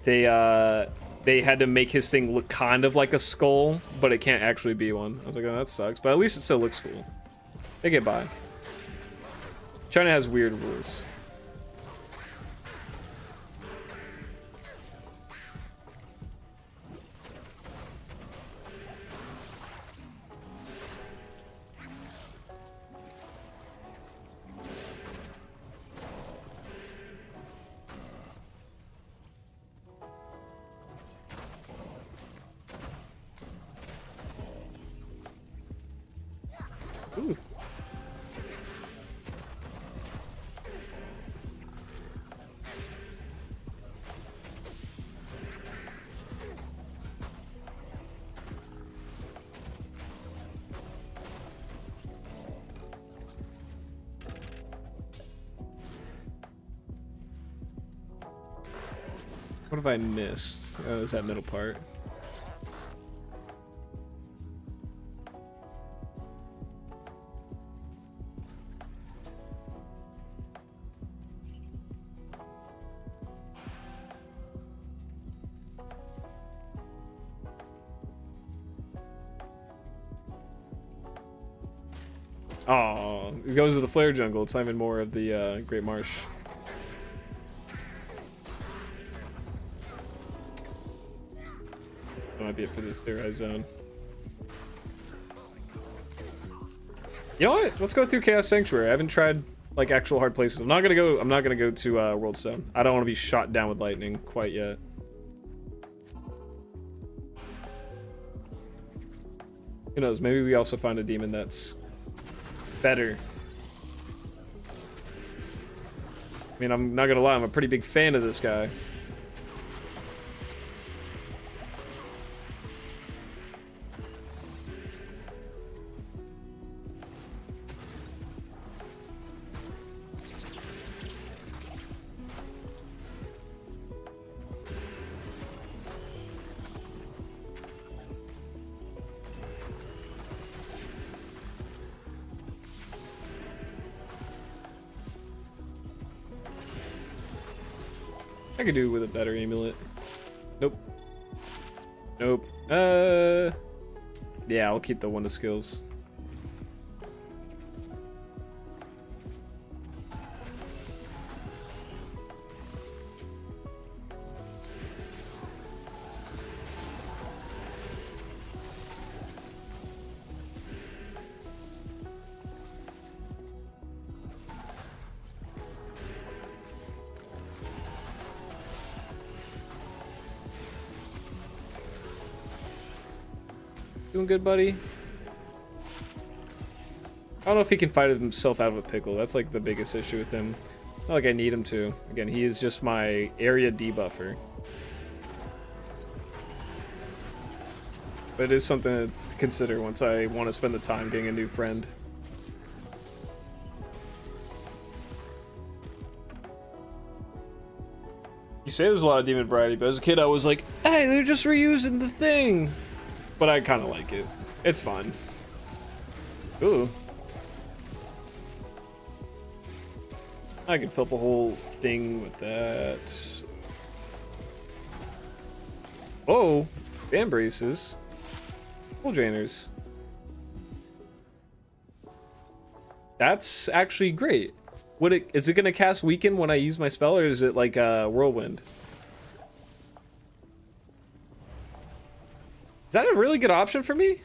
they had to make his thing look kind of like a skull, but it can't actually be one. I was like, oh, that sucks, but at least it still looks cool. They get by. China has weird rules. Ooh. What have I missed? Oh, is that middle part? Oh, it goes to the Flare Jungle. It's not even more of the Great Marsh. That might be it for this theorized zone. You know what? Let's go through Chaos Sanctuary. I haven't tried like actual hard places. I'm not gonna go to World Stone. I don't want to be shot down with lightning quite yet. Who knows? Maybe we also find a demon that's better. I mean, I'm not gonna lie, I'm a pretty big fan of this guy. I could do with a better amulet. Nope. Nope. Yeah, I'll keep the one to skills. Doing good, buddy? I don't know if he can fight himself out of a pickle. That's like the biggest issue with him. Not like I need him to. Again, he is just my area debuffer. But it is something to consider once I want to spend the time getting a new friend. You say there's a lot of demon variety, but as a kid I was like, hey, they're just reusing the thing. But I kind of like it. It's fun. Ooh. I could fill up a whole thing with that. Oh, fan braces. Full drainers. That's actually great. Is it gonna cast weaken when I use my spell, or is it like a whirlwind? Is that a really good option for me?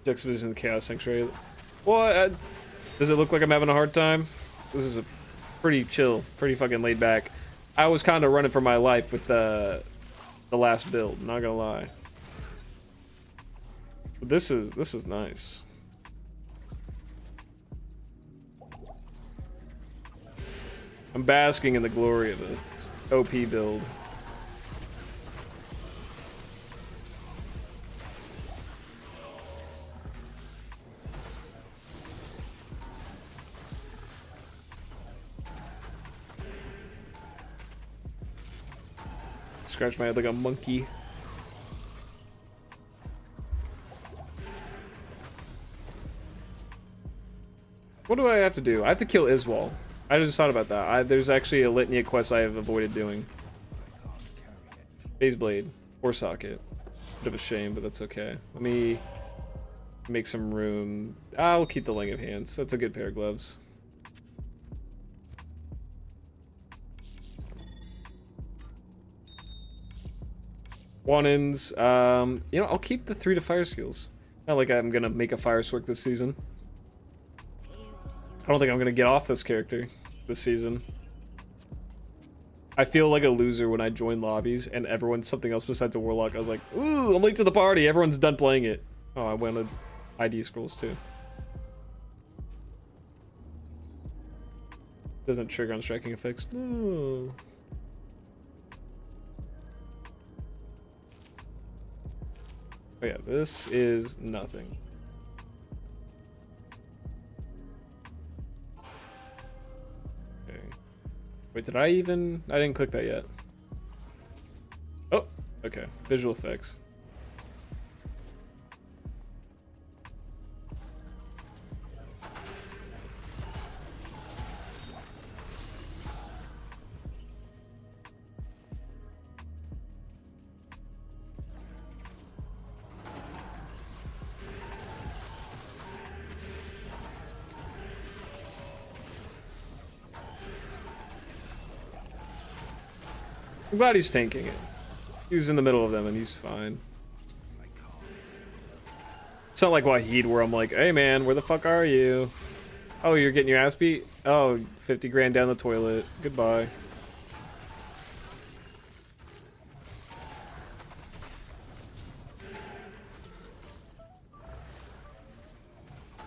Juxtaposition of the Chaos Sanctuary. Well, does it look like I'm having a hard time? This is a pretty chill, pretty fucking laid back. I was kind of running for my life with the last build, not gonna lie. But this is nice. I'm basking in the glory of the OP build. Scratch my head like a monkey. What do I have to do? I have to kill Iswal. I just thought about that. There's actually a litany of quests I have avoided doing. Phase Blade. Or Socket. Bit of a shame, but that's okay. Let me make some room. I'll keep the Ling of Hands. That's a good pair of gloves. One-ins. You know, I'll keep the 3 to fire skills. Not like I'm gonna make a fire swick this season. I don't think I'm gonna get off this character this season. I feel like a loser when I join lobbies and everyone's something else besides a Warlock. I was like, ooh, I'm late to the party. Everyone's done playing it. Oh, I wanted ID scrolls too. Doesn't trigger on striking effects. No. Oh yeah, this is nothing. Okay. Wait, did I didn't click that yet. Oh, okay. Visual effects. I'm glad he's tanking it. He was in the middle of them and he's fine. It's not like Wahid where I'm like, hey man, where the fuck are you? Oh, you're getting your ass beat? Oh, 50 grand down the toilet. Goodbye.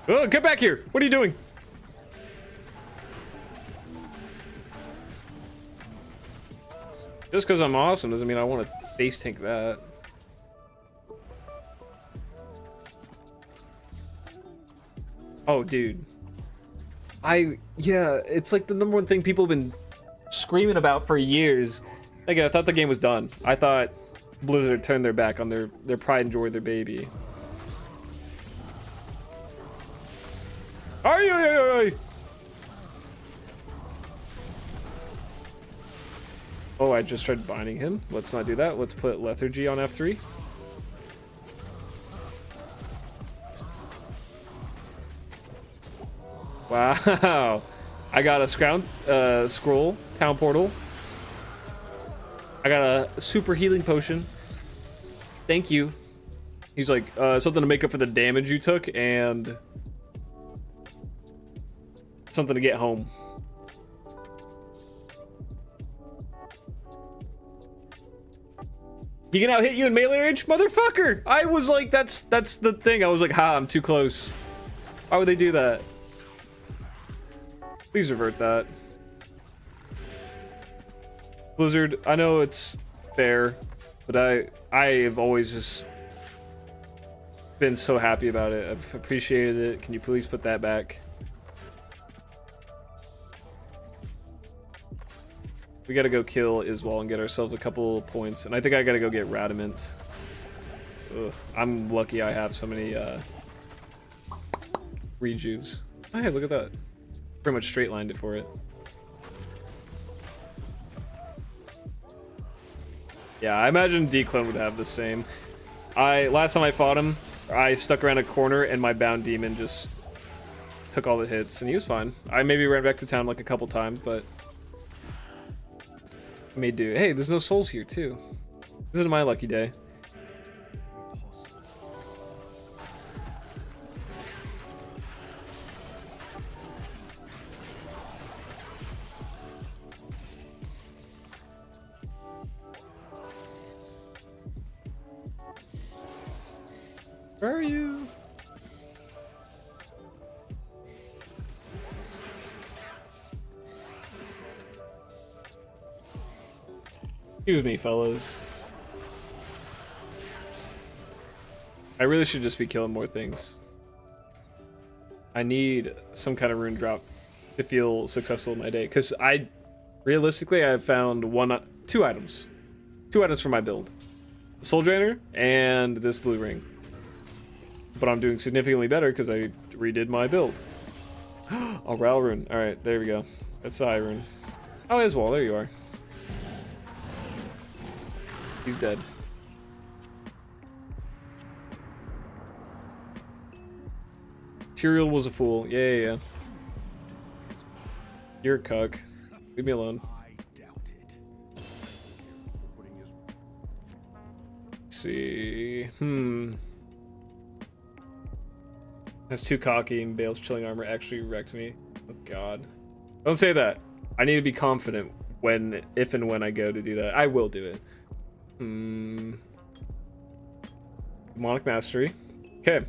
Oh, get back here! What are you doing? Just because I'm awesome doesn't mean I want to face tank that. Oh, dude. Yeah, it's like the #1 thing people have been screaming about for years. Again, I thought the game was done. I thought Blizzard turned their back on their pride and joy, their baby. Ay! Oh, I just tried binding him. Let's not do that. Let's put Lethargy on F3. Wow. I got a scroll, town portal. I got a super healing potion. Thank you. He's like, something to make up for the damage you took and something to get home. He can out hit you in melee range, motherfucker! I was like, that's the thing. I was like, ha, I'm too close. Why would they do that? Please revert that. Blizzard, I know it's fair, but I have always just been so happy about it. I've appreciated it. Can you please put that back? We gotta go kill Iswal and get ourselves a couple points, and I think I gotta go get Radamant. Ugh, I'm lucky I have so many rejuves. Oh, hey, look at that. Pretty much straight lined it for it. Yeah, I imagine D-Clone would have the same. Last time I fought him, I stuck around a corner and my bound demon just took all the hits, and he was fine. I maybe ran back to town like a couple times, but may do. Hey, there's no souls here too. This is my lucky day. Where are you? Excuse me, fellas. I really should just be killing more things. I need some kind of rune drop to feel successful in my day, because realistically I've found two items for my build: the Soul Drainer and this blue ring. But I'm doing significantly better because I redid my build. Oh, Ral rune. All right, there we go. That's the Eye rune. Oh, Iswal, there you are. He's dead. Tyrael was a fool. Yeah. You're a cuck. Leave me alone. Let's see. That's too cocky, and Bale's chilling armor actually wrecked me. Oh god. Don't say that. I need to be confident if and when I go to do that. I will do it. Demonic Mastery. Okay.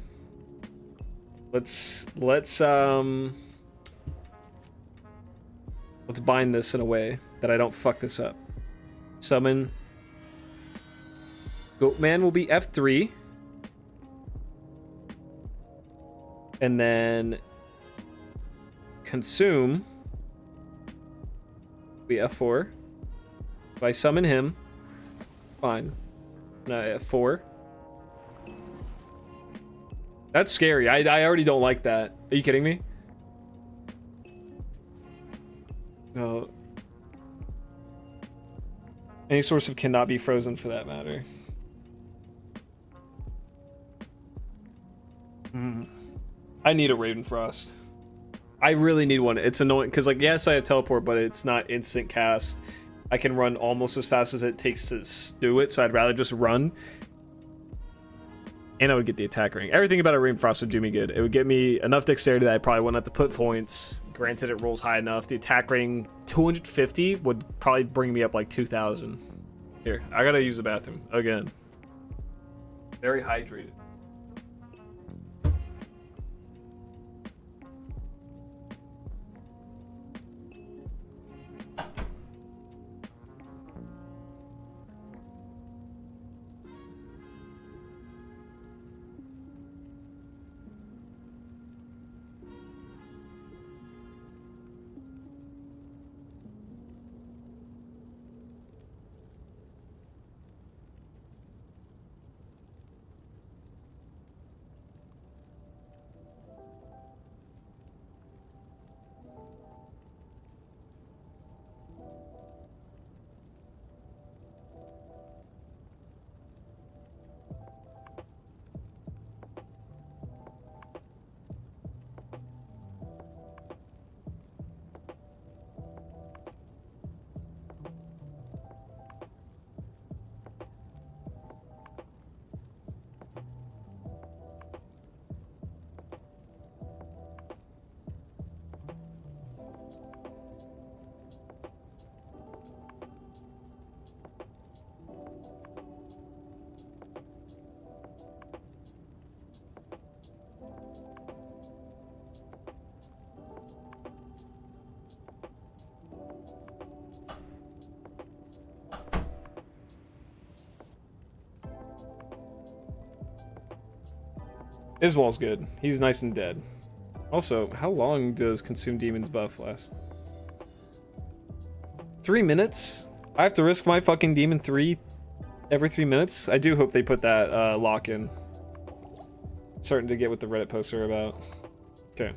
Let's bind this in a way that I don't fuck this up. Summon. Goatman will be F3. And then consume be F4. If I summon him, fine. No, F4. That's scary. I already don't like that. Are you kidding me? No. Any source of cannot be frozen for that matter. I need a Ravenfrost. I really need one. It's annoying because, like, yes, I have teleport, but it's not instant cast. I can run almost as fast as it takes to do it, so I'd rather just run. And I would get the attack ring. Everything about a Ravenfrost would do me good. It would get me enough dexterity that I probably wouldn't have to put points. Granted, it rolls high enough. The attack rating 250 would probably bring me up like 2,000. Here, I gotta use the bathroom again. Very hydrated. His wall's good. He's nice and dead. Also, how long does Consume Demons buff last? 3 minutes? I have to risk my fucking Demon 3 every 3 minutes? I do hope they put that lock in. Starting to get what the Reddit posts are about. Okay.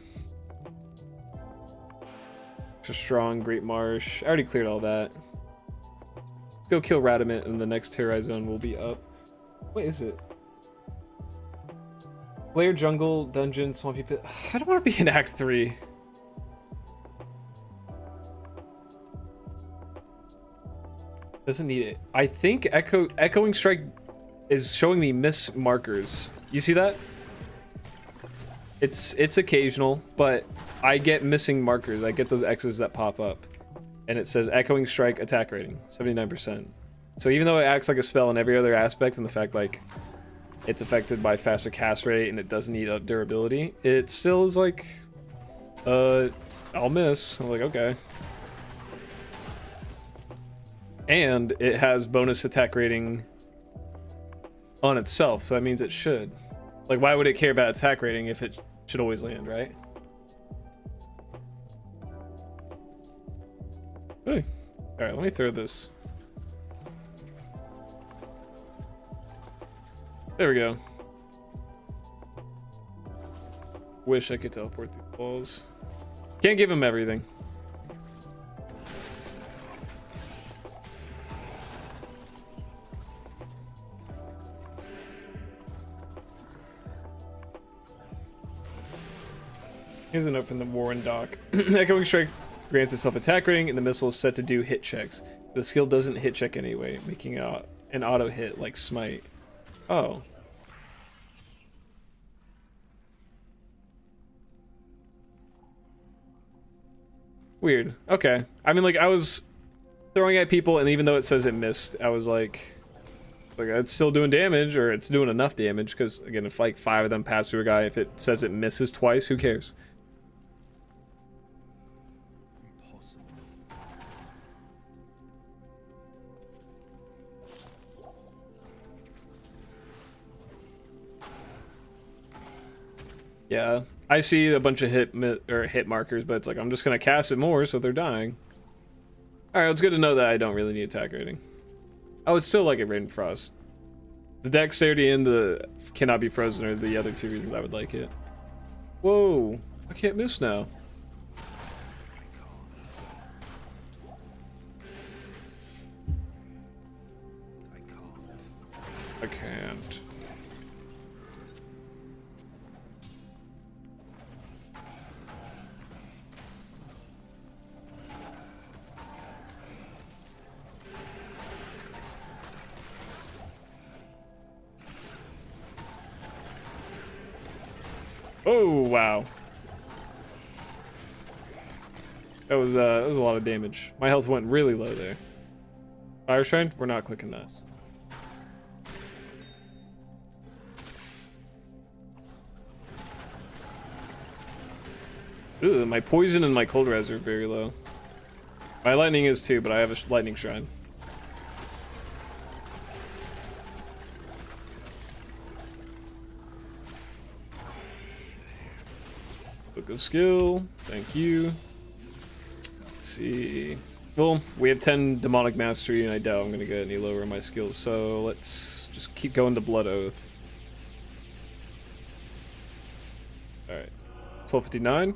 Extra Strong, Great Marsh. I already cleared all that. Let's go kill Radamant and the next terrorized zone will be up. What is it? Lair Jungle, Dungeon, Swampy Pit. I don't want to be in Act 3. Doesn't need it. I think Echoing Strike is showing me miss markers. You see that? It's occasional, but I get missing markers. I get those X's that pop up. And it says Echoing Strike attack rating, 79%. So even though it acts like a spell in every other aspect, and the fact like it's affected by faster cast rate and it doesn't need durability, it still is like, I'll miss. I'm like, okay. And it has bonus attack rating on itself, so that means it should. Like, why would it care about attack rating if it should always land, right? Hey. Alright, let me throw this. There we go. Wish I could teleport these balls. Can't give him everything. Here's a note from the Warren doc. Echoing Strike grants itself attack rating, and the missile is set to do hit checks. The skill doesn't hit check anyway, making it an auto hit like Smite. Oh. Weird. Okay. I mean, like, I was throwing at people, and even though it says it missed, I was like it's still doing damage, or it's doing enough damage, because, again, if, like, 5 of them pass through a guy, if it says it misses twice, who cares? Yeah, I see a bunch of hit markers, but it's like I'm just gonna cast it more, so they're dying. All right, it's good to know that I don't really need attack rating. I would still like it Rain Frost. The dexterity and the cannot be frozen are the other 2 reasons I would like it. Whoa, I can't miss now. I can't. Oh, wow. That was a lot of damage. My health went really low there. Fire Shrine? We're not clicking that. Ooh, my poison and my cold res are very low. My lightning is too, but I have a lightning shrine. Book of skill, thank you. Let's see. Well, we have 10 demonic mastery, and I doubt I'm gonna get any lower in my skills, so let's just keep going to Blood Oath. Alright. 1259.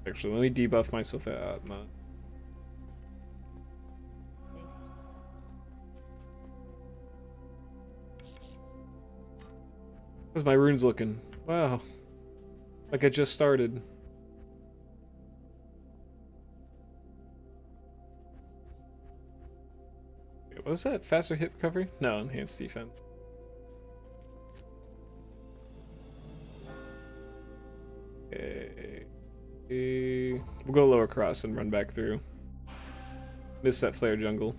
Actually, let me debuff myself at Atma. How's my runes looking? Wow. Like I just started. Wait, what was that? Faster hit recovery? No, enhanced defense. Okay. We'll go lower cross and run back through. Miss that flare jungle.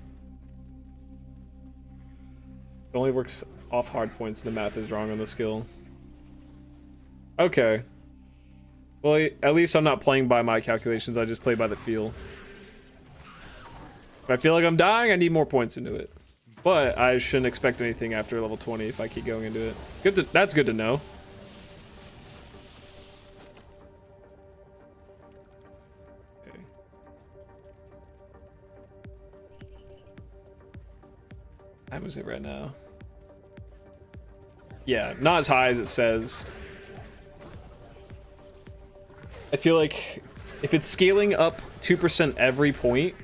It only works off hard points. The math is wrong on the skill. Okay. Well, at least I'm not playing by my calculations. I just play by the feel. If I feel like I'm dying, I need more points into it. But I shouldn't expect anything after level 20 if I keep going into it. That's good to know. Okay. How is it right now? Yeah, not as high as it says. I feel like if it's scaling up 2% every point,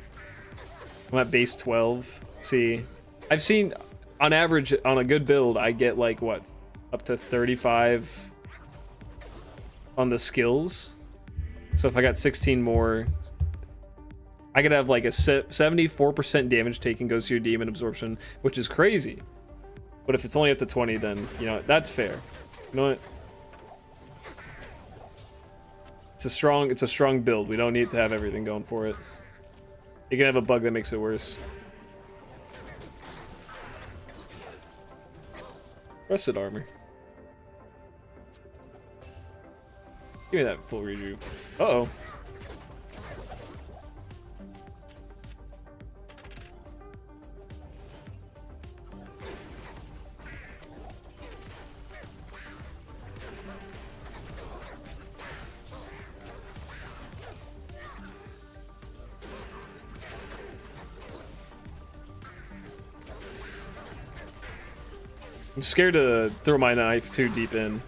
I'm at base 12. Let's see. I've seen, on average, on a good build, I get like, what, up to 35 on the skills. So if I got 16 more, I could have like a 74% damage taken goes to your demon absorption, which is crazy. But if it's only up to 20, then, you know, that's fair. You know what? It's a strong build. We don't need to have everything going for it. You can have a bug that makes it worse. Rusted armor. Give me that full rejuve. Uh-oh. I'm scared to throw my knife too deep in.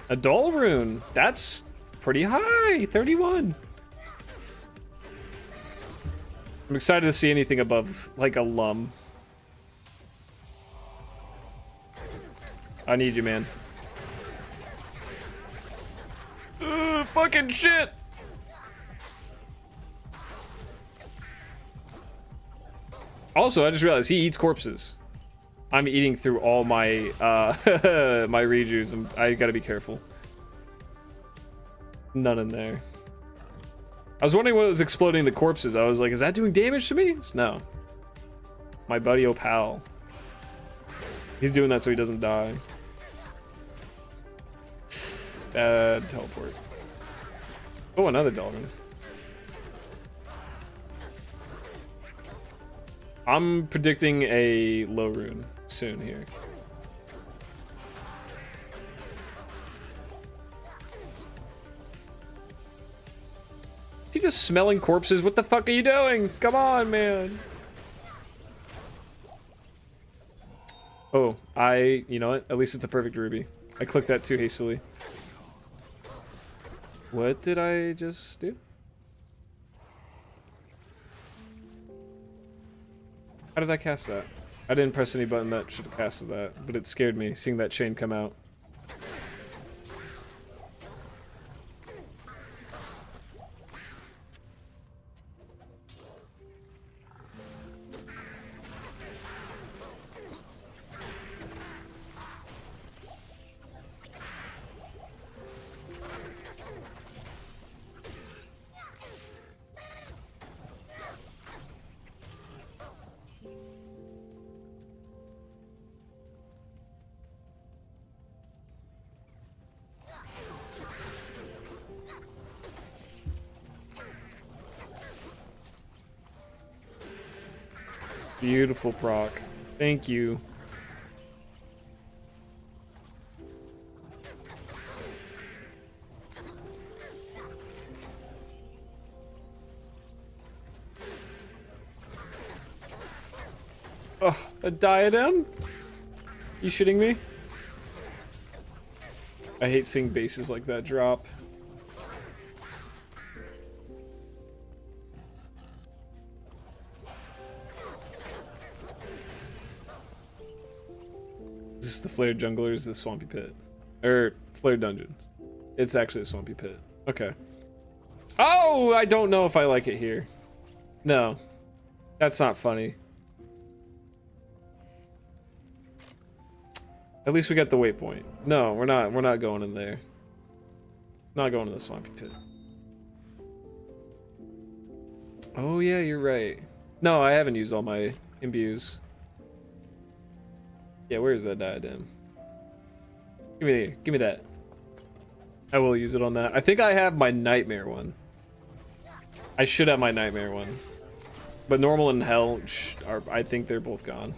A dull rune. That's pretty high. 31. I'm excited to see anything above like a lum. I need you, man. Ugh, fucking shit. Also, I just realized he eats corpses. I'm eating through all my my rejuves. I gotta be careful. None in there. I was wondering what was exploding the corpses. I was like, is that doing damage to me? No. My buddy Opal. He's doing that so he doesn't die. Bad teleport. Oh, another dolphin. I'm predicting a low rune soon here. Is he just smelling corpses? What the fuck are you doing? Come on, man. Oh, you know what? At least it's a perfect ruby. I clicked that too hastily. What did I just do? How did I cast that? I didn't press any button that should have casted that, but it scared me seeing that chain come out. Beautiful proc. Thank you. Oh, a diadem? You shitting me? I hate seeing bases like that drop. Is this the Flared Jungle or is this Swampy Pit? Or Flared Dungeons? It's actually a Swampy Pit. Okay. Oh, I don't know if I like it here. No. That's not funny. At least we got the waypoint. No, we're not going in there. Not going to the Swampy Pit. Oh yeah, you're right. No, I haven't used all my imbues. Yeah, where is that diadem? Give me that. I will use it on that. I think I have my nightmare one. I should have my nightmare one. But normal and hell, I think they're both gone.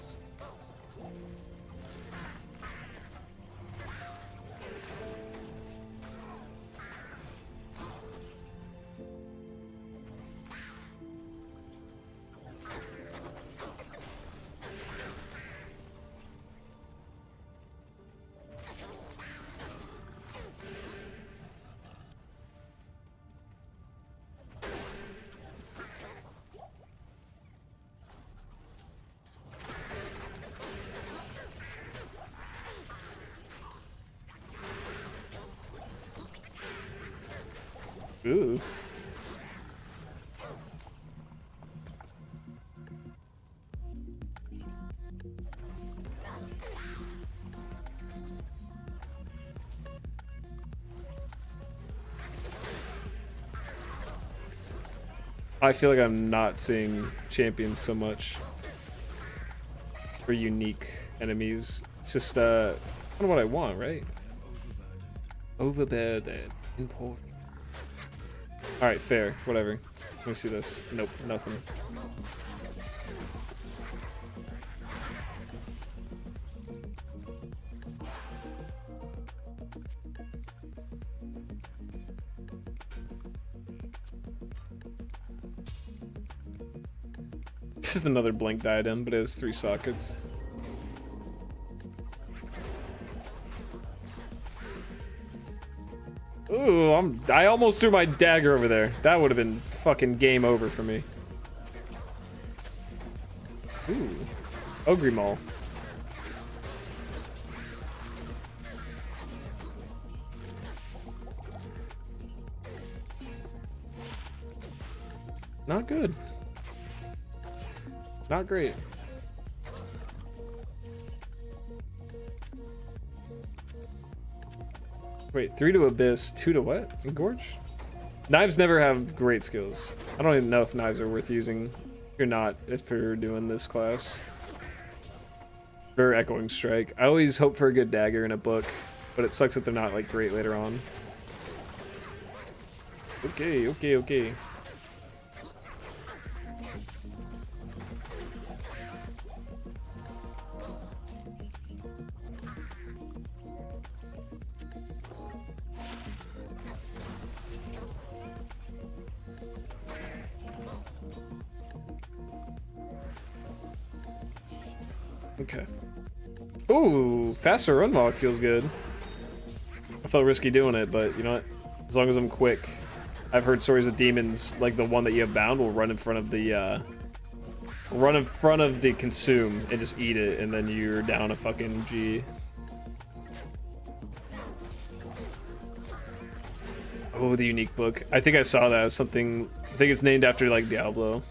Ooh. I feel like I'm not seeing champions so much for unique enemies. It's just kind of what I want, right? Overburdened. Important. All right, fair. Whatever. Let me see this. Nope, nothing. This is another blank diadem, but it has 3 sockets. Ooh, I almost threw my dagger over there. That would have been fucking game over for me. Ooh. Ogre Maul. Not good. Not great. Wait, 3 to Abyss, 2 to what? Engorge? Knives never have great skills. I don't even know if knives are worth using. If you're doing this class. Or Echoing Strike. I always hope for a good dagger in a book, but it sucks that they're not like great later on. Okay, okay, okay. Okay. Ooh, faster run walk feels good. I felt risky doing it, but you know what? As long as I'm quick. I've heard stories of demons, like the one that you have bound, will run in front of the consume and just eat it, and then you're down a fucking G. Oh, the unique book. I think I saw that as something. I think it's named after like Diablo.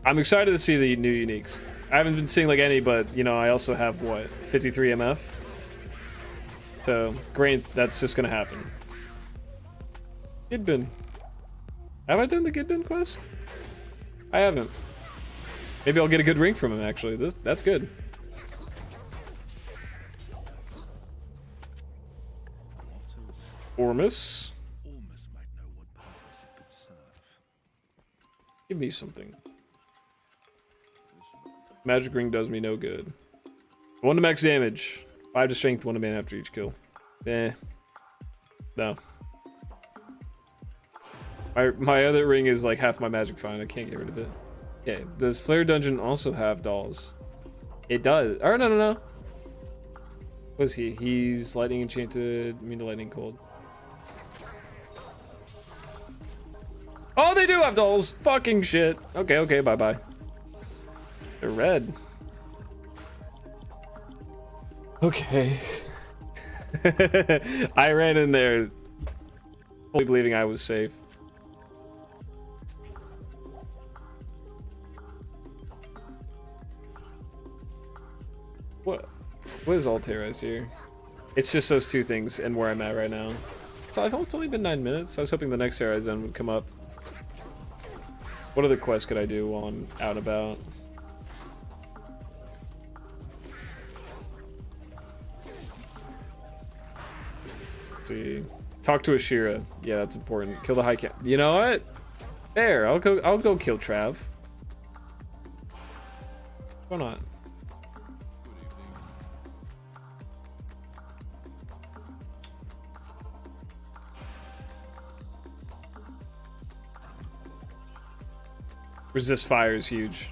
I'm excited to see the new uniques. I haven't been seeing like any, but you know, I also have what, 53 MF. So great, that's just gonna happen. Gidbin. Have I done the Gidbin quest? I haven't. Maybe I'll get a good ring from him actually. That's good. Ormus. Ormus might know what purpose it could serve. Give me something. Magic ring does me no good. 1 to max damage. 5 to strength, 1 to mana after each kill. Eh. No. My other ring is like half my magic fine. I can't get rid of it. Okay. Does Flare Dungeon also have dolls? It does. Oh, no. What is he? He's lightning enchanted, immune to lightning cold. Oh, they do have dolls! Fucking shit. Okay, bye-bye. They're red. Okay. I ran in there fully believing I was safe. What is Altera's here? It's just those 2 things and where I'm at right now. So it's only been 9 minutes. I was hoping the next Horizon would come up. What other quests could I do while I'm out and about? See, talk to Ashira. Yeah, that's important. Kill the high cat. You know what? There, I'll go kill Trav. Why not? Resist fire is huge.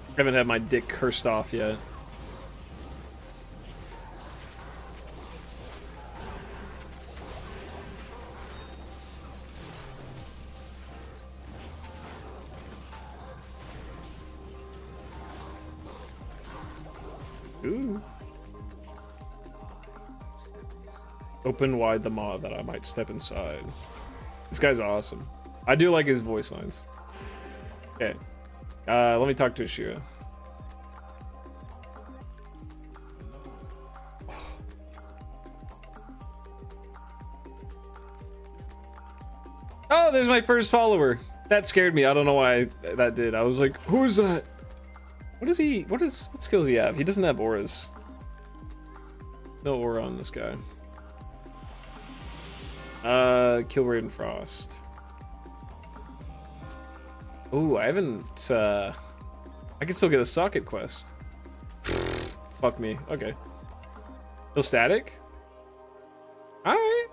I haven't had my dick cursed off yet. Ooh. Open wide the maw that I might step inside. This guy's awesome. I do like his voice lines. Okay. Let me talk to Ashira. Oh, there's my first follower. That scared me. I don't know why that did. I was like, who is that? What is he? What skills does he have? He doesn't have auras. No aura on this guy. Kill Raiden Frost. Ooh, I haven't, I can still get a socket quest. Fuck me. Okay. Still static? Alright.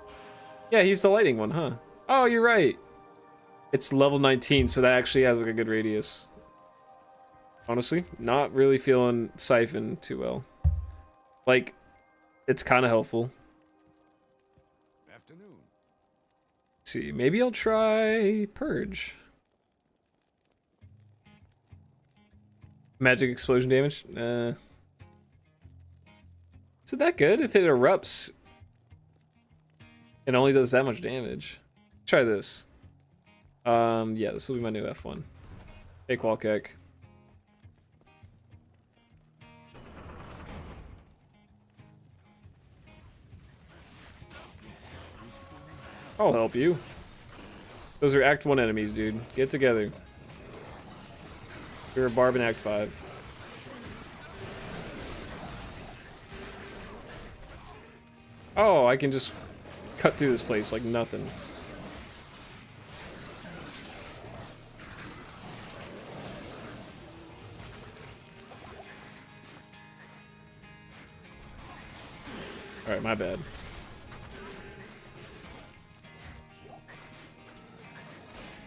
Yeah, he's the lighting one, huh? Oh, you're right. It's level 19, so that actually has like a good radius. Honestly, not really feeling Siphon too well. Like, it's kind of helpful. Afternoon. Let's see, maybe I'll try Purge. Magic explosion damage? Is it that good? If it erupts, it only does that much damage. Try this. Yeah, this will be my new F1. Fake wall kick. I'll help you. Those are Act 1 enemies, dude. Get together. You're a Barb in Act 5. Oh, I can just cut through this place like nothing. Alright, my bad.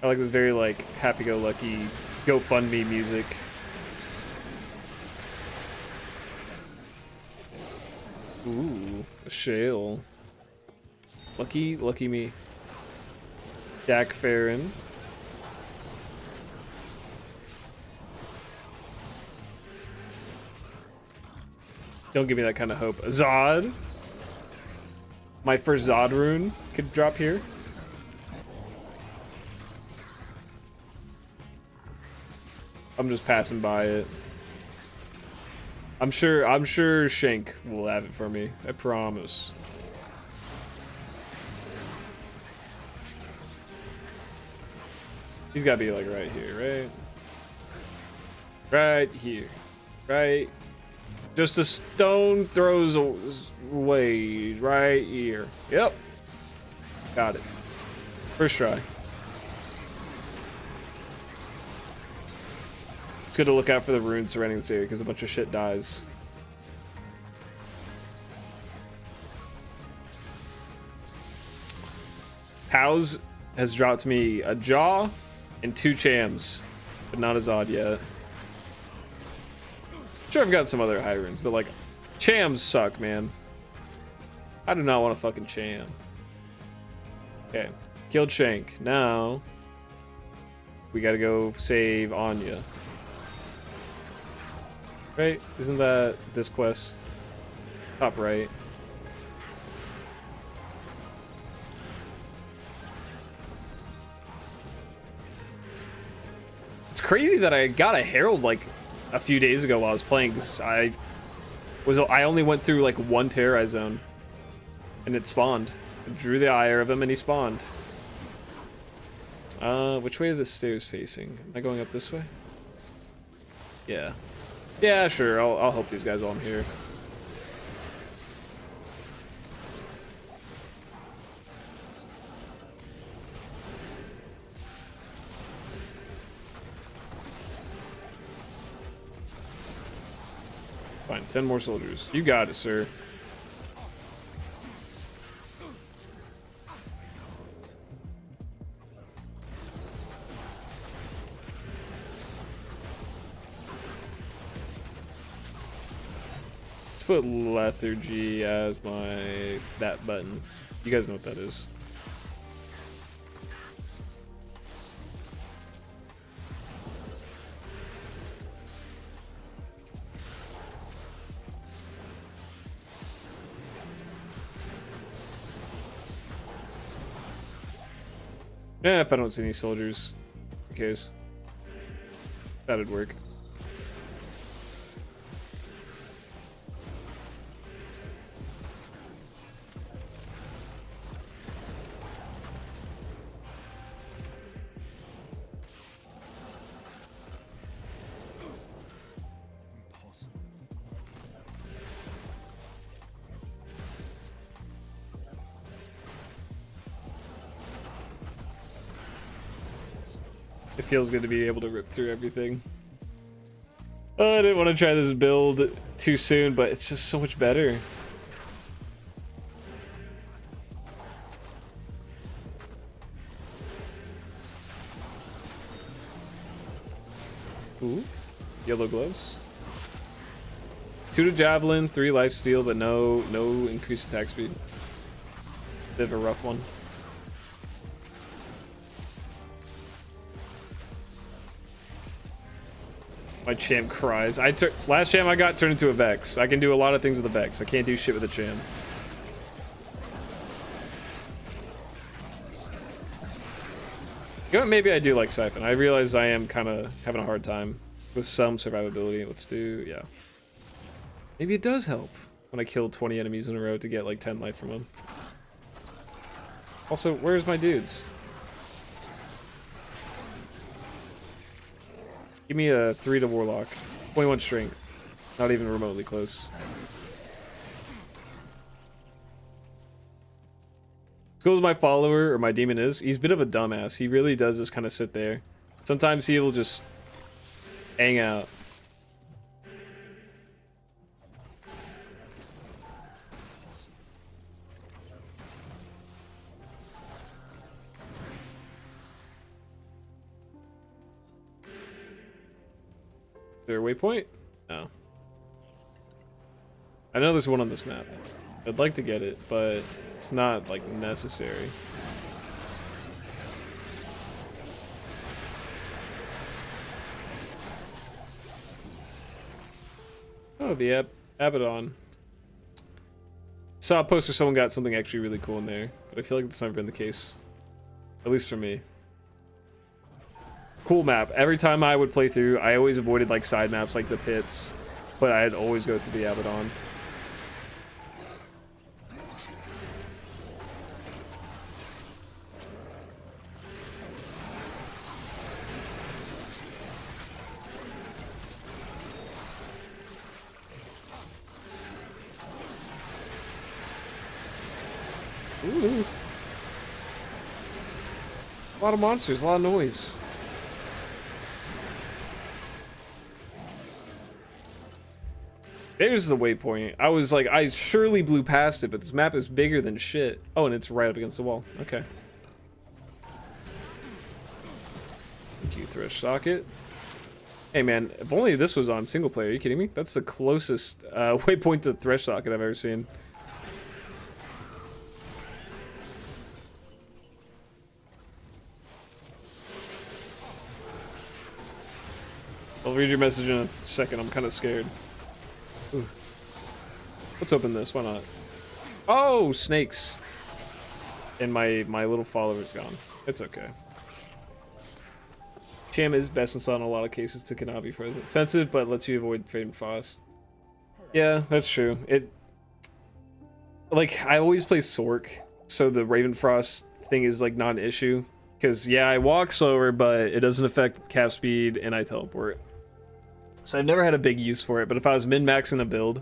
I like this very, like, happy-go-lucky GoFundMe music. Ooh, a shale. Lucky me. Jack Farron. Don't give me that kind of hope. Zod. My first Zod rune could drop here. I'm just passing by it. I'm sure Shank will have it for me. I promise. He's gotta be like right here, right? Right here. Right. Just a stone throws away. Right here. Yep. Got it. First try. It's good to look out for the runes surrounding this area because a bunch of shit dies. Pals has dropped me a jaw and 2 chams, but not as odd yet. Sure, I've got some other high runes, but like, chams suck, man. I do not want a fucking cham. Okay, killed Shank. Now we gotta go save Anya. Right? Isn't that this quest? Top right. It's crazy that I got a Herald like a few days ago while I was playing this. I only went through like 1 terrorized zone and it spawned. I drew the ire of him and he spawned. Which way are the stairs facing? Am I going up this way? Yeah. Yeah, sure. I'll help these guys while I'm here. Fine, 10 more soldiers. You got it, sir. Put lethargy as that button. You guys know what that is. Yeah, if I don't see any soldiers, who cares? That'd work. Impossible. It feels good to be able to rip through everything. I didn't want to try this build too soon, but it's just so much better. Ooh, yellow gloves. 2 to javelin, 3 life steal, but no increased attack speed. Bit of a rough one. My champ cries. Last champ I got turned into a Vex. I can do a lot of things with a Vex. I can't do shit with a champ. You know what? Maybe I do like Siphon. I realize I am kind of having a hard time with some survivability. Let's do, yeah. Maybe it does help when I kill 20 enemies in a row to get like 10 life from them. Also, where's my dudes? Give me a 3 to Warlock. 21 strength. Not even remotely close. As cool as my follower or my demon is, he's a bit of a dumbass. He really does just kind of sit there. Sometimes he will just hang out. Is there a waypoint? No. I know there's one on this map. I'd like to get it, but it's not like necessary. Oh, the Abaddon. Saw a post where someone got something actually really cool in there, but I feel like that's never been the case. At least for me. Cool map. Every time I would play through, I always avoided like side maps like the pits, but I'd always go through the Abaddon. Ooh. A lot of monsters, a lot of noise. There's the waypoint. I was like, I surely blew past it, but this map is bigger than shit. Oh, and it's right up against the wall. Okay. Thank you, Thresh Socket. Hey man, if only this was on single player. Are you kidding me? That's the closest waypoint to Thresh Socket I've ever seen. I'll read your message in a second. I'm kind of scared. Ooh. Let's open this. Why not? Oh, snakes. And my little follower's gone. It's okay. Cham is best in slot in a lot of cases to cannot be frozen. Expensive, but lets you avoid Fade and Frost. Yeah, that's true. Like, I always play Sork, so the Raven Frost thing is like not an issue. Because, yeah, I walk slower, but it doesn't affect cast speed, and I teleport. So I've never had a big use for it, but if I was min-maxing a build,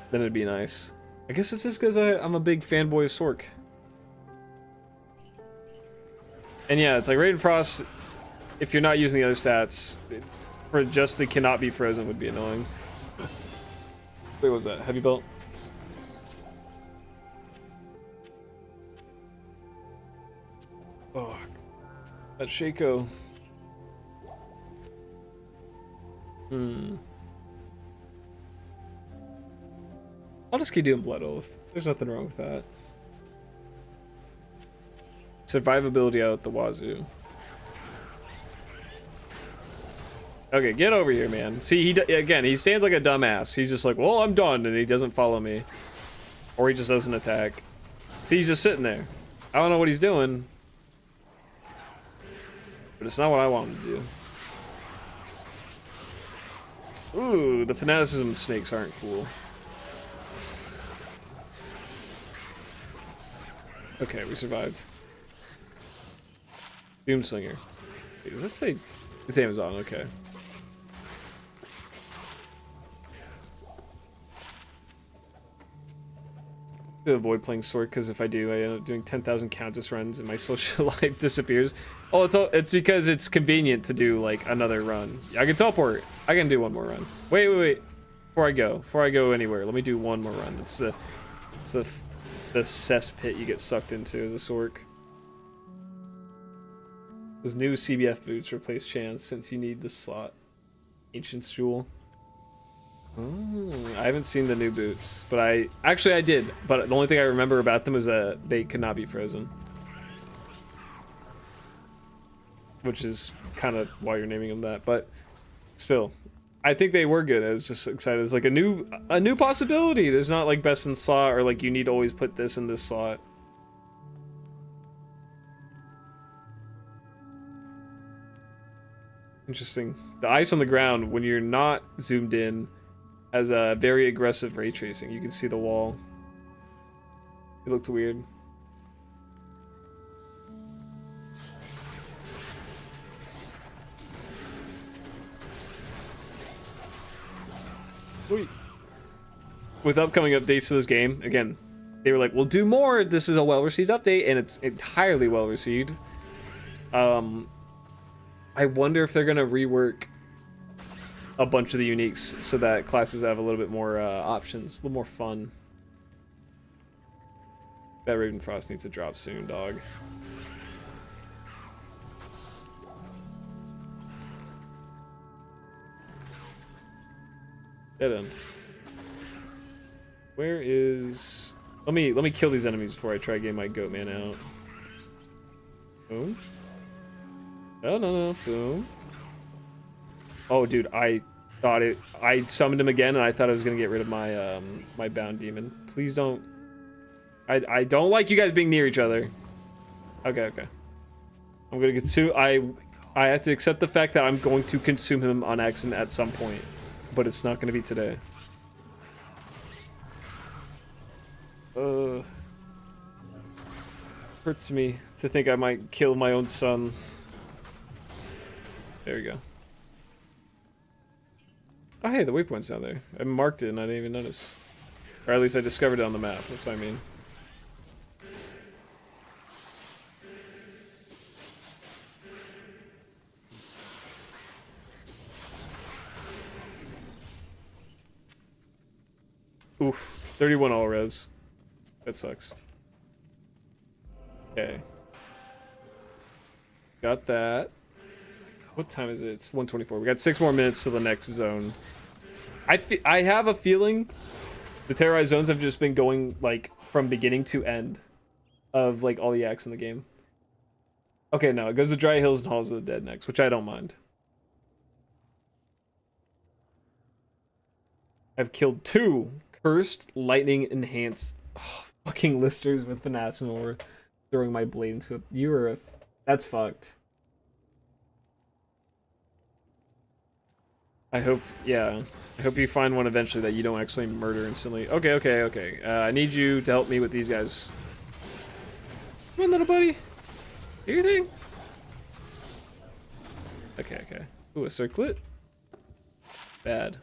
then it'd be nice. I guess it's just because I'm a big fanboy of Sork. And yeah, it's like Raiden Frost, if you're not using the other stats, for just the cannot be frozen would be annoying. Wait, what was that? Heavy belt? Oh, that Shaco. I'll just keep doing Blood Oath. There's nothing wrong with that. Survivability out the wazoo. Okay, get over here, man. See, again, he stands like a dumbass. He's just like, well, I'm done, and he doesn't follow me. Or he just doesn't attack. See, he's just sitting there. I don't know what he's doing. but it's not what I wanted to do. Ooh, the fanaticism snakes aren't cool. Okay, we survived. Doomslinger. Wait, does that say it's Amazon? Okay. To avoid playing sword, because if I do, I end up doing 10,000 countess runs and my social life disappears. Oh, it's because it's convenient to do like another run. I can teleport. I can do one more run. Wait. Before I go anywhere, let me do one more run. It's the cesspit you get sucked into as a sork. Those new CBF boots replace Chance since you need the slot. Ancient Jewel. Oh, I haven't seen the new boots, but I did. But the only thing I remember about them was that they could not be frozen, which is kind of why you're naming them that. But still, I think they were good. I was just excited. It's like a new possibility. There's not like best in slot or like you need to always put this in this slot. Interesting. The ice on the ground when you're not zoomed in has a very aggressive ray tracing. You can see the wall. It looked weird. Wait. With upcoming updates to this game, again, they were like, we'll do more. This is a well-received update, and it's entirely well-received. I wonder if they're gonna rework a bunch of the uniques so that classes have a little bit more options, a little more fun. That Ravenfrost needs to drop soon, dog. Dead end. Where is? Let me kill these enemies before I try getting my goat man out. Boom. Oh no, boom. Oh, dude, I summoned him again, and I thought I was gonna get rid of my my bound demon. Please don't. I don't like you guys being near each other. Okay. I'm gonna consume. I have to accept the fact that I'm going to consume him on accident at some point, but it's not gonna be today. Hurts me to think I might kill my own son. There we go. Oh, hey, the waypoint's down there. I marked it and I didn't even notice. Or at least I discovered it on the map. That's what I mean. Oof. 31 all res. That sucks. Okay. Got that. What time is it? It's 1:24. We got 6 more minutes to the next zone. I have a feeling the terrorized zones have just been going like from beginning to end of like all the acts in the game. Okay, no, it goes to Dry Hills and Halls of the Dead next, which I don't mind. I've killed 2 cursed lightning enhanced fucking listers with fanaticism or throwing my blade into it. You are a that's fucked. I hope, yeah. I hope you find one eventually that you don't actually murder instantly. Okay. I need you to help me with these guys. Come on, little buddy. Do your thing. Okay. Ooh, a circlet. Bad.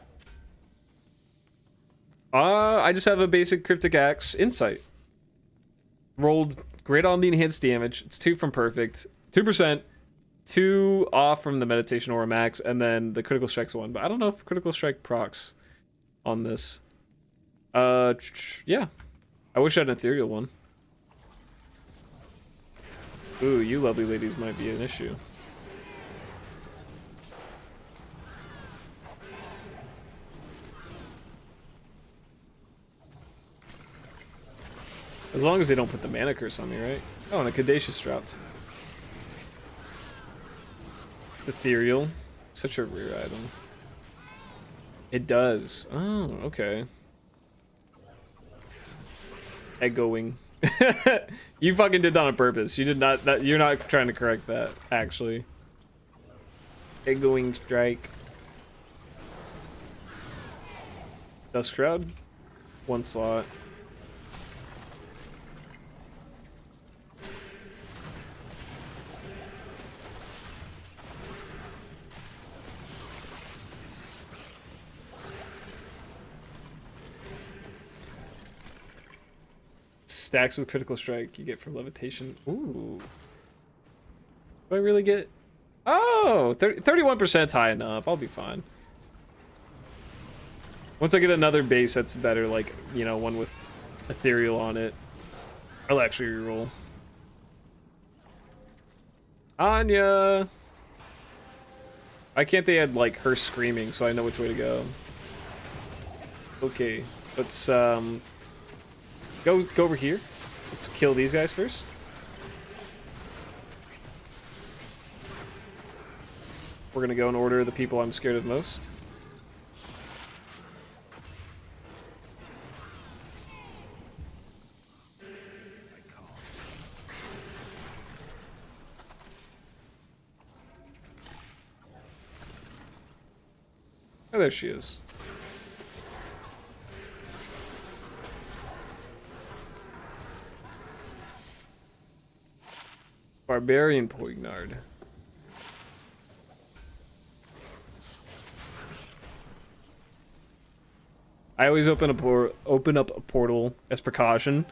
I just have a basic cryptic axe insight. Rolled great on the enhanced damage. It's 2 from perfect. 2%. 2 off from the meditation aura max, and then the critical strike's 1. But I don't know if critical strike procs on this. Yeah. I wish I had an ethereal one. Ooh, you lovely ladies might be an issue. As long as they don't put the mana curse on me, right? Oh, and a Caduceus dropped. Ethereal. Such a rare item. It does. Oh, okay. Echoing. You fucking did that on purpose. You did not. You're not trying to correct that, actually. Echoing strike. Dust crowd. 1 slot. Stacks with critical strike you get from levitation. Ooh. Do I really get? Oh, 31% high enough. I'll be fine. Once I get another base that's better, like, you know, one with ethereal on it, I'll actually reroll. Anya! Why can't they add, like, her screaming so I know which way to go? Okay, let's, go over here. Let's kill these guys first. We're gonna go in order of the people I'm scared of most. Oh, there she is. Barbarian Poignard. I always open up a portal as precaution,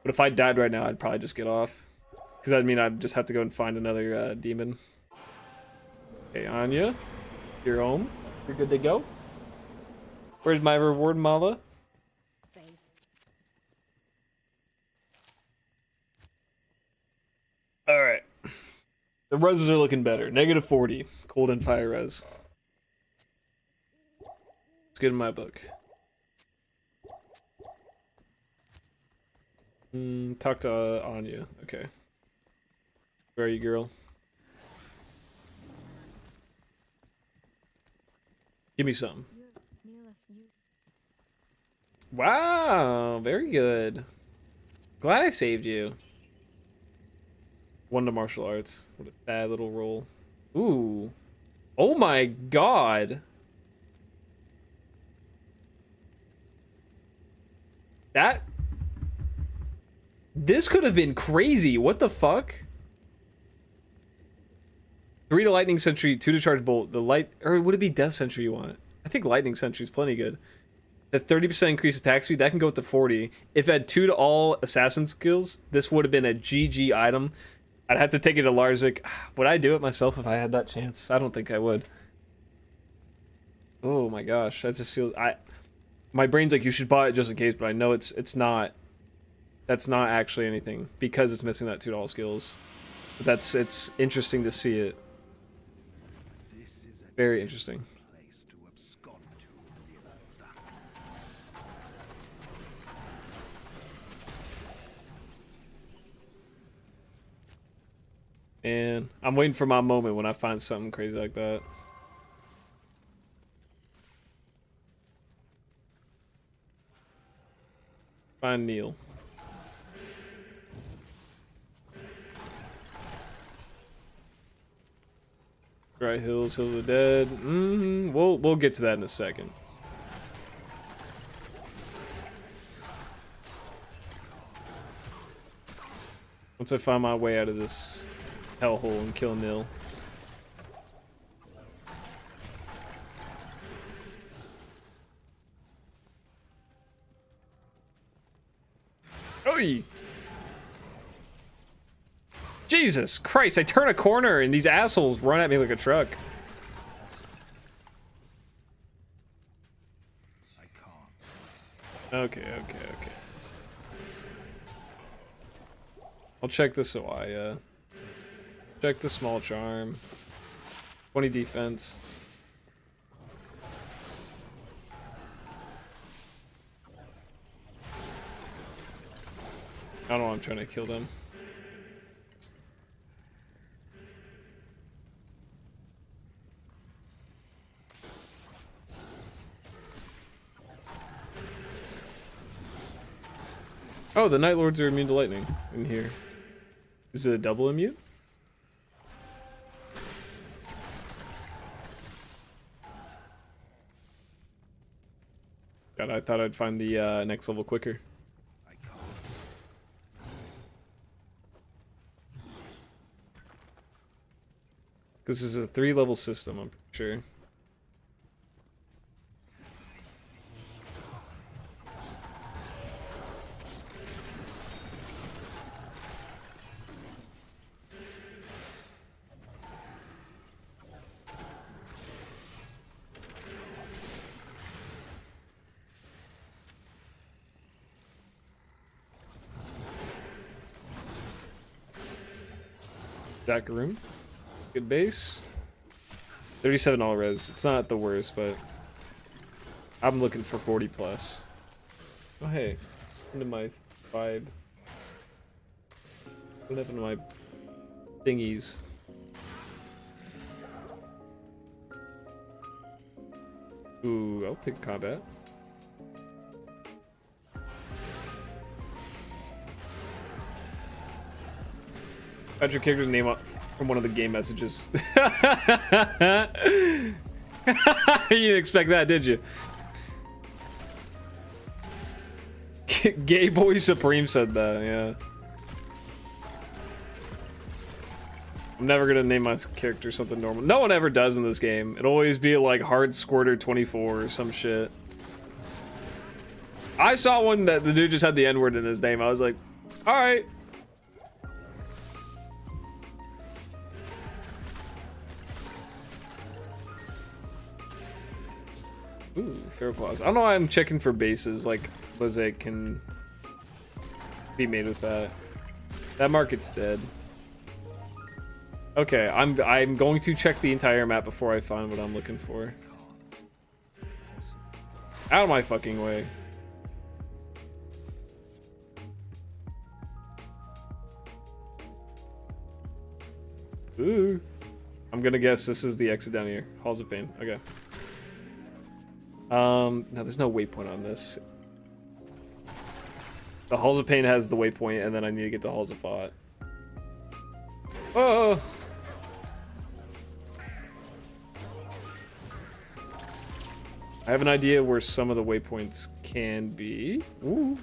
but if I died right now, I'd probably just get off, because that'd mean I'd just have to go and find another demon. Okay, Anya, you're home. You're good to go. Where's my reward, Mala? All right. The reses are looking better. -40. Cold and fire res. It's good in my book. Talk to Anya. Okay. Where are you, girl? Give me some. Wow, very good. Glad I saved you. 1 to martial arts. What a sad little roll. Ooh. Oh my god. This could have been crazy. What the fuck? 3 to lightning sentry, 2 to charge bolt. The light, or would it be death sentry you want? I think lightning sentry is plenty good. The 30% increased attack speed, that can go up to 40. If it had 2 to all assassin skills, this would have been a GG item. I'd have to take it to Larzik. Would I do it myself if I had that chance? I don't think I would. Oh my gosh, that just feels... My brain's like, you should buy it just in case, but I know it's not... That's not actually anything, because it's missing that $2 skills. But it's interesting to see it. Very interesting. And I'm waiting for my moment when I find something crazy like that. Find Neil. Dry Hills, Hills of the Dead. We'll get to that in a second. Once I find my way out of this hellhole and kill Nil. Oi! Jesus Christ, I turn a corner and these assholes run at me like a truck. Okay. I'll check this Awaya. Check the small charm. 20 defense. I don't know, I'm trying to kill them. Oh, the Night Lords are immune to lightning in here. Is it a double immune? thought I'd find the next level quicker. I can't. This is a 3-level system, I'm sure. Back room. Good base. 37 all res. It's not the worst, but I'm looking for 40 plus. Oh hey, into my vibe. What happened to my thingies? Ooh, I'll take combat. Got your character's name up from one of the game messages. You didn't expect that, did you? Gay Boy Supreme said that, yeah. I'm never gonna name my character something normal. No one ever does in this game. It'll always be like Hard Squirter 24 or some shit. I saw one that the dude just had the N-word in his name. I was like, alright. Ooh, fair claws. I don't know why I'm checking for bases like Mosaic can be made with that. That market's dead. Okay, I'm going to check the entire map before I find what I'm looking for. Out of my fucking way. Ooh. I'm gonna guess this is the exit down here. Halls of Pain. Okay. No, there's no waypoint on this. The Halls of Pain has the waypoint, and then I need to get to Halls of Thought. Oh! I have an idea where some of the waypoints can be. Ooh.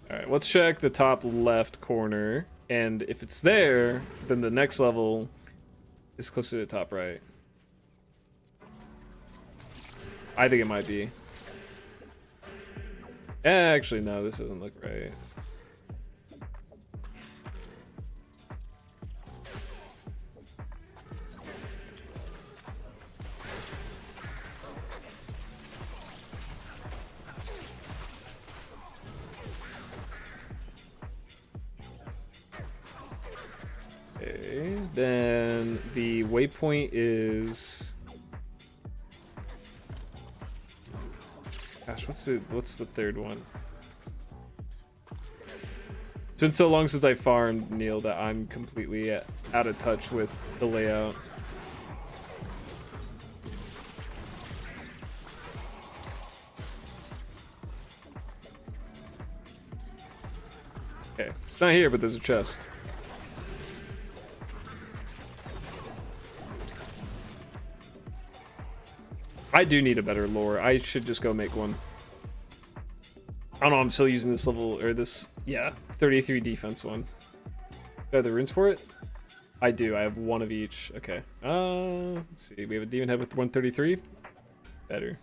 Alright, let's check the top left corner, and if it's there, then the next level is closer to the top right. I think it might be. Actually, no, this doesn't look right. Okay, then the waypoint is... Gosh, what's the third one? It's been so long since I farmed, Neil, that I'm completely out of touch with the layout. Okay, it's not here, but there's a chest. I do need a better lore. I should just go make one. I don't know, I'm still using this level, or this, yeah, 33 defense one. Do I have the runes for it? I do, I have one of each. Okay. Let's see, we have a demon head with 133. Better.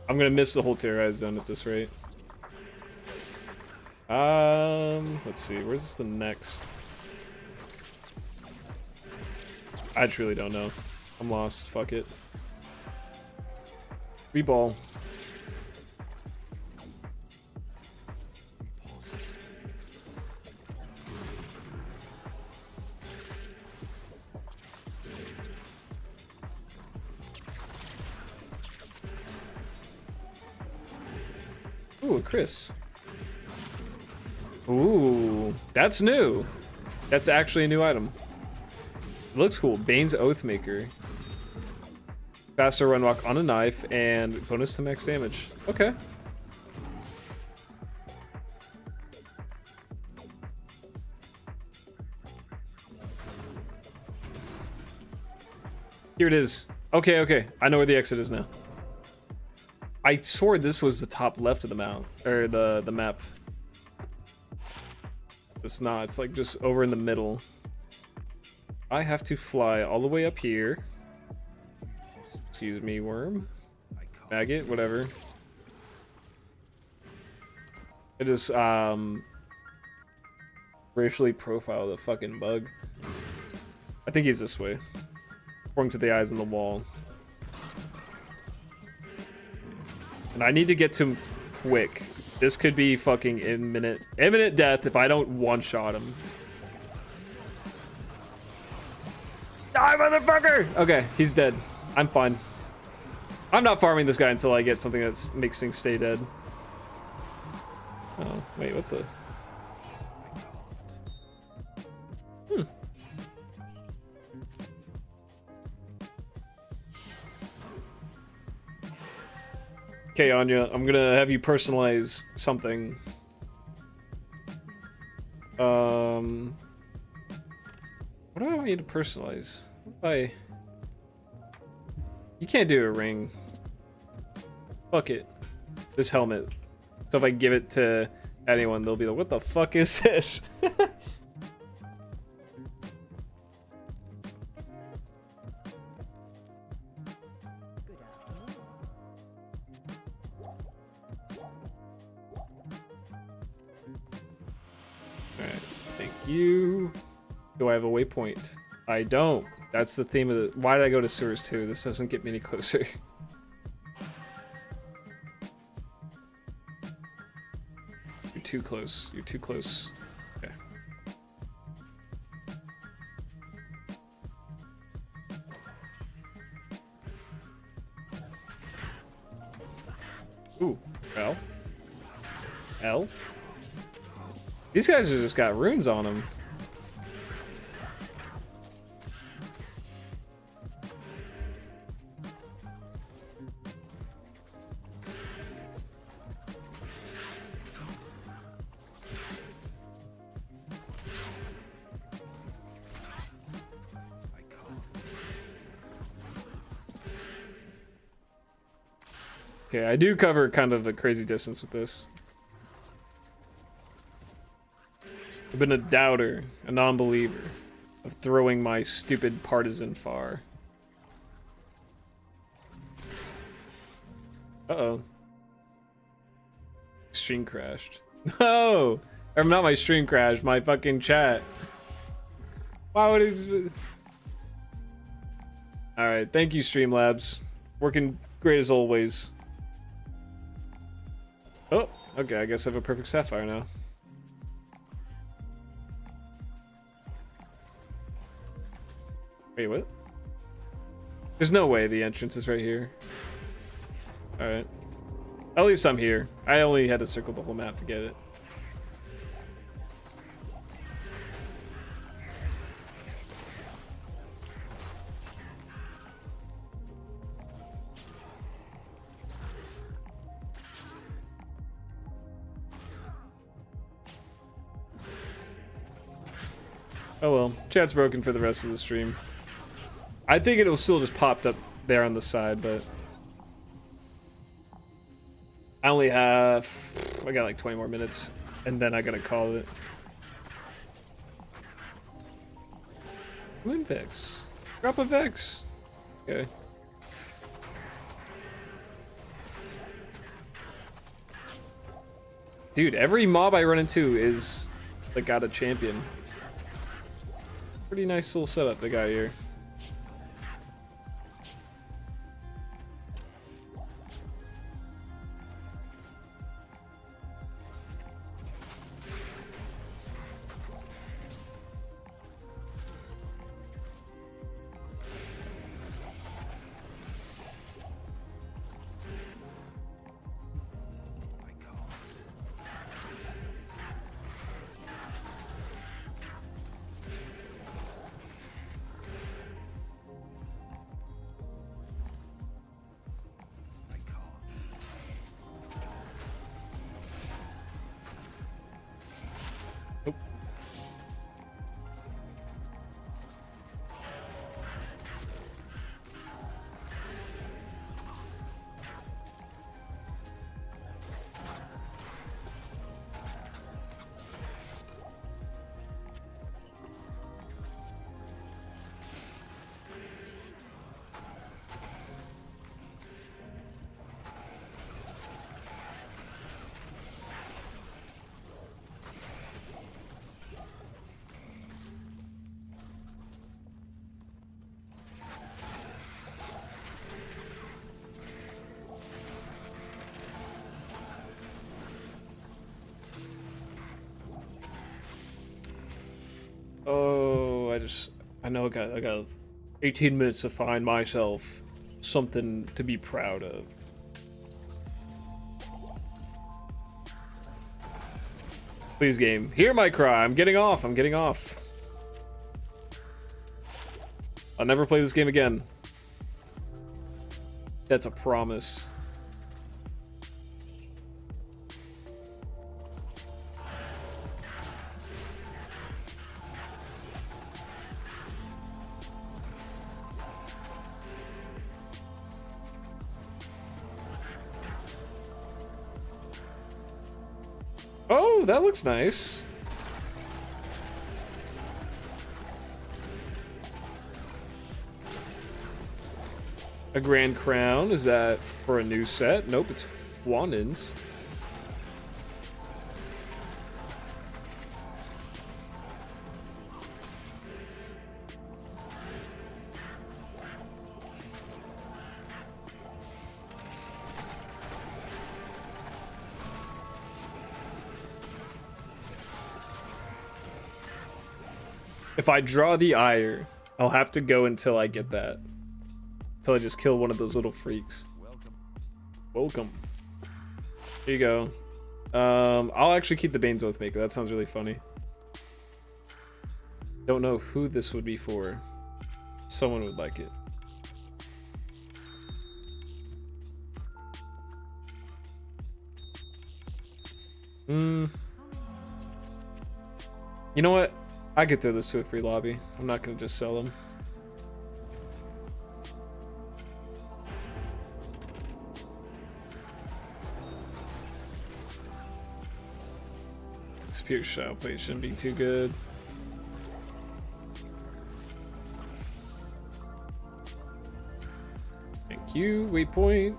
I'm gonna miss the whole terrorized zone at this rate. Let's see, where's the next? I truly don't know. I'm lost, fuck it. Reball. Ooh, a Chris. Ooh, that's new. That's actually a new item. It looks cool. Bane's Oathmaker. Faster run walk on a knife and bonus to max damage. Okay. Here it is. Okay, okay. I know where the exit is now. I swore this was the top left of the map, or the map. It's not. It's like just over in the middle. I have to fly all the way up here. Excuse me, worm. Maggot, whatever. It is racially profile the fucking bug. I think he's this way. According to the eyes on the wall. And I need to get to him quick. This could be fucking imminent death if I don't one-shot him. Die, motherfucker! Okay, he's dead. I'm fine. I'm not farming this guy until I get something that makes things stay dead. Oh, wait, what the? Okay, Anya, I'm gonna have you personalize something. What do I want you to personalize? You can't do a ring. Fuck it. This helmet. So if I give it to anyone, they'll be like, what the fuck is this? Alright, thank you. Do I have a waypoint? I don't. That's the theme of the... Why did I go to sewers too? This doesn't get me any closer. You're too close. You're too close. Okay. Ooh. L. L? These guys have just got runes on them. Okay, I do cover kind of a crazy distance with this. I've been a doubter, a non-believer, of throwing my stupid partisan far. Uh-oh. Stream crashed. No! Or not my stream crashed, my fucking chat. Why would it... Alright, thank you, Streamlabs. Working great as always. Oh, okay, I guess I have a perfect sapphire now. Wait, what? There's no way the entrance is right here. Alright. At least I'm here. I only had to circle the whole map to get it. Oh well, chat's broken for the rest of the stream. I think it'll still just popped up there on the side, but I only have, I got like 20 more minutes, and then I gotta call it. Moon Vex. Drop a Vex. Okay. Dude, every mob I run into is like got a champion. Pretty nice little setup they got here. Nope. Oh, I know I got 18 minutes to find myself something to be proud of. Please, game, hear my cry. I'm getting off. I'm getting off. I'll never play this game again. That's a promise. Oh, that looks nice. A Grand Crown, is that for a new set? Nope, it's Wandins. If I draw the ire, I'll have to go until I get that. Until I just kill one of those little freaks. Welcome. Here you go. I'll actually keep the Bane's Oathmaker. That sounds really funny. Don't know who this would be for. Someone would like it. You know what? I could throw this to a free lobby. I'm not gonna just sell them. Spear Shadow Plate shouldn't be too good. Thank you, waypoint.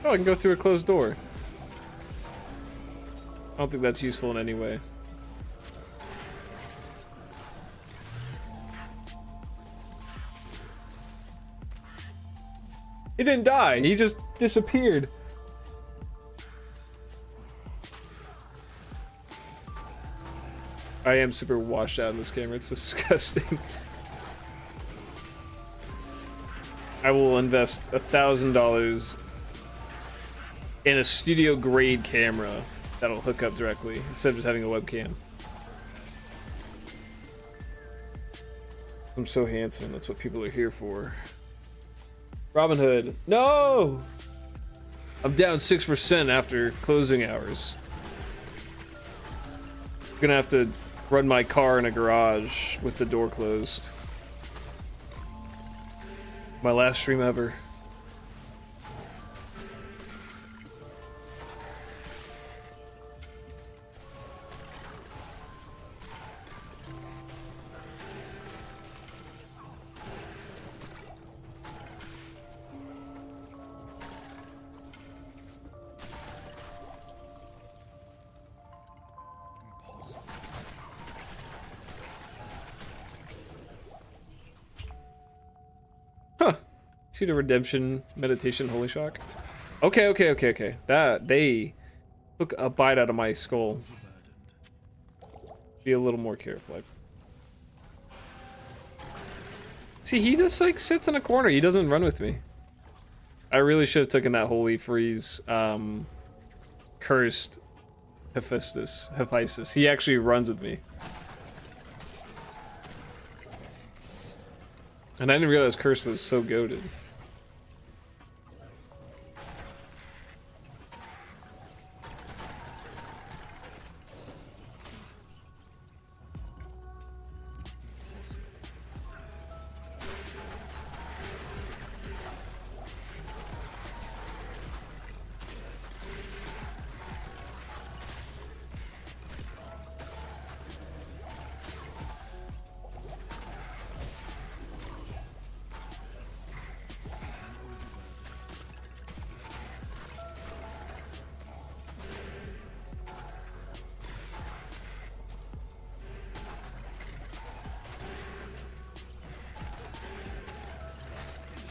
Oh, I can go through a closed door. I don't think that's useful in any way. He didn't die, he just disappeared. I am super washed out in this camera, it's disgusting. I will invest $1,000 in a studio grade camera that'll hook up directly instead of just having a webcam. I'm so handsome, that's what people are here for. Robin Hood, no! I'm down 6% after closing hours. I'm gonna have to run my car in a garage with the door closed. My last stream ever. See the redemption meditation holy shock. Okay. That they took a bite out of my skull. Be a little more careful. See, he just like sits in a corner. He doesn't run with me. I really should have taken that holy freeze. Cursed Hephaestus. He actually runs with me. And I didn't realize Curse was so goated.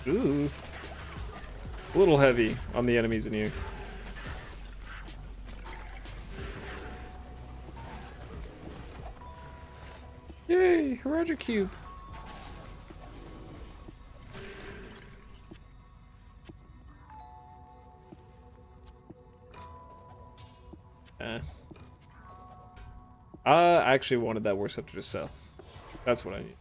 Ooh. A little heavy on the enemies in here. Yay, Roger Cube. I actually wanted that War Scepter to sell. That's what I need.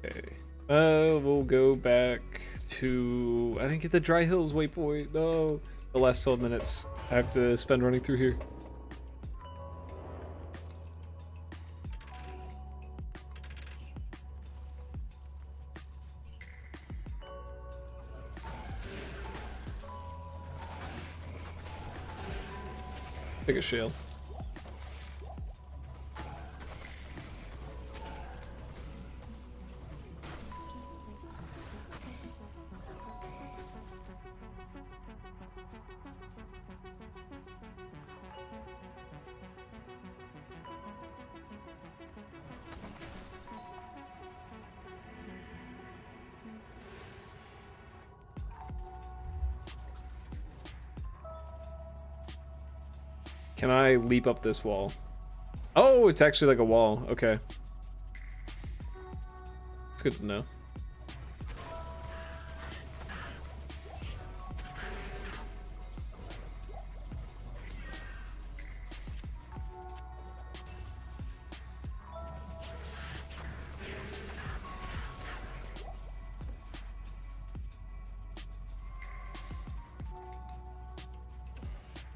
Okay. We'll go back to... I didn't get the Dry Hills waypoint. No. The last 12 minutes I have to spend running through here. Take a shield. Can I leap up this wall? Oh, it's actually like a wall. Okay. It's good to know.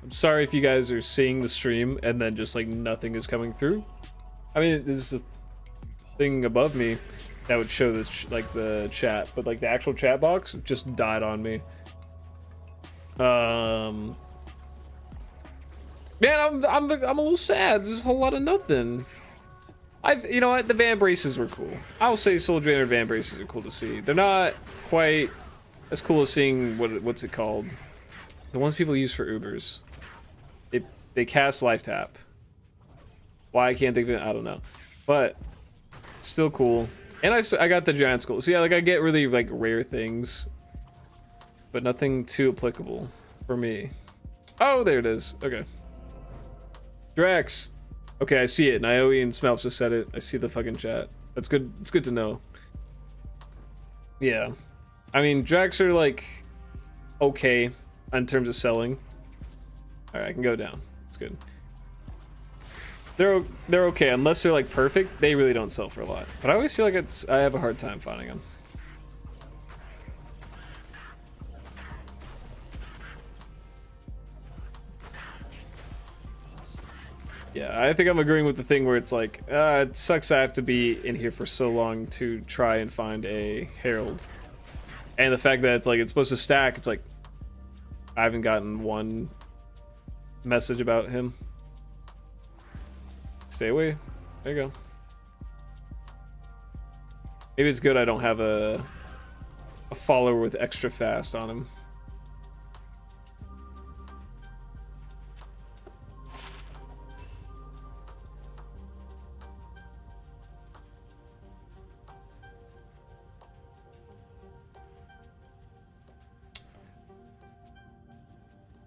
I'm sorry if you guys are seeing the stream and then just like nothing is coming through. I mean, there's a thing above me that would show this like the chat, but like the actual chat box just died on me. Man, I'm a little sad. There's a whole lot of nothing. You know what? The van braces were cool. I'll say Soul Drainer van braces are cool to see. They're not quite as cool as seeing what's it called? The ones people use for Ubers. They cast life tap. Why I can't think of it, I don't know. But still cool. And I got the giant skull. So yeah, like I get really like rare things, but nothing too applicable for me. Oh, there it is. Okay. Drax. Okay, I see it. Niobe and Smelps just said it. I see the fucking chat. That's good. It's good to know. Yeah. I mean, Drax are like okay in terms of selling. All right, I can go down. It's good. They're okay unless they're like perfect. They really don't sell for a lot. But I always feel like I have a hard time finding them. Yeah, I think I'm agreeing with the thing where it's like, it sucks I have to be in here for so long to try and find a Herald. And the fact that it's like, it's supposed to stack, it's like, I haven't gotten one message about him. Stay away. There you go. Maybe it's good I don't have a follower with extra fast on him.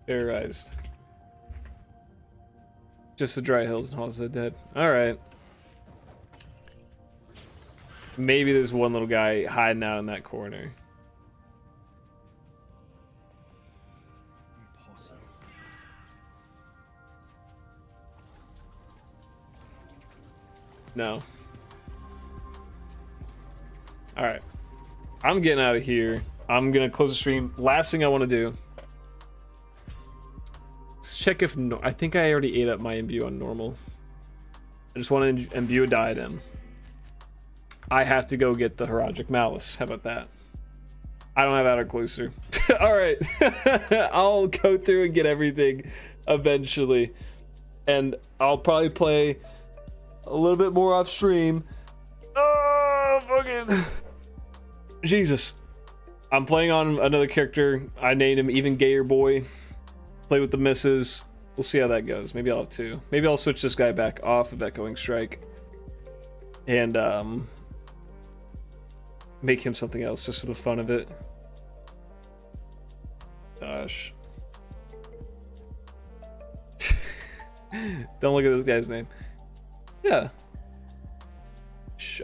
Terrorized. Just the Dry Hills and Halls of the Dead. Alright. Maybe there's one little guy hiding out in that corner. No. Alright. I'm getting out of here. I'm gonna close the stream. Last thing I want to do. Let's check if no. I think I already ate up my imbue on normal. I just want to imbue a diadem. I have to go get the Heragic Malice. How about that? I don't have outer cloister. Alright. I'll go through and get everything eventually. And I'll probably play a little bit more off stream. Oh, fucking. Jesus. I'm playing on another character. I named him Even Gayer Boy. Play with the misses. We'll see how that goes. Maybe I'll have two. Maybe I'll switch this guy back off of Echoing Strike. And, make him something else just for the fun of it. Gosh. Don't look at this guy's name. Yeah.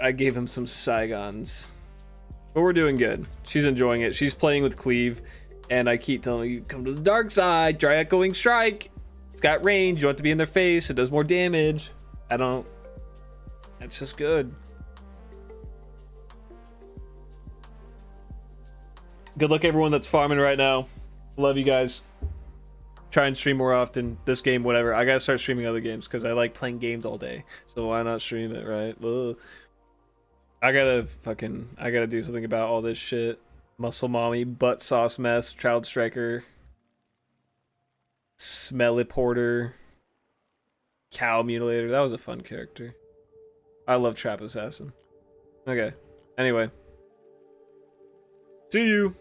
I gave him some Saigons. But we're doing good. She's enjoying it. She's playing with Cleave. And I keep telling you, come to the dark side. Try Echoing Strike. It's got range. You want it to be in their face. It does more damage. I don't... That's just good. Good luck everyone that's farming right now. Love you guys. Try and stream more often. This game, whatever. I gotta start streaming other games because I like playing games all day. So why not stream it, right? Ugh. I gotta do something about all this shit. Muscle Mommy, Butt Sauce Mess, Child Striker, Smelly Porter, Cow Mutilator. That was a fun character. I love Trap Assassin. Okay. Anyway. See you.